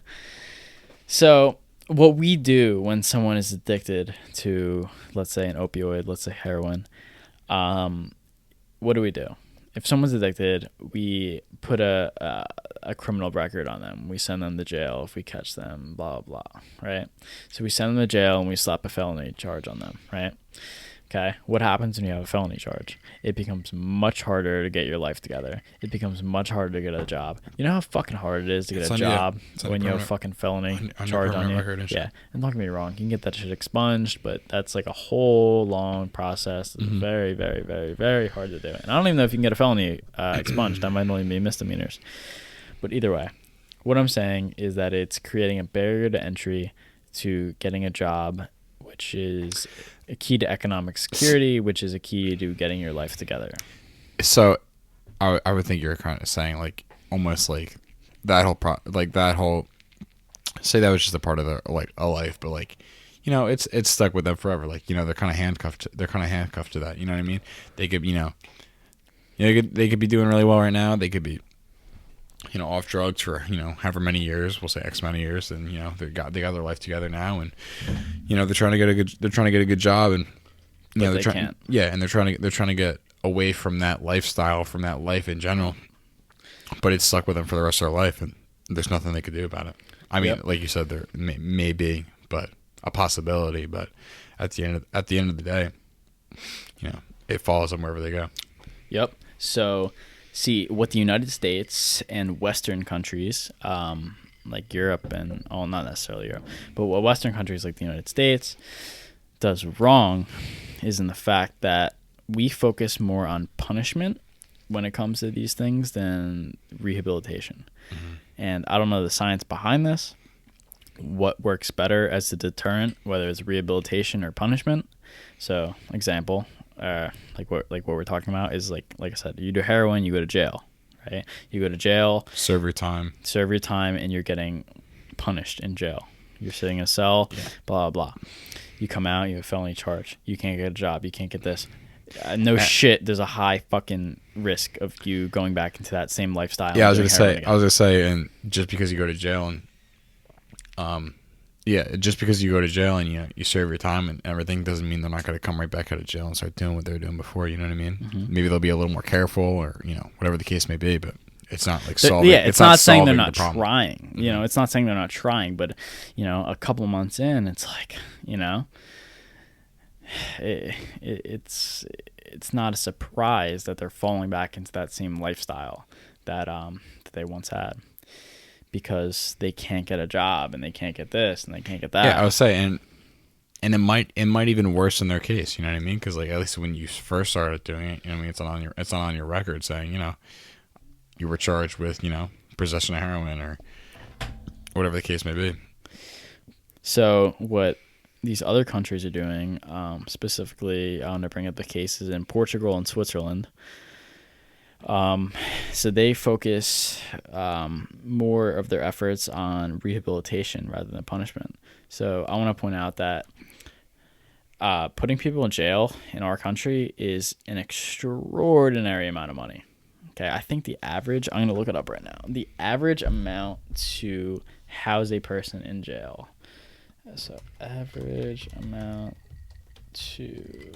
So what we do when someone is addicted to, let's say, an opioid, let's say heroin, what do? If someone's addicted, we put a criminal record on them. We send them to jail if we catch them, blah, blah, right? So we send them to jail and we slap a felony charge on them, right? Okay. What happens when you have a felony charge? It becomes much harder to get your life together. It becomes much harder to get a job. You know how fucking hard it is to get a job when you have a fucking felony charge on you? Yeah. And don't get me wrong, you can get that shit expunged, but that's like a whole long process. It's very, very, very, very hard to do. And I don't even know if you can get a felony expunged. That might only be misdemeanors. But either way, what I'm saying is that it's creating a barrier to entry to getting a job, which is a key to economic security, which is a key to getting your life together. So I would think you're kind of saying like almost like that whole say that was just a part of their like a life, but like it's stuck with them forever. Like, they're kind of handcuffed. They're kind of handcuffed to that. You know what I mean? They could, they could be doing really well right now. They could be, off drugs for however many years. We'll say X amount of years, and they got their life together now, and they're trying to get a good job, and they can't. Yeah, and they're trying to get away from that lifestyle, from that life in general. But it's stuck with them for the rest of their life, and there's nothing they could do about it. I mean, like you said, there may be, but a possibility. But at the end of the day, it follows them wherever they go. Yep. So, see, what the United States and Western countries, like Europe and not necessarily Europe, but what Western countries like the United States does wrong is in the fact that we focus more on punishment when it comes to these things than rehabilitation. Mm-hmm. And I don't know the science behind this, what works better as a deterrent, whether it's rehabilitation or punishment. So, example, like what we're talking about is like I said, you do heroin, you go to jail, right? You go to jail, serve your time, and you're getting punished in jail. You're sitting in a cell, blah, blah, blah. You come out, you have a felony charge. You can't get a job. You can't get this. Shit, there's a high fucking risk of you going back into that same lifestyle. Yeah, I was gonna say, and just because you go to jail and, just because you go to jail and you serve your time and everything doesn't mean they're not gonna come right back out of jail and start doing what they were doing before. You know what I mean? Mm-hmm. Maybe they'll be a little more careful, or whatever the case may be. But it's not like solving. Yeah, it's not saying they're not trying. Mm-hmm. It's not saying they're not trying, but a couple months in, it's like it's not a surprise that they're falling back into that same lifestyle that they once had, because they can't get a job and they can't get this and they can't get that. Yeah, I would say, and it might even worsen their case. You know what I mean? Because at least when you first started doing it, it's not on your record saying you were charged with possession of heroin or whatever the case may be. So what these other countries are doing, specifically, I want to bring up the cases in Portugal and Switzerland. So they focus more of their efforts on rehabilitation rather than punishment. So I want to point out that putting people in jail in our country is an extraordinary amount of money. Okay, I think the average, I'm going to look it up right now, the average amount to house a person in jail. So average amount to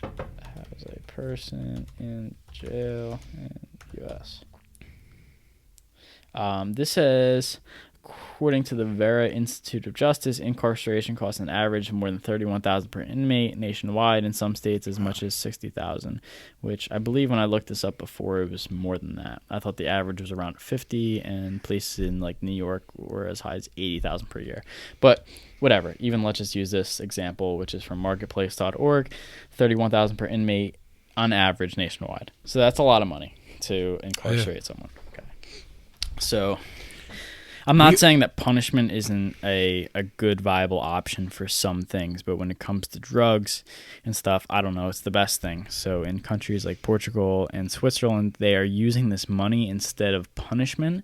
house a person in jail in U.S. This says, according to the Vera Institute of Justice, incarceration costs an average of more than $31,000 per inmate nationwide. In some states, as much as $60,000, which I believe when I looked this up before, it was more than that. I thought the average was around 50, and places in like New York were as high as $80,000 per year. But whatever. Even let's just use this example, which is from marketplace.org, $31,000 per inmate on average nationwide. So that's a lot of money to incarcerate someone. Okay. So I'm not saying that punishment isn't a good, viable option for some things, but when it comes to drugs and stuff, I don't know, it's the best thing. So in countries like Portugal and Switzerland, they are using this money instead of punishment,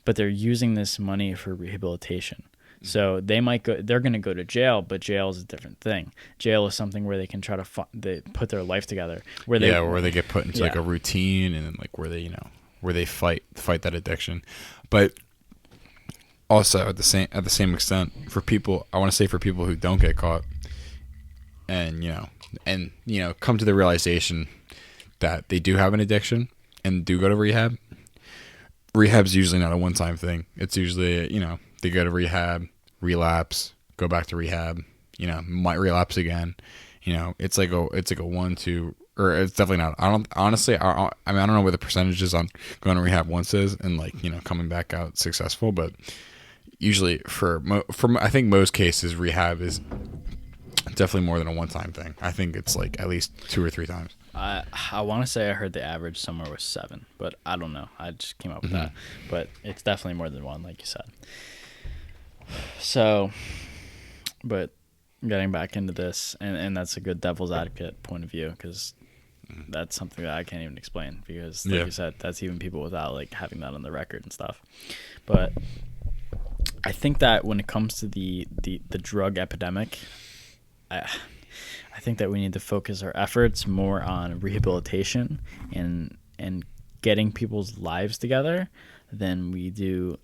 but they're using this money for rehabilitation. So they're going to go to jail, but jail is a different thing. Jail is something where they can try to they put their life together. Where they get put into like a routine, and then like where they fight that addiction. But also, at the same extent, for people, I want to say for people who don't get caught, and come to the realization that they do have an addiction and do go to rehab. Rehab's usually not a one-time thing. It's usually they go to rehab, relapse, go back to rehab, might relapse again. It's like a 1-2, or it's definitely not. I don't know what the percentages on going to rehab once is and coming back out successful, but usually for I think most cases, rehab is definitely more than a one-time thing. I think it's like at least 2 or 3 times. I want to say I heard the average somewhere was 7, but I don't know. I just came up with that. But it's definitely more than 1, like you said. So, but getting back into this, and that's a good devil's advocate point of view, because that's something that I can't even explain, because like you said, that's even people without like having that on the record and stuff. But I think that when it comes to the drug epidemic, I think that we need to focus our efforts more on rehabilitation and getting people's lives together than we do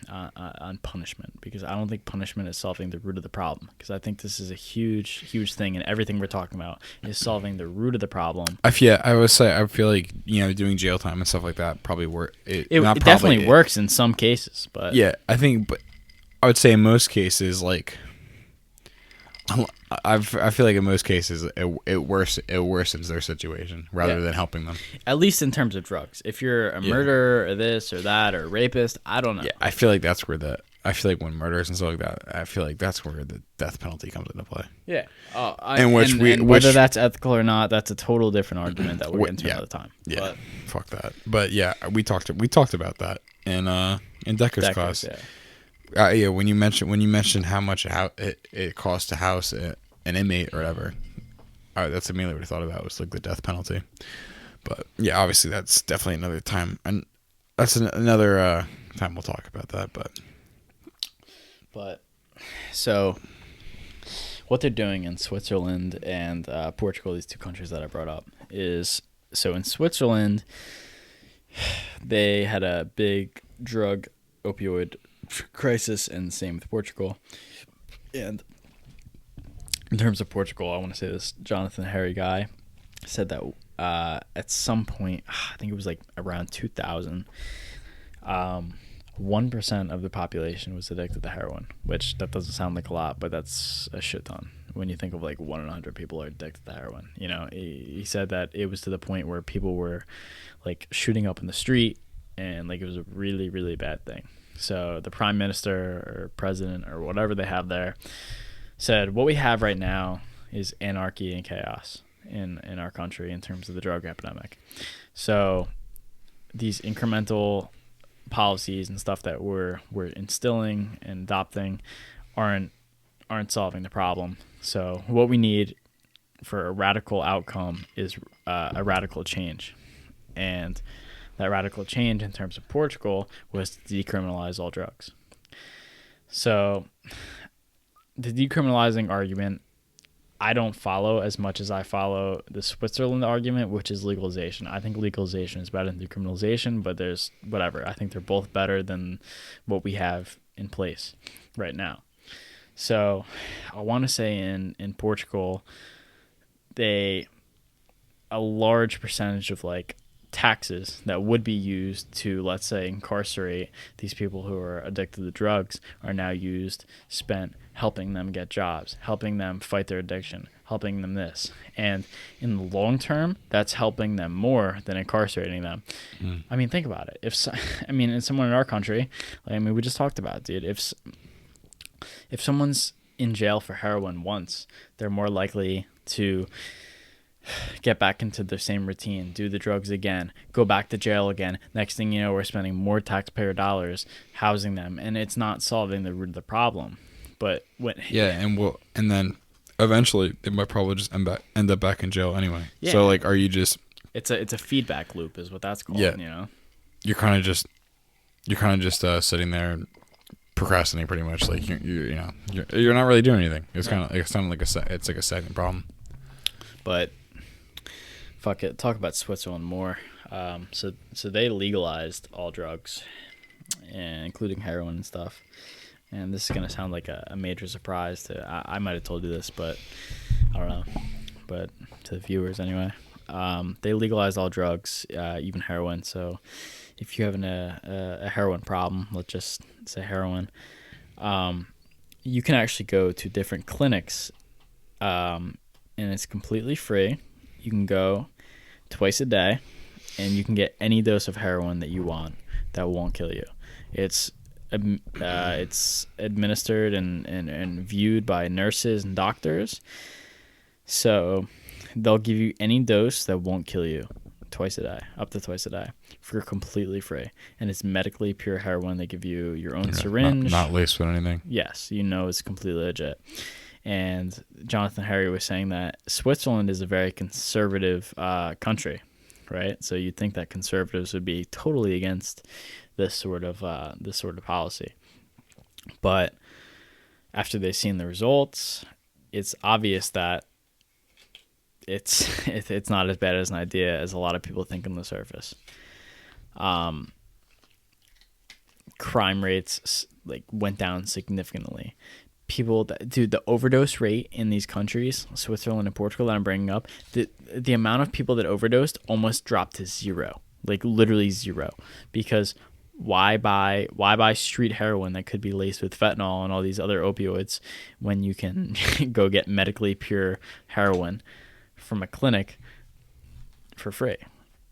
on punishment, because I don't think punishment is solving the root of the problem, because I think this is a huge thing, and everything we're talking about is solving the root of the problem. I feel like doing jail time and stuff like that probably work. It definitely works in some cases, but yeah, I would say in most cases, like I feel like in most cases it worsens their situation rather than helping them. At least in terms of drugs. If you're a murderer or this or that or a rapist, I don't know. Yeah, I feel like that's where when murders and stuff like that, I feel like that's where the death penalty comes into play. Yeah. And whether that's ethical or not, that's a total different argument that we'll get into another time. Yeah. But, fuck that. But yeah, we talked about that in Decker's class. Yeah. When you mentioned how much it costs to house an inmate or whatever, that's immediately what I thought about, was like the death penalty. But yeah, obviously that's definitely another time, and that's another time we'll talk about that. But so what they're doing in Switzerland and Portugal, these two countries that I brought up, is so in Switzerland they had a big drug opioid crisis, and same with Portugal. And in terms of Portugal, I want to say this Jonathan Harry guy said that at some point, I think it was like around 2000, 1% of the population was addicted to heroin, which that doesn't sound like a lot, but that's a shit ton when you think of like 1 in 100 people are addicted to heroin. He said that it was to the point where people were like shooting up in the street, and like it was a really, really bad thing. So the prime minister or president or whatever they have there said, what we have right now is anarchy and chaos in our country in terms of the drug epidemic. So these incremental policies and stuff that we're instilling and adopting aren't solving the problem. So what we need for a radical outcome is a radical change. And that radical change in terms of Portugal was to decriminalize all drugs. So the decriminalizing argument, I don't follow as much as I follow the Switzerland argument, which is legalization. I think legalization is better than decriminalization, but there's whatever. I think they're both better than what we have in place right now. So I want to say in Portugal, a large percentage of like taxes that would be used to, let's say, incarcerate these people who are addicted to drugs are now spent helping them get jobs, helping them fight their addiction, helping them this. And in the long term, that's helping them more than incarcerating them. I mean, think about it. If someone in our country, we just talked about, dude, if someone's in jail for heroin once, they're more likely to get back into their same routine, do the drugs again, go back to jail again. Next thing you know, we're spending more taxpayer dollars housing them, and it's not solving the root of the problem. But and then eventually they might probably just end up back in jail anyway. Yeah. So like, are you just? It's a feedback loop, is what that's called. Yeah. You're kind of just sitting there and procrastinating pretty much. Like you're not really doing anything. It's kind of like it's like a second problem. But fuck it, talk about Switzerland more. So they legalized all drugs, including heroin and stuff. And this is going to sound like a major surprise I might have told you this, but I don't know. But to the viewers anyway. They legalized all drugs, even heroin. So if you're having a heroin problem, let's just say heroin, you can actually go to different clinics, and it's completely free. You can go twice a day, and you can get any dose of heroin that you want that won't kill you. It's administered and viewed by nurses and doctors. So they'll give you any dose that won't kill you twice a day, up to twice a day, for completely free. And it's medically pure heroin. They give you your own syringe. Not laced with anything. Yes, it's completely legit. And Jonathan Harry was saying that Switzerland is a very conservative country, right? So you'd think that conservatives would be totally against this sort of policy. But after they've seen the results, it's obvious that it's not as bad as an idea as a lot of people think on the surface. Crime rates like went down significantly. The overdose rate in these countries, Switzerland and Portugal that I'm bringing up, the amount of people that overdosed almost dropped to zero, like literally zero, because why buy street heroin that could be laced with fentanyl and all these other opioids when you can go get medically pure heroin from a clinic for free?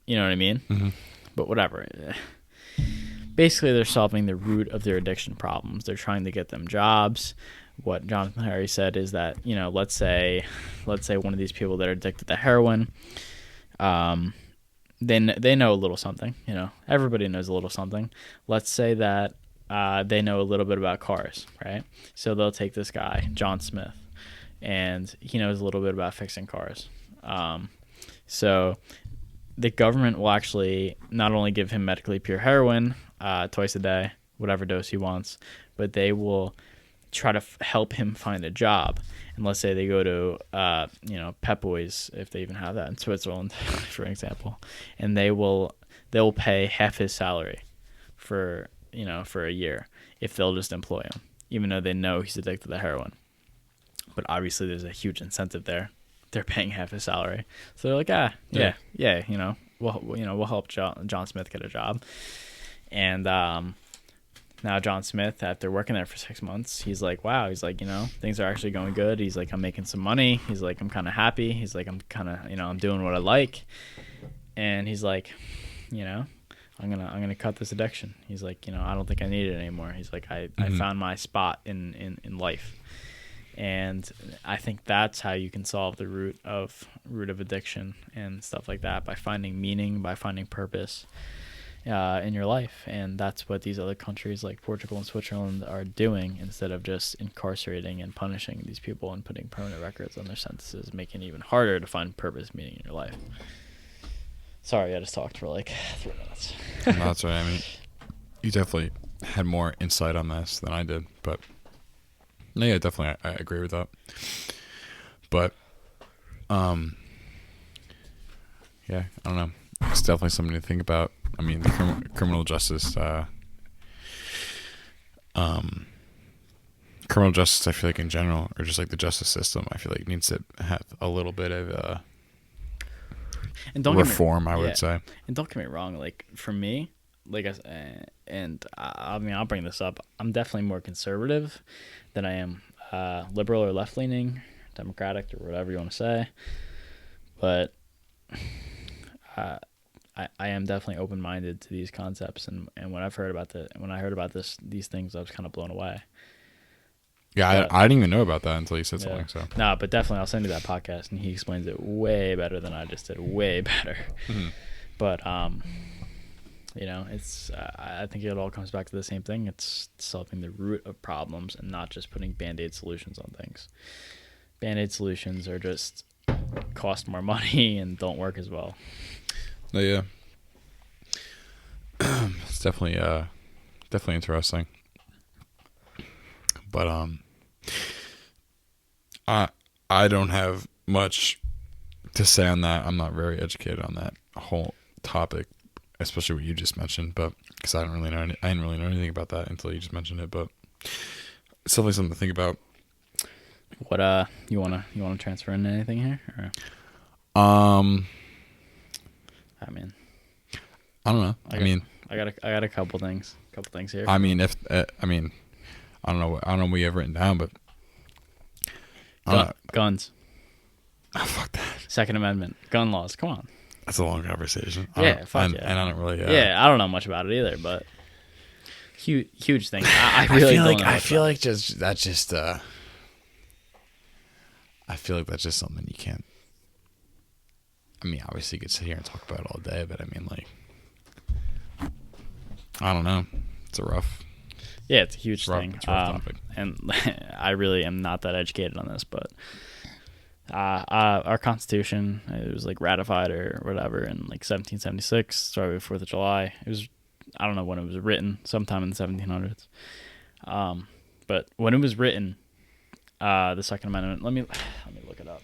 You know what I mean? Mm-hmm. But whatever. Basically, they're solving the root of their addiction problems. They're trying to get them jobs. What Jonathan Harry said is that, let's say one of these people that are addicted to heroin, they know a little something. Everybody knows a little something. Let's say that they know a little bit about cars, right? So they'll take this guy, John Smith, and he knows a little bit about fixing cars. So the government will actually not only give him medically pure heroin twice a day, whatever dose he wants, but they will try to help him find a job. And let's say they go to Pep Boys, if they even have that in Switzerland, for example, and they'll pay half his salary for a year if they'll just employ him, even though they know he's addicted to heroin. But obviously there's a huge incentive there. They're paying half his salary, so they're like, yeah, we'll help John Smith get a job. And now John Smith, after working there for 6 months, he's like, wow, he's like, things are actually going good. He's like, I'm making some money. He's like, I'm kind of happy. He's like, I'm kind of, I'm doing what I like. And he's like, I'm gonna cut this addiction. He's like, I don't think I need it anymore. He's like, I found my spot in life. And I think that's how you can solve the root of addiction and stuff like that, by finding meaning, by finding purpose in your life. And that's what these other countries like Portugal and Switzerland are doing, instead of just incarcerating and punishing these people and putting permanent records on their sentences, making it even harder to find purpose, meaning in your life. Sorry, I just talked for like 3 minutes. No, that's right. I mean, you definitely had more insight on this than I did, but no, yeah, definitely, I agree with that. But, yeah, I don't know. It's definitely something to think about. I mean, the criminal justice, I feel like in general, or just like the justice system, I feel like needs to have a little bit of reform, I would say. And don't get me wrong, like for me, like I mean, I'll bring this up. I'm definitely more conservative than I am liberal or left leaning, democratic or whatever you want to say. But I am definitely open minded to these concepts, and when I heard about these things, I was kind of blown away. Yeah, I didn't even know about that until you said something. So no, but definitely I'll send you that podcast, and he explains it way better than I just did, way better. Mm-hmm. But it's I think it all comes back to the same thing. It's solving the root of problems and not just putting Band-Aid solutions on things. Band-Aid solutions are just cost more money and don't work as well. No, yeah, it's definitely interesting. But I don't have much to say on that. I'm not very educated on that whole topic, especially what you just mentioned. But because I didn't really know anything about that until you just mentioned it. But it's definitely something to think about. What you wanna transfer in anything here? Or? I mean, I don't know. I got a couple things here. I mean, I don't know what you have written down, but guns. Oh, fuck that. Second Amendment, gun laws. Come on. That's a long conversation. Yeah, and I don't really. Yeah, I don't know much about it either, but huge thing. I feel like that's just something you can't. I mean, obviously you could sit here and talk about it all day, but I mean, like, I don't know. It's a rough. Yeah, it's a huge thing. It's a rough topic. And I really am not that educated on this, but our Constitution, it was like ratified or whatever in like 1776, started with 4th of July. It was, I don't know when it was written, sometime in the 1700s. But when it was written, the Second Amendment. Let me look it up.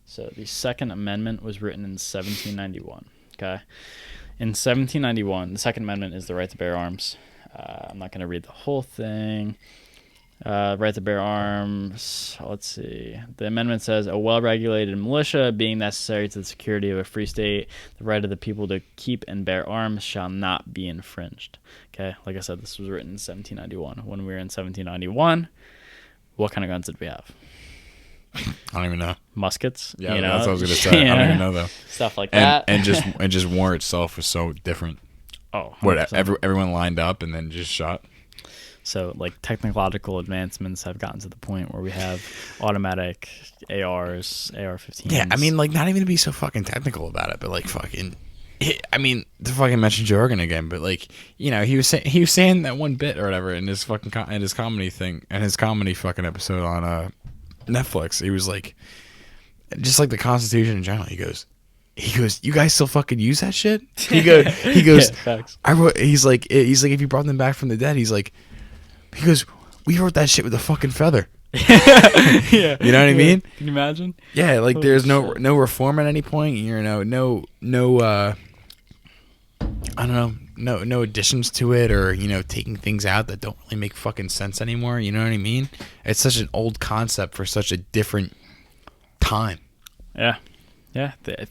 So the Second Amendment was written in 1791. Okay, in 1791, the Second Amendment is the right to bear arms. I'm not going to read the whole thing. Right to bear arms. Let's see. The amendment says a well-regulated militia being necessary to the security of a free state, the right of the people to keep and bear arms shall not be infringed. Okay, like I said, this was written in 1791. When we were in 1791, what kind of guns did we have? I don't even know. Muskets. Yeah, that's what I was gonna say. I don't even know though. Stuff like that. And just war itself was so different. Oh, 100%. What everyone lined up and then just shot. So, like, technological advancements have gotten to the point where we have automatic ARs, AR-15s. Yeah, I mean, like, not even to be so fucking technical about it, but like, I mean, to fucking mention Joe Rogan again, but like, you know, he was saying that one bit or whatever in his fucking in his comedy thing and his comedy fucking episode on Netflix. He was like, just like the Constitution in general. He goes, you guys still fucking use that shit? He goes, yeah, facts. He's like, if you brought them back from the dead, he goes, we wrote that shit with a fucking feather. Yeah, you know what I mean? Can you imagine? Yeah, like there's no reform at any point. You know, no I don't know, no additions to it, or you know, taking things out that don't really make fucking sense anymore. You know what I mean? It's such an old concept for such a different time. Yeah.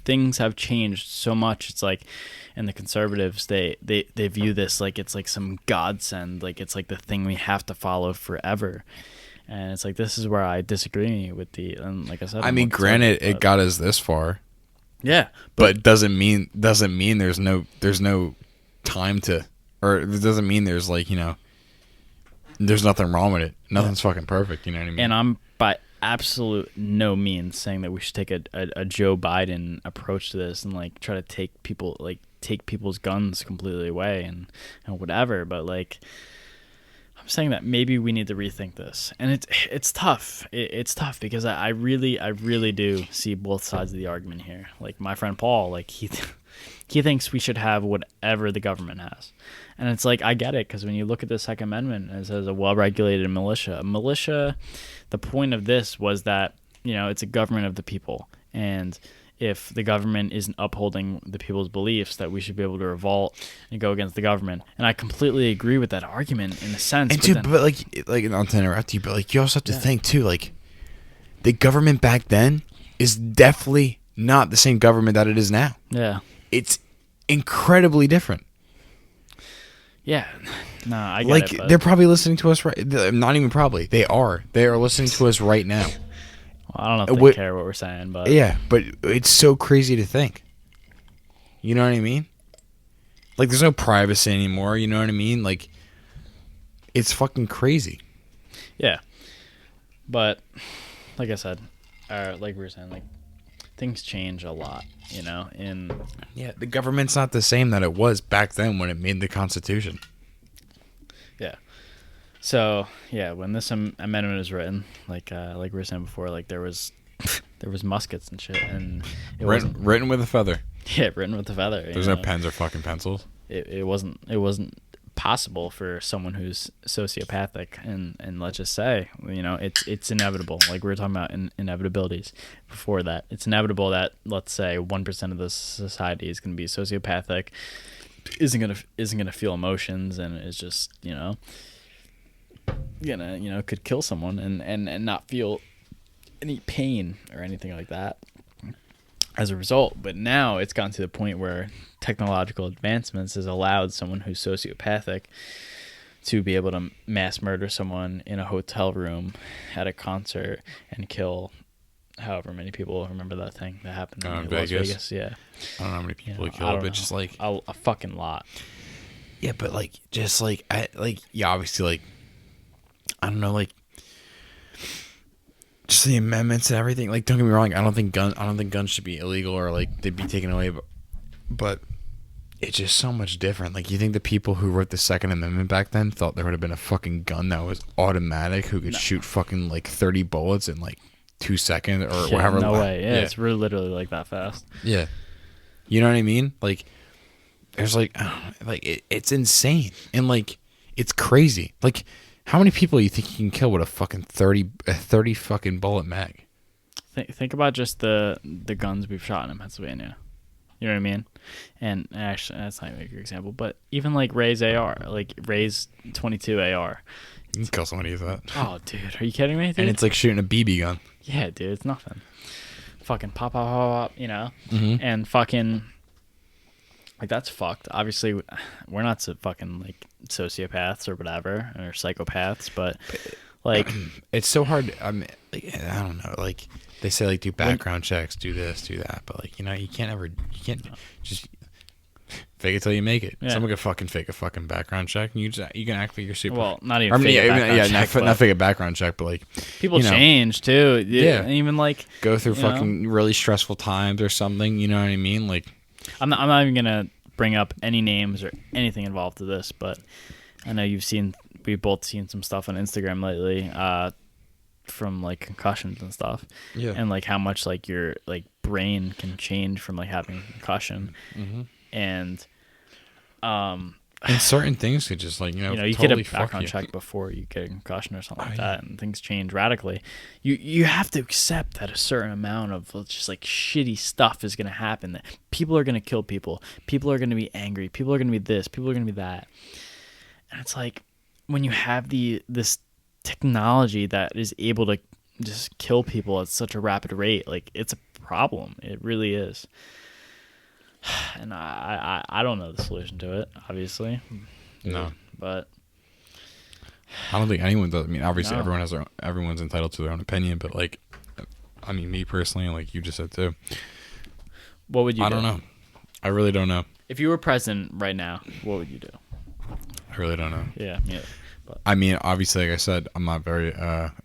Things have changed so much. It's like, and the conservatives, they view this like it's like some godsend, like it's like the thing we have to follow forever. And it's like, this is where I disagree with and like I said, I mean, granted, it got us this far. Yeah, but doesn't mean there's no time to, or it doesn't mean there's like, you know, there's nothing wrong with it. Nothing's fucking perfect. You know what I mean? And I'm by absolute no means saying that we should take a Joe Biden approach to this and like try to take people's guns completely away and whatever. But like, I'm saying that maybe we need to rethink this, and it's tough. It's tough because I really do see both sides of the argument here. Like my friend Paul, like he thinks we should have whatever the government has, and it's like, I get it, because when you look at the Second Amendment, it says a well-regulated militia. A militia, the point of this was that, you know, it's a government of the people, and if the government isn't upholding the people's beliefs, that we should be able to revolt and go against the government. And I completely agree with that argument in a sense. And but not to interrupt you, but like you also have to think too, like the government back then is definitely not the same government that it is now. Yeah. It's incredibly different. Yeah. No, I get like, it. But they're probably listening to us not even probably. They are listening to us right now. I don't know if they care what we're saying, but yeah, but it's so crazy to think. You know what I mean? Like, there's no privacy anymore. You know what I mean? Like, it's fucking crazy. Yeah, but like I said, like we were saying, like things change a lot. You know, the government's not the same that it was back then when it made the Constitution. Yeah. So yeah, when this amendment was written, like we were saying before, like there was muskets and shit, and it wasn't written with a feather. Yeah, written with a feather. There's no pens or fucking pencils. It wasn't possible for someone who's sociopathic, and let's just say, you know, it's inevitable. Like we were talking about inevitabilities before that. It's inevitable that, let's say, 1% of the society is going to be sociopathic, isn't gonna feel emotions, and is just, you know, could kill someone and not feel any pain or anything like that as a result. But now it's gotten to the point where technological advancements has allowed someone who's sociopathic to be able to mass murder someone in a hotel room at a concert and kill however many people. Remember that thing that happened in Las Vegas? Yeah. I don't know how many people he killed, but just like a fucking lot. Yeah, but like, just like, obviously, like, I don't know, like, just the amendments and everything. Like, don't get me wrong, I don't think guns should be illegal or like they'd be taken away, but it's just so much different. Like, you think the people who wrote the Second Amendment back then thought there would have been a fucking gun that was automatic who could shoot fucking like 30 bullets in like 2 seconds or whatever? No way. Yeah, it's really literally like that fast. Yeah. You know what I mean? Like, there's it's insane and like it's crazy. Like, how many people you think you can kill with a fucking 30 fucking bullet mag? Think about just the guns we've shot in Pennsylvania. You know what I mean? And actually, that's not even a good example, but even like Ray's AR, like Ray's 22 AR. You can kill somebody with that. Oh, dude, are you kidding me, dude? And it's like shooting a BB gun. Yeah, dude, it's nothing. Fucking pop, pop, pop, pop, you know? Mm-hmm. And fucking, like, that's fucked. Obviously, we're not fucking, like, sociopaths or whatever, or psychopaths, but, like... It's so hard. I mean, like, I don't know. Like, they say, like, do background checks, do this, do that. But, like, you know, you can't just fake it till you make it. Yeah. Someone could fucking fake a fucking background check, and you can act like you're super... Well, not even fake a background check, not fake a background check, but, like... People change, too. Yeah. Even, like... Go through fucking really stressful times or something, you know what I mean? Like... I'm not even going to bring up any names or anything involved with this, but I know we've both seen some stuff on Instagram lately from, like, concussions and stuff. Yeah. And, like, how much, like, your, like, brain can change from, like, having a concussion. Mm-hmm. And certain things could just, like, you you totally get a background check before you get a concussion or something like that, and things change radically. You have to accept that a certain amount of just, like, shitty stuff is going to happen. That people are going to kill people. People are going to be angry. People are going to be this. People are going to be that. And it's like, when you have this technology that is able to just kill people at such a rapid rate, like, it's a problem. It really is. And I don't know the solution to it, obviously. No. But I don't think anyone does. I mean, obviously, No. everyone's entitled to their own opinion, but, like, I mean, me personally, like you just said too. what would you do? I don't know. I really don't know. If you were president right now, what would you do? I really don't know. Yeah. But I mean, obviously, like I said, I'm not very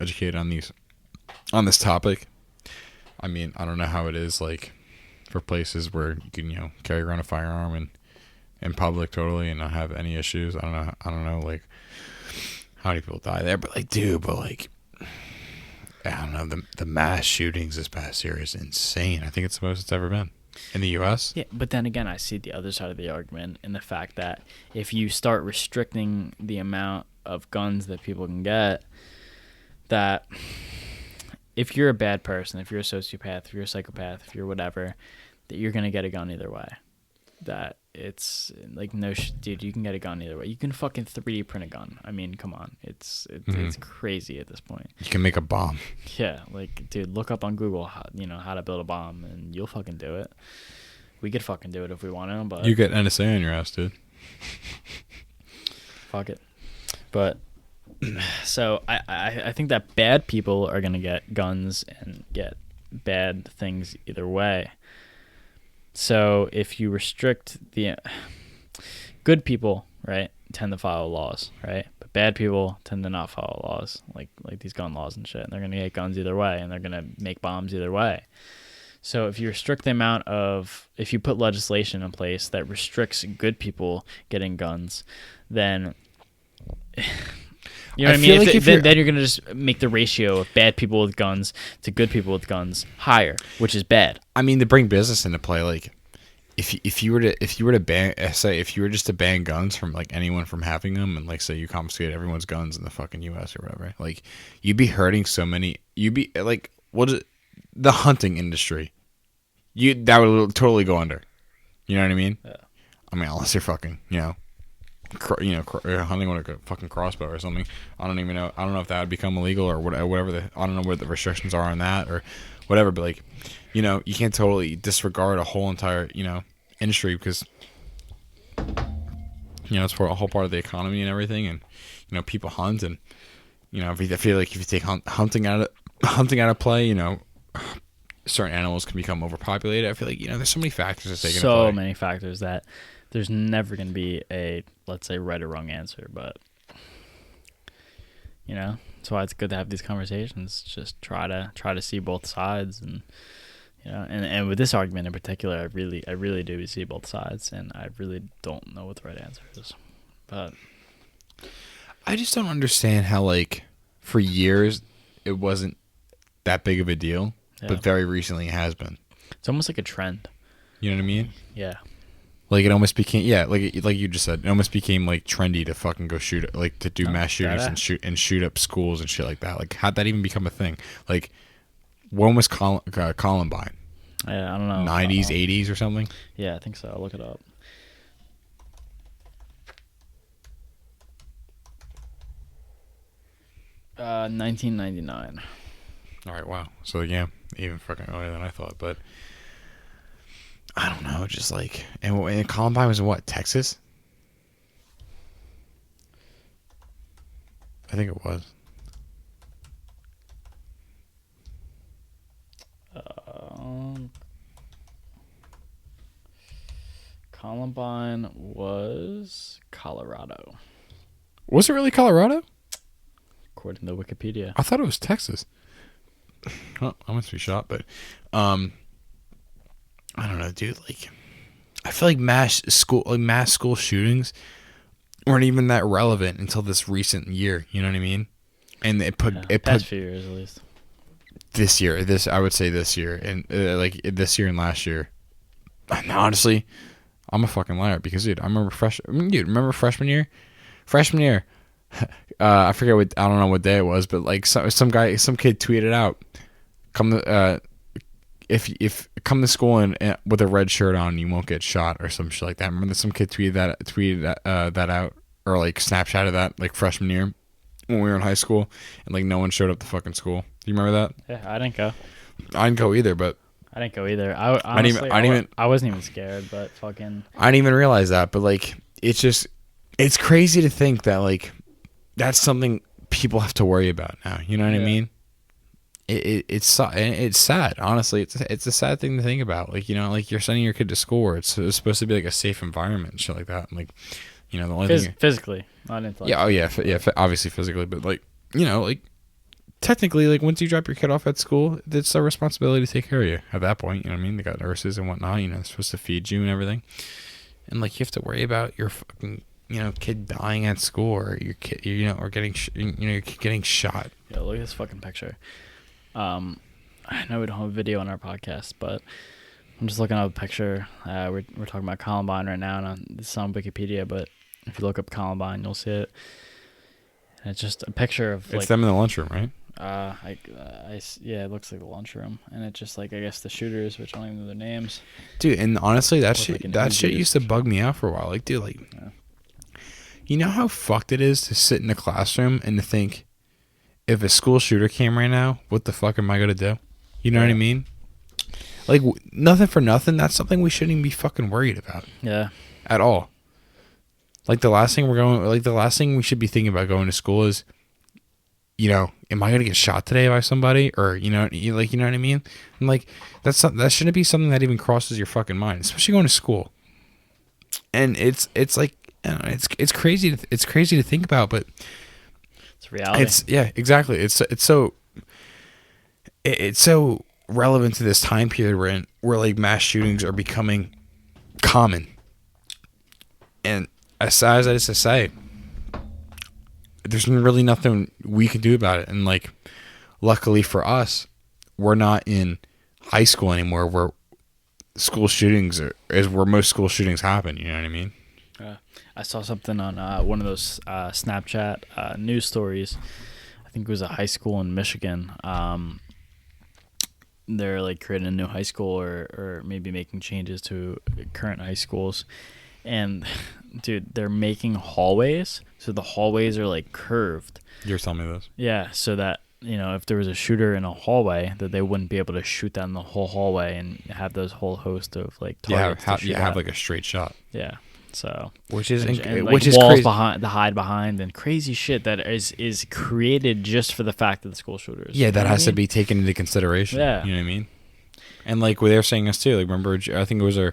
educated on this topic. I mean, I don't know how it is, like, for places where you can, carry around a firearm and in public totally and not have any issues. I don't know, like, how many people die there, but, like, I don't know, the mass shootings this past year is insane. I think it's the most it's ever been in the U.S. yeah, but then again, I see the other side of the argument in the fact that if you start restricting the amount of guns that people can get, that if you're a bad person, if you're a sociopath, if you're a psychopath, if you're whatever, that you're going to get a gun either way. That it's like, no, dude, you can get a gun either way. You can fucking 3D print a gun. I mean, come on. It's crazy at this point. You can make a bomb. Yeah, like, dude, look up on Google how to build a bomb, and you'll fucking do it. We could fucking do it if we want to, but... You get NSA on your ass, dude. Fuck it. But... So, I think that bad people are going to get guns and get bad things either way. So if you restrict the good people, right, tend to follow laws, right? But bad people tend to not follow laws, like these gun laws and shit. And they're going to get guns either way, and they're going to make bombs either way. So if you restrict the amount if you put legislation in place that restricts good people getting guns, then... You know what I mean? Like then you're going to just make the ratio of bad people with guns to good people with guns higher, which is bad. I mean, to bring business into play, like, if you were to ban, say, if you were just to ban guns from, like, anyone from having them, and, like, say you confiscate everyone's guns in the fucking U.S. or whatever, like, you'd be hurting so many. You'd be like, the hunting industry? That would totally go under. You know what I mean? Yeah. I mean, unless you're fucking, hunting with a fucking crossbow or something. I don't even know. I don't know if that would become illegal or whatever. I don't know what the restrictions are on that or whatever. But, like, you can't totally disregard a whole entire, industry because, it's for a whole part of the economy and everything. And, people hunt and, I feel like if you take hunting out of play, certain animals can become overpopulated. I feel like, there's so many factors to take into play. So many factors that there's never going to be a, let's say, right or wrong answer, but, that's why it's good to have these conversations. Just try to see both sides, and, and with this argument in particular, I really do see both sides, and I really don't know what the right answer is. But I just don't understand how, like, for years it wasn't that big of a deal, but very recently it has been. It's almost like a trend. You know what I mean? Yeah. Like it almost became like you just said, it almost became like trendy to fucking go shoot, like to do mass shootings and shoot up schools and shit like that. Like how'd that even become a thing? Like when was Columbine? Yeah, I don't know. 90s, 80s or something? Yeah, I think so. I'll look it up. Uh, 1999. All right, wow. So yeah, even fucking earlier than I thought, but I don't know, just like and Columbine was in what, Texas? I think it was. Columbine was Colorado, Was it really Colorado? according to Wikipedia. I thought it was Texas. Oh, I must be shot, but I don't know, dude. Like, I feel like mass school shootings weren't even that relevant until this recent year. You know what I mean? And Past few years at least. I would say this year, and like this year and last year. And honestly, I'm a fucking liar because dude, I remember freshman year. Freshman year, I forget I don't know what day it was, but like some kid tweeted out, if come to school and with a red shirt on, you won't get shot or some shit like that. I remember some kid tweeted that out, or like Snapchatted that like freshman year when we were in high school, and like no one showed up to fucking school. Do you remember that? Yeah, I didn't go. I didn't go either, but I didn't go either. I wasn't even scared, but fucking. I didn't even realize that, but like it's crazy to think that like that's something people have to worry about now. You know what I mean? It's sad. Honestly, it's a sad thing to think about. Like, you know, like you're sending your kid to school where it's supposed to be like a safe environment and shit like that. And like, you know, the only thing physically, not intellectually. Yeah. Oh yeah. Obviously physically, but like, you know, like technically, like once you drop your kid off at school, it's their responsibility to take care of you at that point. You know what I mean? They got nurses and whatnot. You know, they're supposed to feed you and everything. And like, you have to worry about your fucking, you know, kid dying at school, or your kid, you know, or getting, your kid getting shot. Yeah, look at this fucking picture. I know we don't have a video on our podcast, but I'm just looking at a picture. We're talking about Columbine right now, and it's on Wikipedia. But if you look up Columbine, you'll see it. And it's just a picture of it's them in the lunchroom, right? Yeah, it looks like the lunchroom, and it's just like I guess the shooters, which I don't even know their names. Dude, and honestly, that shit used to bug me out for a while. Like, dude, like, you know how fucked it is to sit in the classroom and to think, if a school shooter came right now, what the fuck am I gonna do? You know what I mean? Like, nothing for nothing. That's something we shouldn't even be fucking worried about. Yeah. At all. Like the last thing we should be thinking about going to school is, you know, am I gonna get shot today by somebody, or you know what I mean? And like that shouldn't be something that even crosses your fucking mind, especially going to school. And it's like, I don't know, it's crazy to think about, but it's reality. Exactly. It's so relevant to this time period where like mass shootings are becoming common. And as sad as that is to say, there's really nothing we can do about it. And like, luckily for us, we're not in high school anymore, where school shootings is where most school shootings happen. You know what I mean? I saw something on one of those Snapchat news stories. I think it was a high school in Michigan. They're like creating a new high school, or maybe making changes to current high schools. And dude, they're making hallways, so the hallways are like curved. You're telling me this? Yeah, so that, you know, if there was a shooter in a hallway, that they wouldn't be able to shoot down the whole hallway and have those whole host of like targets. Have like a straight shot. Yeah. So which is walls crazy. To hide behind, and crazy shit that is created just for the fact of the school shooters. Yeah, that has to be taken into consideration. Yeah, you know what I mean. And like what they were saying us too. Like, remember, I think it was our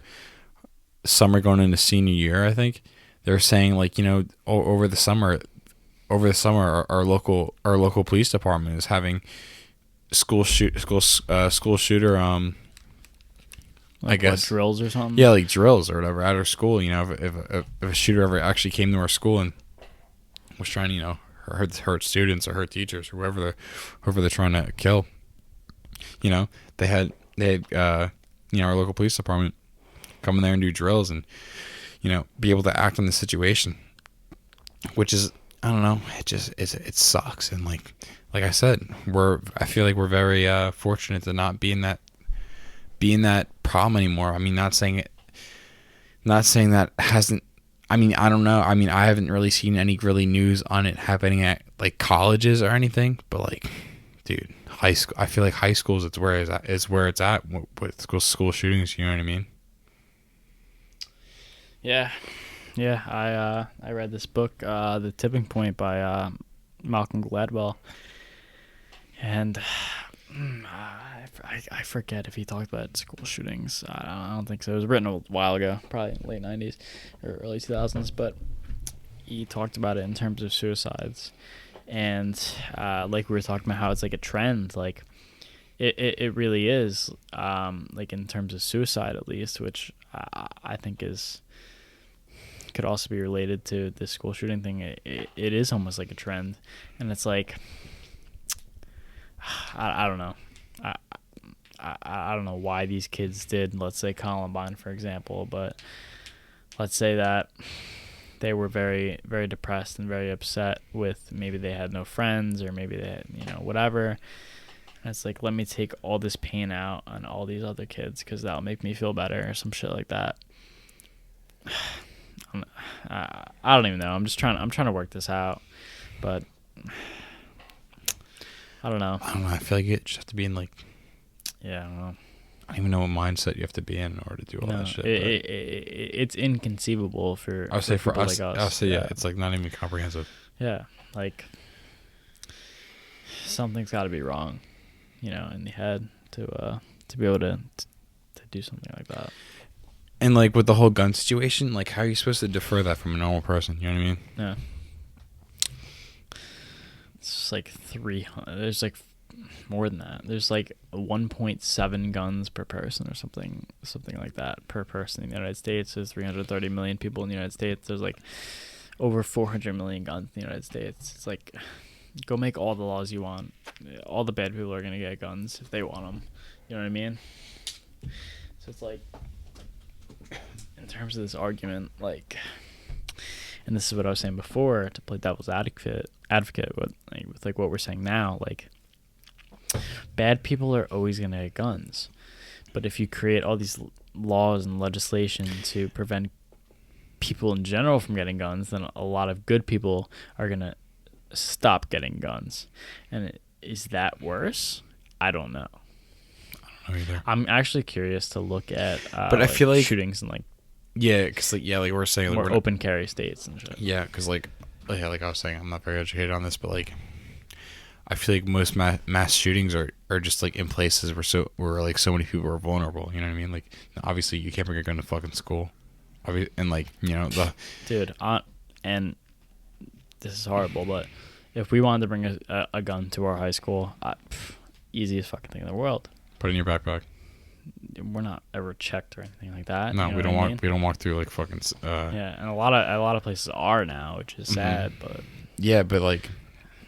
summer going into senior year. I think they were saying, like, you know, over the summer, our local police department is having school shooter like, I guess drills or something. Yeah, like drills or whatever at our school. You know, if a shooter ever actually came to our school and was trying to, you know, hurt students or hurt teachers or whoever they're trying to kill, you know, they had you know, our local police department come in there and do drills and, you know, be able to act on the situation, which is, I don't know, it sucks. And like I said, I feel like we're very fortunate to not be in that problem anymore. I mean, not saying that hasn't, I mean, I don't know. I mean, I haven't really seen any really news on it happening at like colleges or anything, but like, dude, high school, I feel like high schools, it's where it's at with school shootings, you know what I mean? Yeah. I read this book, The Tipping Point by Malcolm Gladwell, and I forget if he talked about school shootings. I don't think so. It was written a while ago, probably late 90s or early 2000s, but he talked about it in terms of suicides. And like we were talking about how it's like a trend, like it really is, like in terms of suicide at least, which I think could also be related to this school shooting thing. It is almost like a trend, and it's like I don't know. I don't know why these kids did, let's say Columbine, for example, but let's say that they were very, very depressed and very upset with maybe they had no friends or maybe they had, you know, whatever. And it's like, let me take all this pain out on all these other kids because that'll make me feel better or some shit like that. I don't even know. I'm trying to work this out, but I don't know. I feel like you just have to be in like, yeah, I don't know. I don't even know what mindset you have to be in order to do all that shit. It's inconceivable for I would say for us. like us. I would say yeah, it's like not even comprehensive. Yeah, like something's got to be wrong, you know, in the head to be able to do something like that. And like with the whole gun situation, like how are you supposed to defer that from a normal person? You know what I mean? Yeah. It's just like 300. There's like more than that. There's like 1.7 guns per person or something like that per person in the United States. There's 330 million people in the United States. There's like over 400 million guns in the United States. It's like, go make all the laws you want. All the bad people are gonna get guns if they want them. You know what I mean? So it's like, in terms of this argument, like, and this is what I was saying before, to play devil's advocate with like what we're saying now, like, bad people are always going to get guns. But if you create all these laws and legislation to prevent people in general from getting guns, then a lot of good people are going to stop getting guns. And is that worse? I don't know. I don't know either. I'm actually curious to look at but I feel like shootings in like, yeah, because like, yeah, like we're saying, like, more open carry states and shit. Yeah, because like I was saying, I'm not very educated on this, but like I feel like most mass shootings are just like in places where like so many people are vulnerable. You know what I mean? Like obviously you can't bring a gun to fucking school, and like, you know, dude. And this is horrible, but if we wanted to bring a gun to our high school, easiest fucking thing in the world. Put it in your backpack. We're not ever checked or anything like that. No, you know we don't walk. We don't walk through like fucking. Yeah, and a lot of places are now, which is sad. But yeah, but like,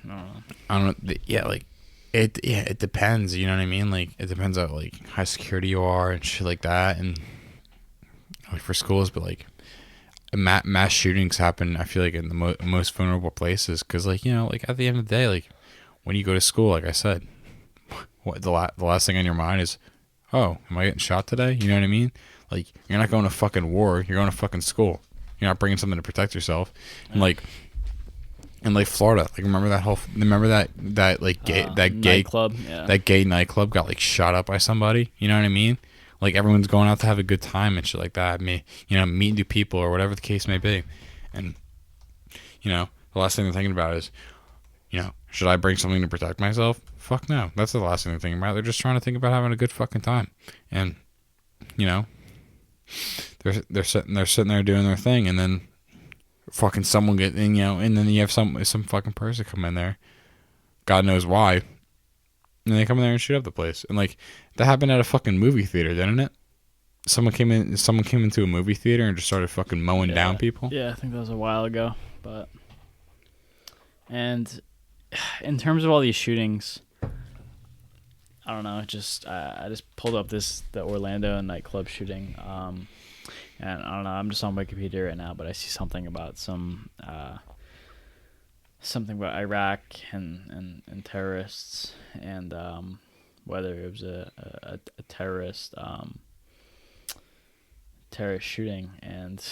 I don't know. Yeah, like it. Yeah, it depends. You know what I mean? Like it depends on like how security you are and shit like that, and like for schools. But like mass shootings happen, I feel like, in the most vulnerable places, because like, you know, like at the end of the day, like when you go to school, like I said, what the last thing on your mind is, oh, am I getting shot today? You know what I mean? Like, you're not going to fucking war. You're going to fucking school. You're not bringing something to protect yourself. And like Florida, like remember that like gay nightclub, yeah. That gay nightclub got like shot up by somebody. You know what I mean? Like everyone's going out to have a good time and shit like that. You know, meet new people or whatever the case may be. And you know, the last thing they're thinking about is, you know, should I bring something to protect myself? Fuck no. That's the last thing they're thinking about. They're just trying to think about having a good fucking time. And, you know, they're sitting there doing their thing, and then fucking someone get in, you know, and then you have some fucking person come in there, God knows why, and they come in there and shoot up the place. And like that happened at a fucking movie theater, didn't it? Someone came into a movie theater and just started fucking mowing down people. Yeah, I think that was a while ago. But and in terms of all these shootings, I don't know. I just pulled up the Orlando nightclub shooting. And I don't know. I'm just on Wikipedia right now, but I see something about something about Iraq and terrorists, and whether it was a terrorist shooting. And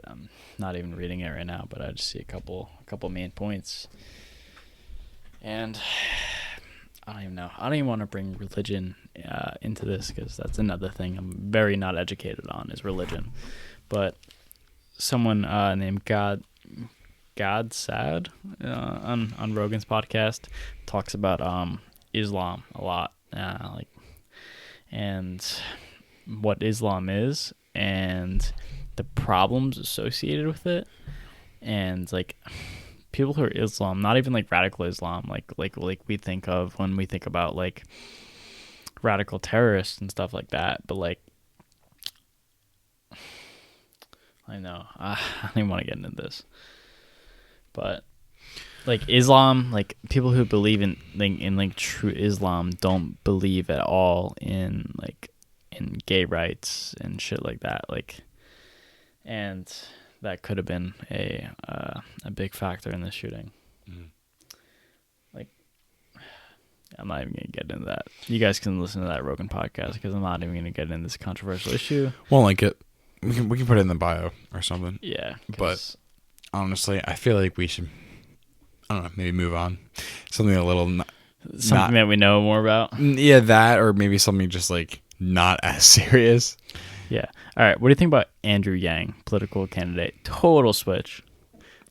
I'm not even reading it right now, but I just see a couple main points. And I don't even know. I don't even want to bring religion into this, because that's another thing I'm very not educated on, is religion. But someone named God Sad on Rogan's podcast talks about Islam a lot, and what Islam is and the problems associated with it, and like people who are Islam, not even like radical Islam, like we think of when we think about like radical terrorists and stuff like that, but like I know I don't even want to get into this, but like Islam, like people who believe in true Islam don't believe at all in gay rights and shit like that, like, and that could have been a big factor in this shooting. Like, I'm not even gonna get into that. You guys can listen to that Rogan podcast, because I'm not even gonna get into this controversial issue. Won't link it. We can put it in the bio or something. Yeah, but honestly, I feel like we should, I don't know, maybe move on. Something a little something that we know more about. Yeah, that, or maybe something just like not as serious. Yeah. All right. What do you think about Andrew Yang, political candidate? Total switch.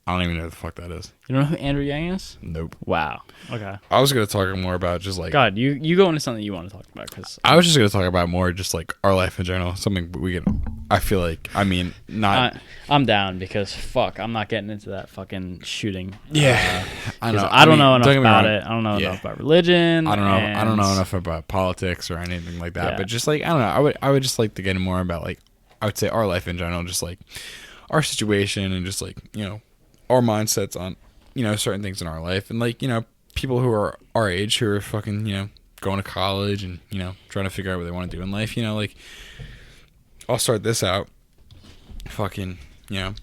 I don't even know who the fuck that is. You don't know who Andrew Yang is? Nope. Wow. Okay. I was going to talk more about just like... God, you go into something you want to talk about. Cause I was just going to talk about more just like our life in general. Something we can... I feel like... I mean, not... I'm down, because fuck, I'm not getting into that fucking shooting. Yeah. I know. I don't know enough about it. I don't know enough about religion. I don't know enough about politics or anything like that. Yeah. But just like, I don't know. I would just like to get in more about like, I would say our life in general, just like our situation and just like, you know, our mindsets on, you know, certain things in our life, and like, you know, people who are our age who are fucking, you know, going to college and, you know, trying to figure out what they want to do in life, you know, like, I'll start this out. Fucking, you know,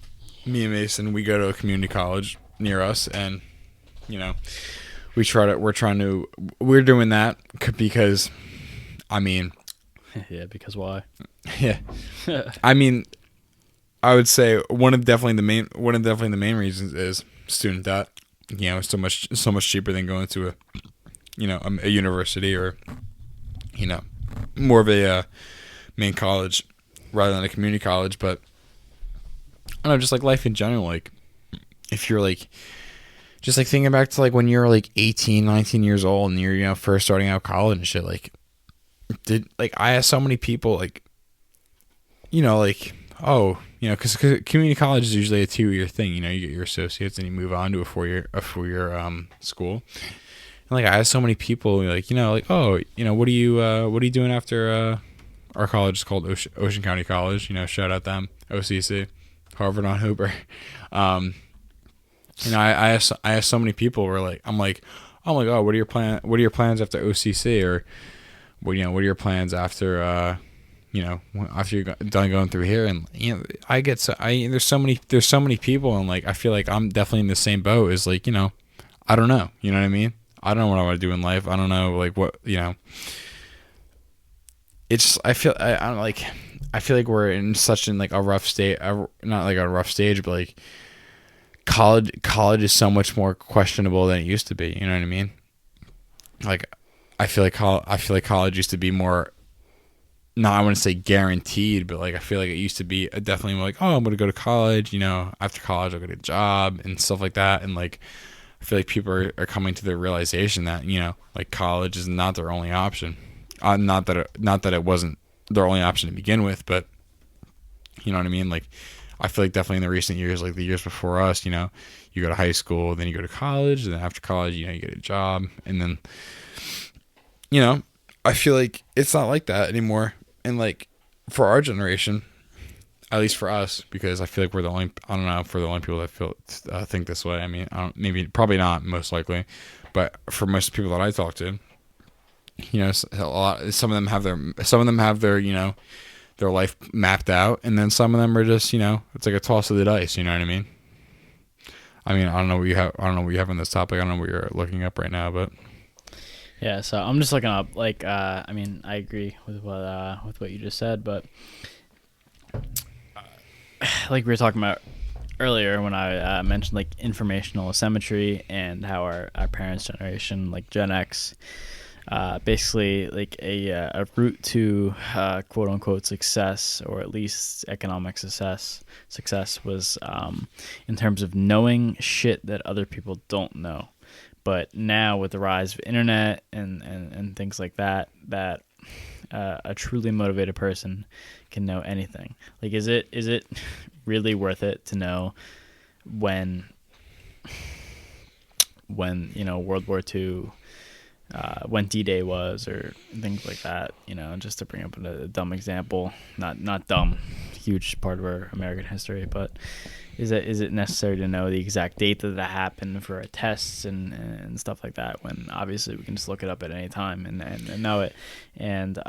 me and Mason, we go to a community college near us, and, you know, we're doing that because, I mean, yeah, because why? Yeah. I mean, I would say one of definitely the main reasons is student debt. You know, it's so much cheaper than going to a university, or, you know, more of a main college rather than a community college. But I don't know, just like life in general, like if you're like just like thinking back to like when you're like 18, 19 years old and you're, you know, first starting out college and shit, like I asked so many people, like, you know, like, oh, you know, because community college is usually a 2-year thing. You know, you get your associates and you move on to a 4-year school. And like I asked so many people, like, you know, like, oh, you know, what are you doing after our college is called Ocean County College. You know, shout out them, OCC, Harvard on Hooper. You know, I asked so many people where like I'm like, oh my god, what are your plans after OCC, or what are your plans after you know, after you're done going through here? And you know, there's so many people, and like I feel like I'm definitely in the same boat as, like, you know, I don't know, you know what I mean? I don't know what I want to do in life. I don't know, like, what, you know. It's I feel like we're in like a rough state, not like a rough stage, but like college is so much more questionable than it used to be. You know what I mean? Like I feel like college used to be more, not, I wouldn't say guaranteed, but like I feel like it used to be definitely more like, oh, I'm gonna go to college, you know, after college I'll get a job and stuff like that. And like I feel like people are coming to the realization that, you know, like college is not their only option. Not that it wasn't their only option to begin with, but you know what I mean? Like I feel like definitely in the recent years, like the years before us, you know, you go to high school, then you go to college, and then after college, you know, you get a job, and then, you know, I feel like it's not like that anymore. And like for our generation, at least for us, because I feel like we're the only, I don't know, for the only people that think this way. I mean, probably not, most likely, but for most people that I talk to, you know, some of them have their, you know, their life mapped out, and then some of them are just, it's like a toss of the dice. You know what I mean? I don't know what you have. I don't know what you have on this topic. I don't know what you're looking up right now, but Yeah, so I'm just looking up. Like, I agree with what you just said, but like we were talking about earlier when I mentioned like informational asymmetry and how our parents' generation, like Gen X, basically like a route to quote unquote success, or at least economic success was in terms of knowing shit that other people don't know. But now with the rise of internet and things like that a truly motivated person can know anything. Like, is it really worth it to know when World War II, when D-Day was, or things like that? Just to bring up a dumb example, not dumb, huge part of our American history, but is it necessary to know the exact date that happened for our tests and stuff like that, when obviously we can just look it up at any time and know it? And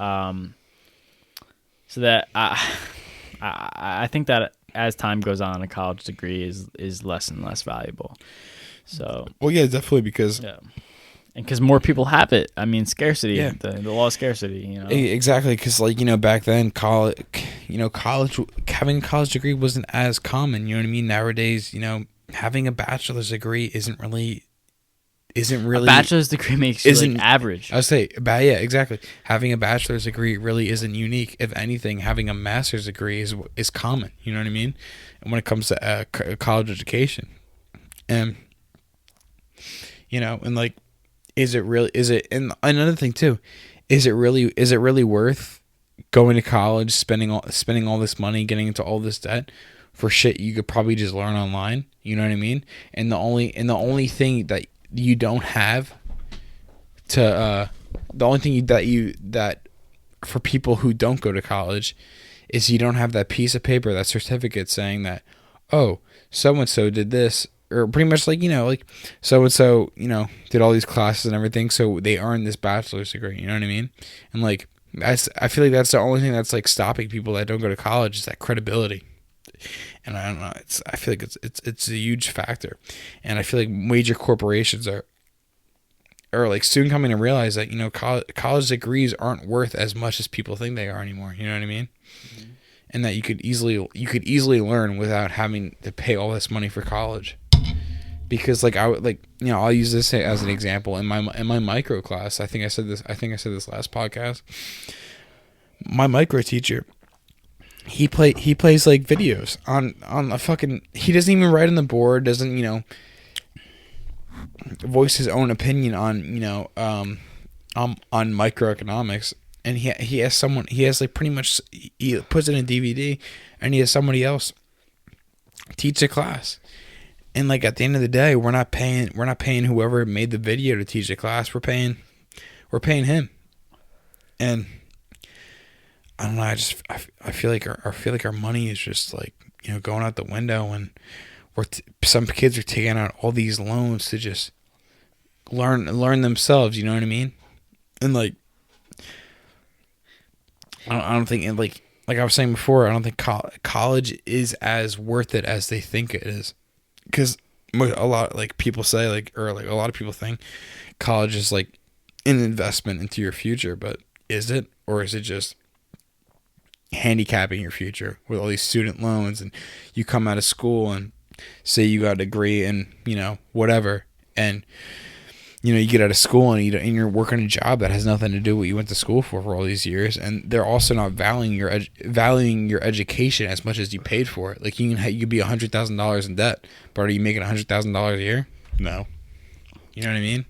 so that I think that as time goes on, a college degree is less and less valuable. So, well, yeah, definitely, because and because more people have it. Scarcity. Yeah. The law of scarcity. Exactly, because back then, college having a college degree wasn't as common. You know what I mean? Nowadays, having a bachelor's degree isn't really. A bachelor's degree makes you like average. I would say, yeah, exactly. Having a bachelor's degree really isn't unique. If anything, having a master's degree is common. You know what I mean? And when it comes to college education, and and like, is it? And another thing too, is it really worth going to college, spending all this money, getting into all this debt for shit you could probably just learn online? You know what I mean? And the only thing that you don't have to the only thing that for people who don't go to college is you don't have that piece of paper, that certificate saying that, oh, so and so did this, or pretty much like so and so did all these classes and everything, so they earned this bachelor's degree. You know what I mean? And like, I feel like that's the only thing that's like stopping people that don't go to college, is that credibility. And I don't know. I feel like it's a huge factor, and I feel like major corporations are like soon coming to realize that college degrees aren't worth as much as people think they are anymore. You know what I mean? Mm-hmm. And that you could easily learn without having to pay all this money for college. Because I'll use this as an example in my micro class. I think I said this last podcast. My micro teacher, he plays like videos on a fucking, he doesn't even write on the board, doesn't voice his own opinion on microeconomics, and he has like pretty much, he puts it in a DVD, and he has somebody else teach the class. And like, at the end of the day, we're not paying whoever made the video to teach the class. We're paying him. And I don't know. I feel like our money is just like, going out the window, and some kids are taking out all these loans to just learn themselves. You know what I mean? And like, I don't think, and like I was saying before, I don't think college is as worth it as they think it is. Because a lot like people say, a lot of people think college is like an investment into your future, but is it, or is it just handicapping your future with all these student loans? And you come out of school and say you got a degree in whatever, and you get out of school and you're working a job that has nothing to do with what you went to school for all these years, and they're also not valuing your education as much as you paid for it. Like, you could be $100,000 in debt, but are you making $100,000 a year? No. You know what I mean?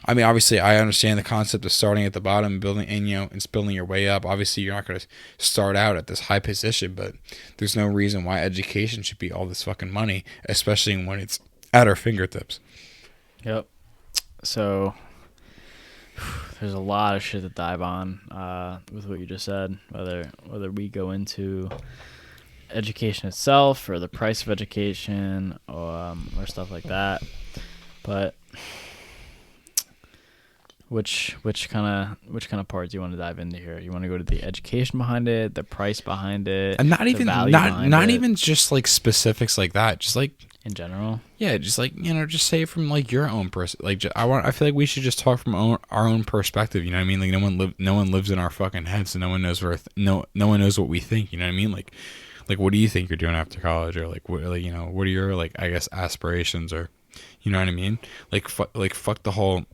Obviously, I understand the concept of starting at the bottom and building, and building your way up. Obviously, you're not going to start out at this high position, but there's no reason why education should be all this fucking money, especially when it's at our fingertips. Yep. So there's a lot of shit to dive on with what you just said, whether we go into education itself or the price of education or stuff like that. But Which kind of part do you want to dive into here? You want to go to the education behind it, the price behind it, And not the even value not behind not it even just like specifics like that. Just like in general? yeah, just like just say it from like your own like I feel like we should just talk from our own perspective. You know what I mean? Like no one lives in our fucking heads, so no one knows no one knows what we think. You know what I mean? Like what do you think you're doing after college, or like what what are your like I guess aspirations, or you know what I mean? Like fuck the whole.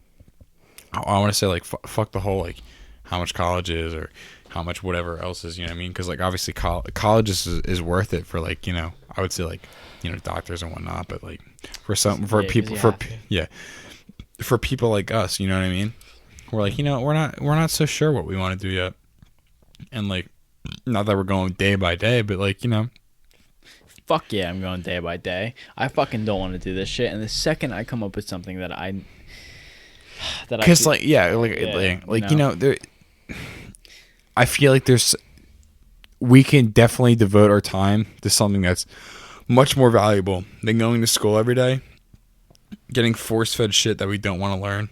I want to say like fuck the whole like how much college is or how much whatever else is, you know what I mean? Because like obviously college is worth it for like I would say like doctors and whatnot, but like for people for people like us, you know what I mean? We're like we're not so sure what we want to do yet, and like not that we're going day by day, but like fuck yeah, I'm going day by day. I fucking don't want to do this shit, and the second I come up with something that because like there, I feel like we can definitely devote our time to something that's much more valuable than going to school every day, getting force-fed shit that we don't want to learn,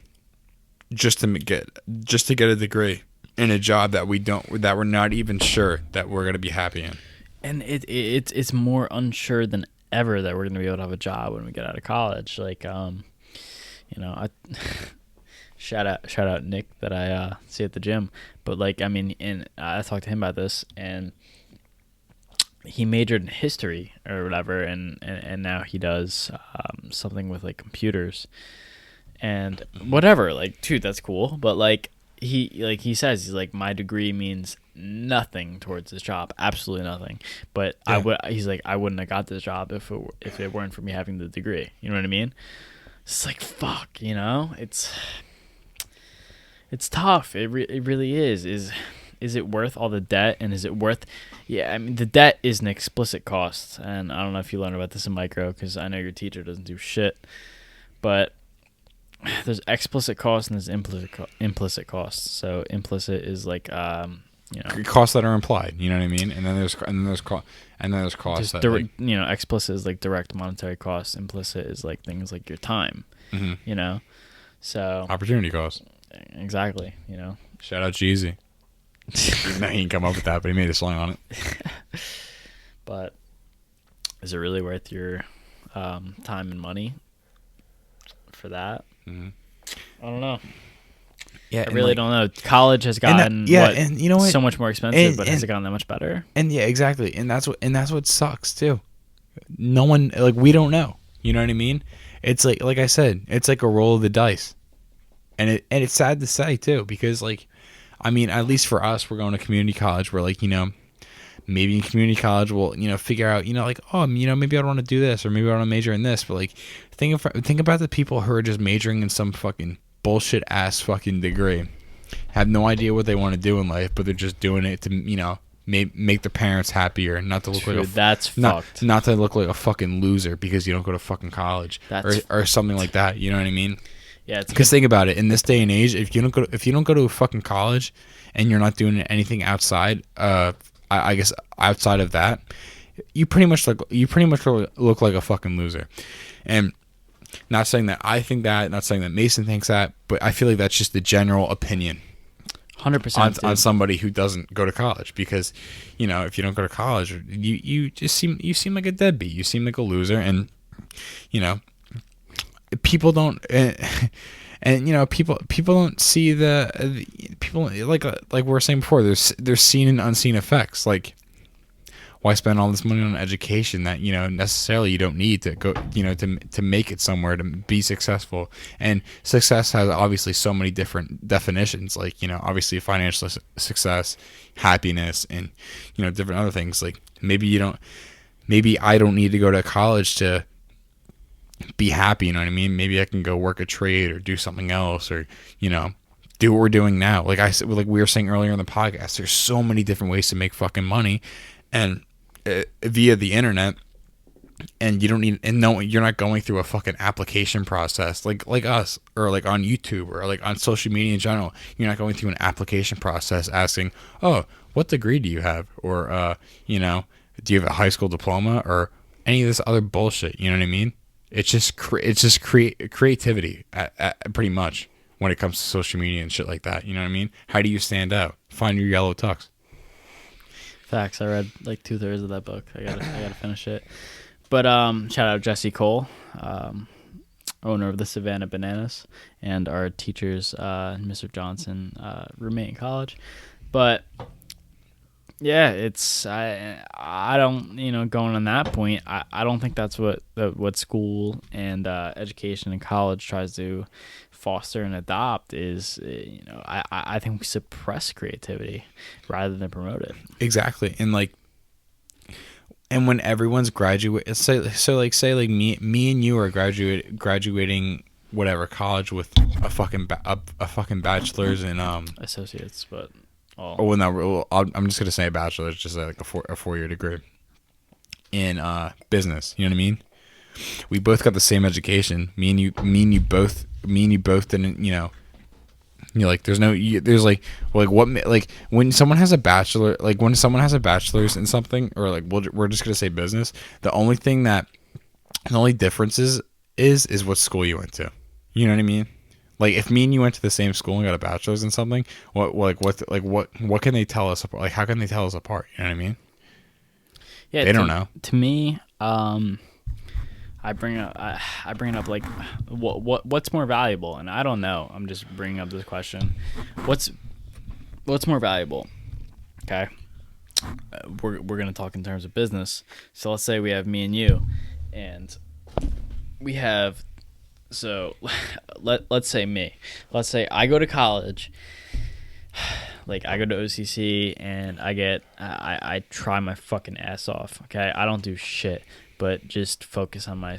just to get a degree in a job that we're not even sure that we're gonna be happy in. And it's more unsure than ever that we're gonna be able to have a job when we get out of college. Like I shout out Nick that I see at the gym, but like I mean, and I talked to him about this, and he majored in history or whatever, and now he does something with like computers and whatever. Like, dude, that's cool, but like he says he's like, my degree means nothing towards this job, absolutely nothing. But yeah. He's like, I wouldn't have got this job if it weren't for me having the degree. You know what I mean? It's like fuck, It's tough. It really is. Is it worth all the debt? And is it worth? Yeah, I mean the debt is an explicit cost, and I don't know if you learned about this in micro because I know your teacher doesn't do shit. But there's explicit costs and there's implicit costs. So implicit is like costs that are implied. You know what I mean? And then there's costs that explicit is like direct monetary costs. Implicit is like things like your time. Mm-hmm. So opportunity costs. Exactly, Shout out Jeezy. No, he didn't come up with that, but he made a song on it. But is it really worth your time and money for that? Mm-hmm. I don't know. Yeah, I really don't know. College has gotten and you know what? So much more expensive, but has it gotten that much better? And yeah, exactly. And that's what sucks too. No one we don't know. You know what I mean? It's like I said, it's like a roll of the dice. And it's sad to say too, because like, I mean, at least for us, we're going to community college where like, maybe in community college we'll, figure out, like, oh, maybe I don't want to do this, or maybe I want to major in this. But like, think about the people who are just majoring in some fucking bullshit ass fucking degree, have no idea what they want to do in life, but they're just doing it to, make their parents happier, not to look fucked. Not to look like a fucking loser because you don't go to fucking college or something like that. You know what I mean? Yeah, because think about it. In this day and age, if you don't go to a fucking college, and you're not doing anything outside, I guess outside of that, you pretty much look like a fucking loser. And not saying that I think that, not saying that Mason thinks that, but I feel like that's just the general opinion. 100% on somebody who doesn't go to college, because if you don't go to college, you seem like a deadbeat. You seem like a loser, and people don't, and people don't see the people like we were saying before. There's seen and unseen effects. Like, why spend all this money on education that necessarily you don't need to go to make it somewhere, to be successful? And success has obviously so many different definitions. Like obviously financial success, happiness, and different other things. Like maybe I don't need to go to college to be happy, you know what I mean? Maybe I can go work a trade or do something else, or do what we're doing now. Like I said, like we were saying earlier in the podcast, there's so many different ways to make fucking money, and via the internet, and you don't need, and no, you're not going through a fucking application process like us, or like on YouTube, or like on social media in general. You're not going through an application process asking, oh, what degree do you have, or do you have a high school diploma, or any of this other bullshit. You know what I mean? It's just creativity, pretty much. when it comes to social media and shit like that. You know what I mean? How do you stand out? Find your yellow tux. Facts. I read like 2/3 of that book. I gotta finish it. But shout out Jesse Cole, owner of the Savannah Bananas, and our teachers, Mr. Johnson, roommate in college. But yeah, it's I don't, you know, going on that point, I don't think that's what school and education and college tries to foster and adopt is, you know, I think we suppress creativity rather than promote it. Exactly. And like, and when everyone's graduate, say me and you are graduating whatever college with a fucking bachelor's in Associates, but all. Oh, well, no, I'm just gonna say a bachelor's, just like a 4-year degree in business. You know what I mean? We both got the same education. Me and you both didn't. You know, like there's like what, like when someone has a bachelor, like when someone has a bachelor's in something, or like we're just gonna say business. The only difference is what school you went to. You know what I mean? Like if me and you went to the same school and got a bachelor's in something, what can they tell us apart? Like how can they tell us apart? You know what I mean? Yeah, they don't know. To me, I bring up like what's more valuable, and I don't know. I'm just bringing up this question. What's more valuable? Okay, we're gonna talk in terms of business. So let's say we have me and you, and we have. So let's say me. Let's say I go to college. Like I go to OCC and I try my fucking ass off. Okay, I don't do shit, but just focus on my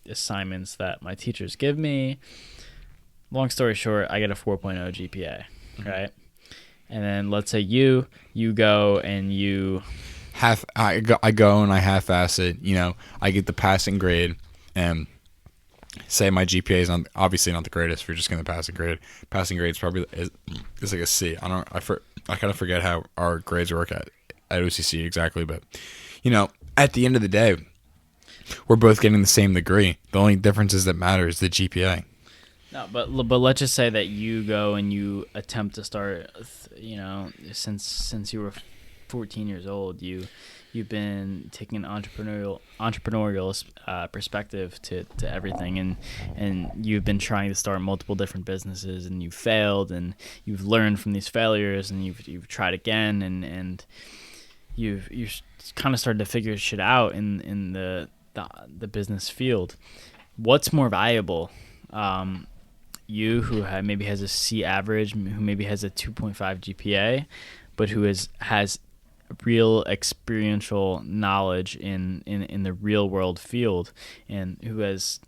assignments that my teachers give me. Long story short, I get a 4.0 GPA, right? And then let's say you go and you I go and I half-ass it. You know, I get the passing grade and say my GPA is obviously not the greatest. If you're just going to pass a grade, passing grade is probably it's like a C. I kind of forget how our grades work at OCC exactly, but you know, at the end of the day, we're both getting the same degree. The only differences that matter is the GPA. No, but let's just say that you go and you attempt to start. You know, since you were 14 years old, you've been taking an entrepreneurial perspective to everything, and you've been trying to start multiple different businesses, and you failed, and you've learned from these failures, and you've tried again, and you've kind of started to figure shit out in the business field. What's more valuable? You who maybe has a C average, who maybe has a 2.5 GPA, but who has real experiential knowledge in the real world field, and who has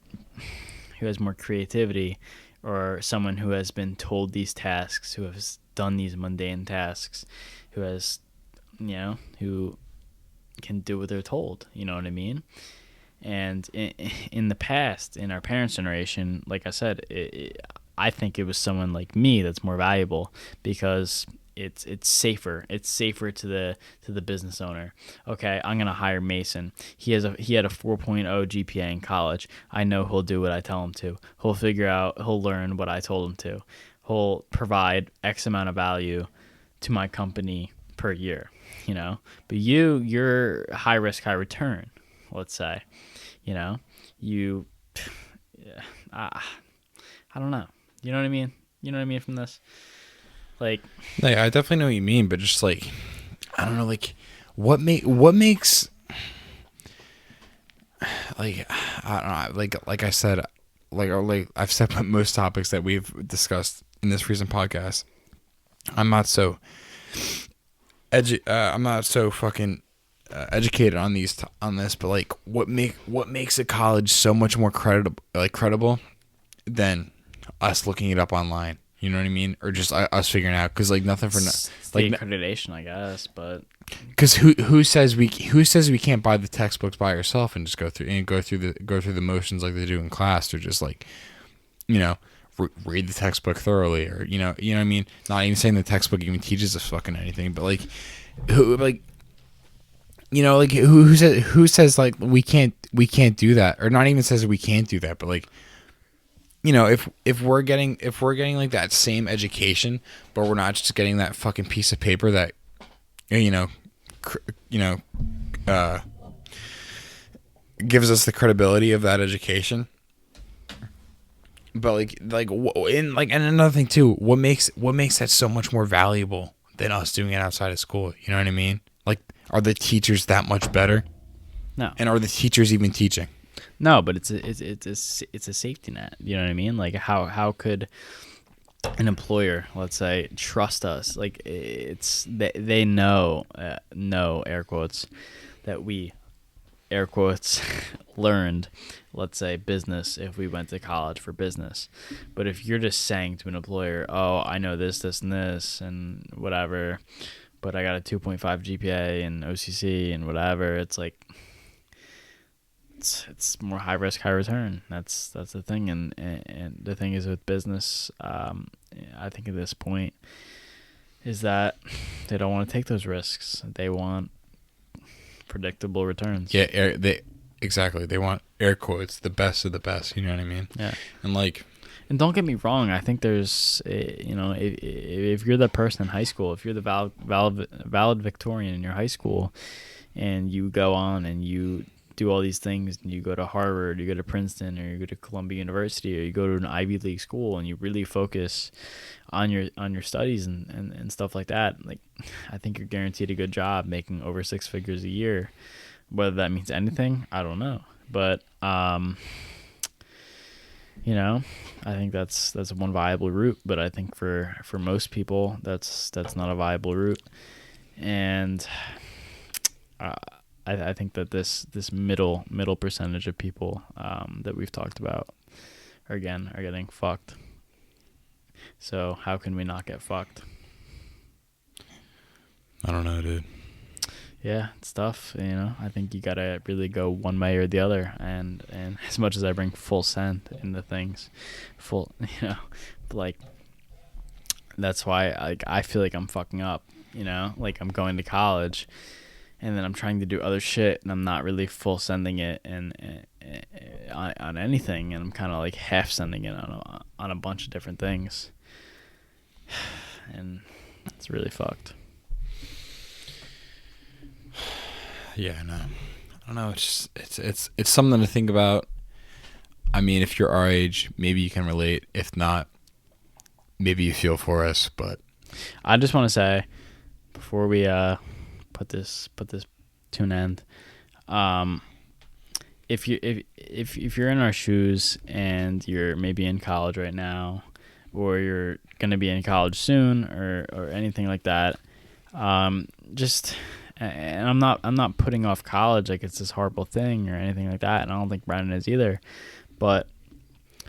more creativity, or someone who has been told these tasks, who has done these mundane tasks, who has, you know, who can do what they're told, you know what I mean? And in the past, in our parents' generation, like I said, I think it was someone like me that's more valuable, because it's safer. It's safer to the business owner. Okay, I'm gonna hire Mason. He had a 4.0 GPA in college. I know he'll do what I tell him to. He'll learn what I told him to. He'll provide X amount of value to my company per year. You know, but you're high risk, high return. Let's say, you know, I don't know. You know what I mean? You know what I mean from this? Like, I definitely know what you mean, but just like, I don't know, like, what makes, like, I don't know, like I said, like I've said about most topics that we've discussed in this recent podcast, I'm not so fucking educated on this, but like, what makes a college so much more credible than us looking it up online? You know what I mean? Or just us figuring out, because like nothing for like accreditation, I guess. But because who says we can't buy the textbooks by ourselves and just go through the motions like they do in class, or just like, you know, read the textbook thoroughly, or you know what I mean? Not even saying the textbook even teaches us fucking anything, but like who says like we can't do that, or not even says we can't do that, but like you know, if we're getting like that same education, but we're not just getting that fucking piece of paper that, you know, gives us the credibility of that education. But and another thing too, what makes that so much more valuable than us doing it outside of school? You know what I mean? Like, are the teachers that much better? No. And are the teachers even teaching? No, but it's a safety net. You know what I mean? Like, how could an employer, let's say, trust us? Like, they know air quotes that we air quotes learned, let's say, business if we went to college for business. But if you're just saying to an employer, oh, I know this, and this, and whatever, but I got a 2.5 GPA and OCC and whatever, it's like, it's more high risk, high return. That's the thing. And the thing is with business, I think at this point is that they don't want to take those risks. They want predictable returns. Yeah, exactly. They want, air quotes, the best of the best. You know what I mean? Yeah. And don't get me wrong. I think there's, you know, if you're the person in high school, if you're the valedictorian in your high school, and you go on and you do all these things, and you go to Harvard, you go to Princeton, or you go to Columbia University, or you go to an Ivy League school, and you really focus on your studies and stuff like that, like, I think you're guaranteed a good job making over 6 figures a year. Whether that means anything, I don't know. But you know, I think that's one viable route. But I think for most people, that's not a viable route. And I think that this middle percentage of people that we've talked about are getting fucked. So how can we not get fucked? I don't know, dude. Yeah, it's tough. You know, I think you gotta really go one way or the other. And as much as I bring full send into things, you know, like, that's why I feel like I'm fucking up. You know, like, I'm going to college, and then I'm trying to do other shit, and I'm not really full sending it and on anything, and I'm kind of like half sending it on a bunch of different things, and it's really fucked. Yeah, no, I don't know. It's something to think about. I mean, if you're our age, maybe you can relate. If not, maybe you feel for us. But I just want to say, before we put this to an end, if you're in our shoes and you're maybe in college right now, or you're gonna be in college soon, or anything like that, and I'm not putting off college like it's this horrible thing or anything like that, and I don't think Brandon is either, but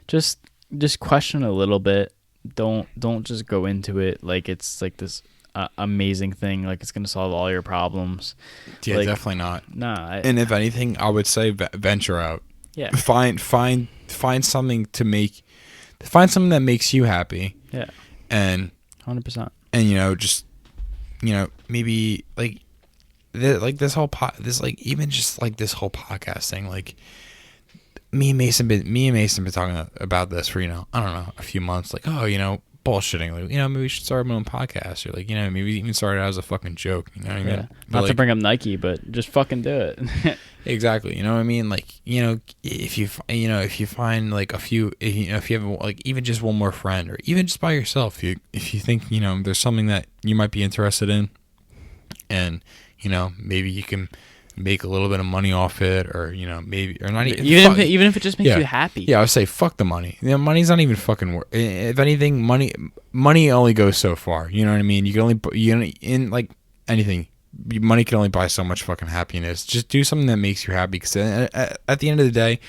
just question a little bit. Don't just go into it like it's like this amazing thing, like it's gonna solve all your problems. Yeah, like, definitely not. Nah. And if anything, I would say venture out. Yeah. Find something that makes you happy. Yeah. And 100%. And just maybe this whole even just like this whole podcast thing, like me and Mason been talking about this for I don't know, a few months, like, oh, bullshitting, like, maybe we should start our own podcast, or like, maybe we even start it as a fucking joke, you know what I mean? Not to bring up Nike, but just fucking do it. Exactly, you know what I mean? Like, if you find like a few, if you have like even just one more friend, or even just by yourself, if you think there's something that you might be interested in, and maybe you can make a little bit of money off it, or maybe, or not even if it just makes you happy. Yeah, I would say fuck the money. Money's not even fucking worth. If anything, money only goes so far. You know what I mean? You can only in like anything, money can only buy so much fucking happiness. Just do something that makes you happy, because at the end of the day,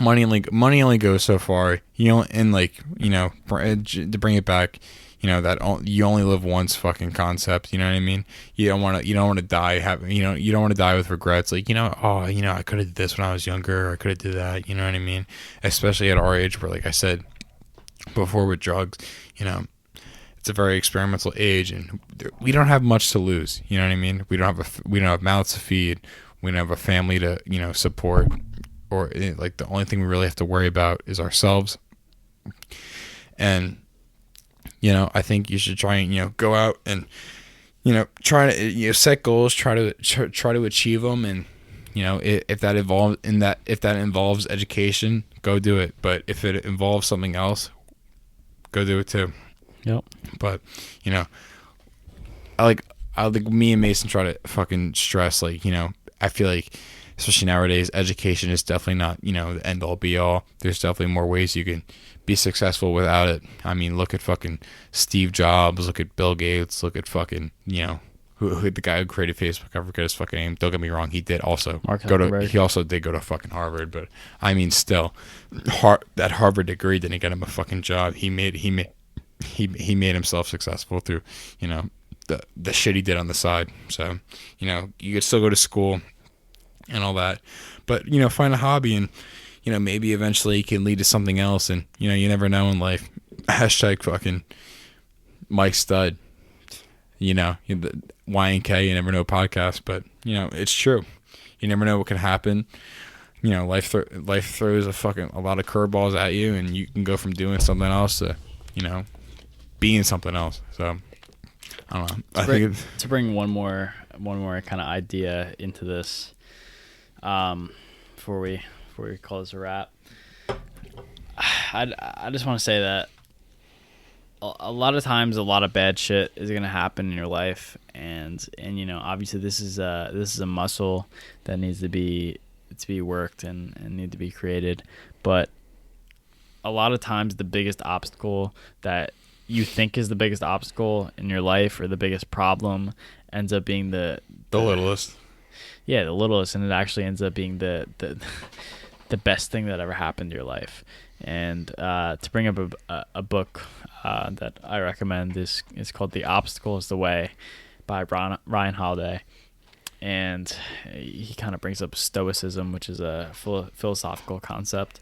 money only goes so far. And like, to bring it back, that you only live once fucking concept. You know what I mean? You don't want to die you don't want to die with regrets, like, I could have did this when I was younger, or I could have did that. You know what I mean? Especially at our age, where, like I said before, with drugs, it's a very experimental age, and we don't have much to lose. You know what I mean? We don't have mouths to feed. We don't have a family to support. like the only thing we really have to worry about is ourselves. And I think you should try and go out and try to set goals, try to achieve them, and if that involves education, go do it. But if it involves something else, go do it too. Yep. But I think me and Mason try to fucking stress, like, I feel like, especially nowadays, education is definitely not, the end all be all. There's definitely more ways you can be successful without it. I mean, look at fucking Steve Jobs, look at Bill Gates, look at fucking, who the guy who created Facebook. I forget his fucking name. Don't get me wrong, he did also he also did go to fucking Harvard, but I mean, still, that Harvard degree didn't get him a fucking job. He made himself successful through, the shit he did on the side. So, you could still go to school and all that, but find a hobby, and maybe eventually it can lead to something else. And you never know in life. Hashtag fucking Mike Stud. The Y&K, you never know podcast, but it's true. You never know what can happen. Life throws a lot of curveballs at you, and you can go from doing something else to being something else. So I don't know. To bring one more kind of idea into this, before we call this a wrap, I just want to say that a lot of times a lot of bad shit is going to happen in your life, and obviously this is a muscle that needs to be worked and need to be created. But a lot of times the biggest obstacle that you think is the biggest obstacle in your life, or the biggest problem, ends up being the littlest. Yeah, the littlest, and it actually ends up being the best thing that ever happened to your life. And to bring up a book that I recommend is called The Obstacle is the Way by Ryan Holiday. And he kind of brings up stoicism, which is a philosophical concept,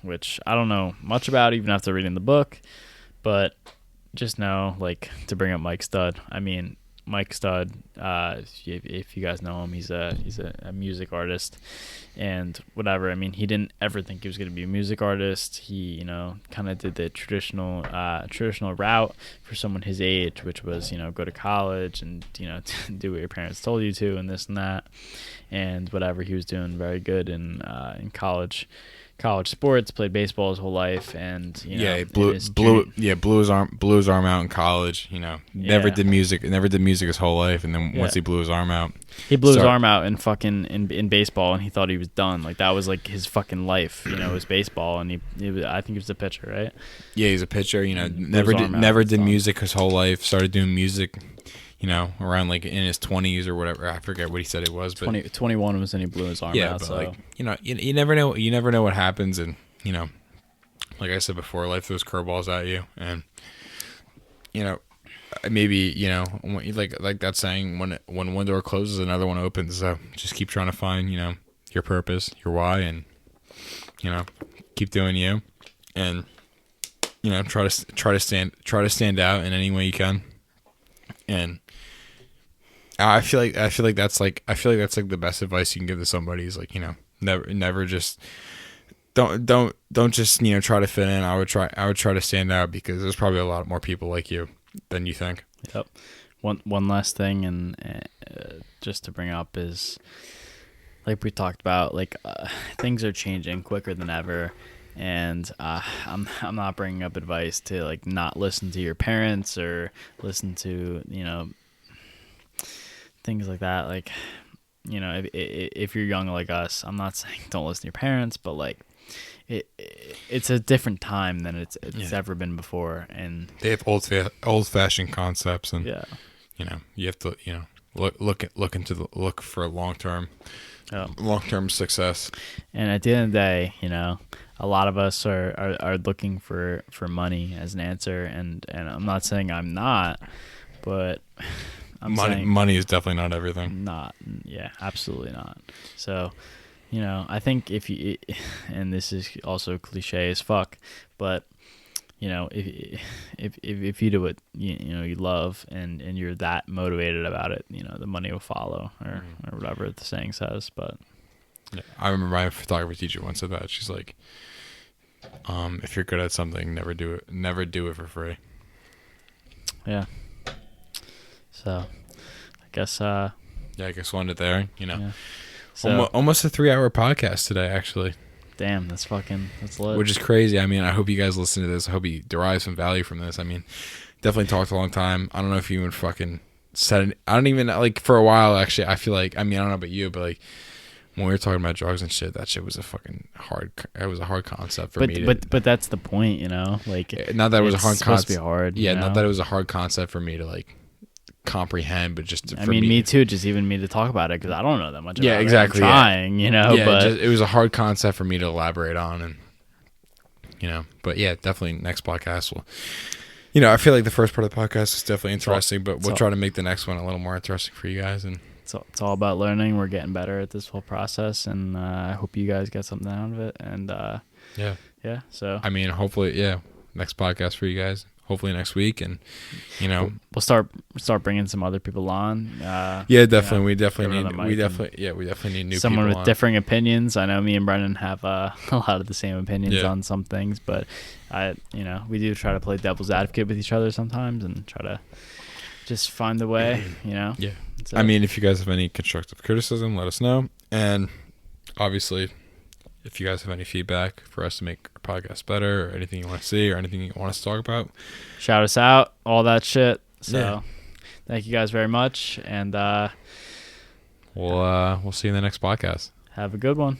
which I don't know much about even after reading the book, but just know, like, to bring up Mike Stud. I mean, Mike Stud, if you guys know him, he's a music artist and whatever. I mean, he didn't ever think he was going to be a music artist. He, kind of did the traditional route for someone his age, which was, go to college and, do what your parents told you to, and this and that, and whatever. He was doing very good in college sports, played baseball his whole life, and he blew his arm out in college. Never did music his whole life, and then once he blew his arm out, his arm out in fucking in baseball, and he thought he was done. Like, that was like his fucking life, was baseball, and he was, I think he was a pitcher, right? Yeah, he's a pitcher. Never did music his whole life. Started doing music, around like in his 20s or whatever. I forget what he said it was, but 21 was when he blew his arm out. But so. like, you never know. You never know what happens, and like I said before, life throws curveballs at you, and maybe like that saying, when one door closes, another one opens. So just keep trying to find your purpose, your why, and keep doing you, and try to stand out in any way you can. And I feel like that's like the best advice you can give to somebody is, like, never just don't just try to fit in. I would try to stand out, because there's probably a lot more people like you than you think. Yep. One last thing, and just to bring up, is like we talked about, like, things are changing quicker than ever. And I'm not bringing up advice to, like, not listen to your parents or listen to things like that. Like, if you're young like us, I'm not saying don't listen to your parents, but like it's a different time than it's ever been before, and they have old fashioned concepts, and you have to look for long term success. And at the end of the day, a lot of us are looking for money as an answer, and I'm not saying I'm not, but money is definitely not everything. Absolutely not. So, I think if you, and this is also cliche as fuck, but if you do what you love, and you're that motivated about it, the money will follow, or whatever the saying says. But Yeah. I remember my photography teacher once said that. She's like, if you're good at something, never do it. Never do it for free. Yeah. So, I guess. Yeah, I guess we'll end it there. You know, Yeah. So, almost a 3-hour podcast today, actually, damn, that's lit. which is crazy. I mean, I hope you guys listen to this. I hope you derive some value from this. I mean, definitely talked a long time. I don't know if you even fucking said it. I don't even like for a while. Actually, I feel like. I mean, I don't know about you, but like when we were talking about drugs and shit, that shit was a fucking hard. It was a hard concept for me. But that's the point, you know. Like, not that it was a hard supposed concept. to be hard. Yeah, you know? not that it was a hard concept for me to like comprehend, but just I mean, me too. Just even me to talk about it because I don't know that much. Yeah, about exactly. It. I'm trying, you know. Yeah, but it was a hard concept for me to elaborate on, and you know, but yeah, definitely next podcast will. You know, I feel like the first part of the podcast is definitely interesting, but we'll try to make the next one a little more interesting for you guys. And it's all about learning. We're getting better at this whole process, and I hope you guys get something out of it. And yeah. So I mean, hopefully, yeah, next podcast for you guys. Hopefully next week, and you know, we'll start bringing some other people on. Yeah, definitely. We definitely need new someone people with on. differing opinions. I know me and Brendan have a lot of the same opinions on some things, but we do try to play devil's advocate with each other sometimes and try to just find the way. You know. Yeah. I mean, if you guys have any constructive criticism, let us know, and obviously, if you guys have any feedback for us to make our podcast better, or anything you want to see, or anything you want us to talk about, shout us out, all that shit. So, thank you guys very much, and we'll see you in the next podcast. Have a good one.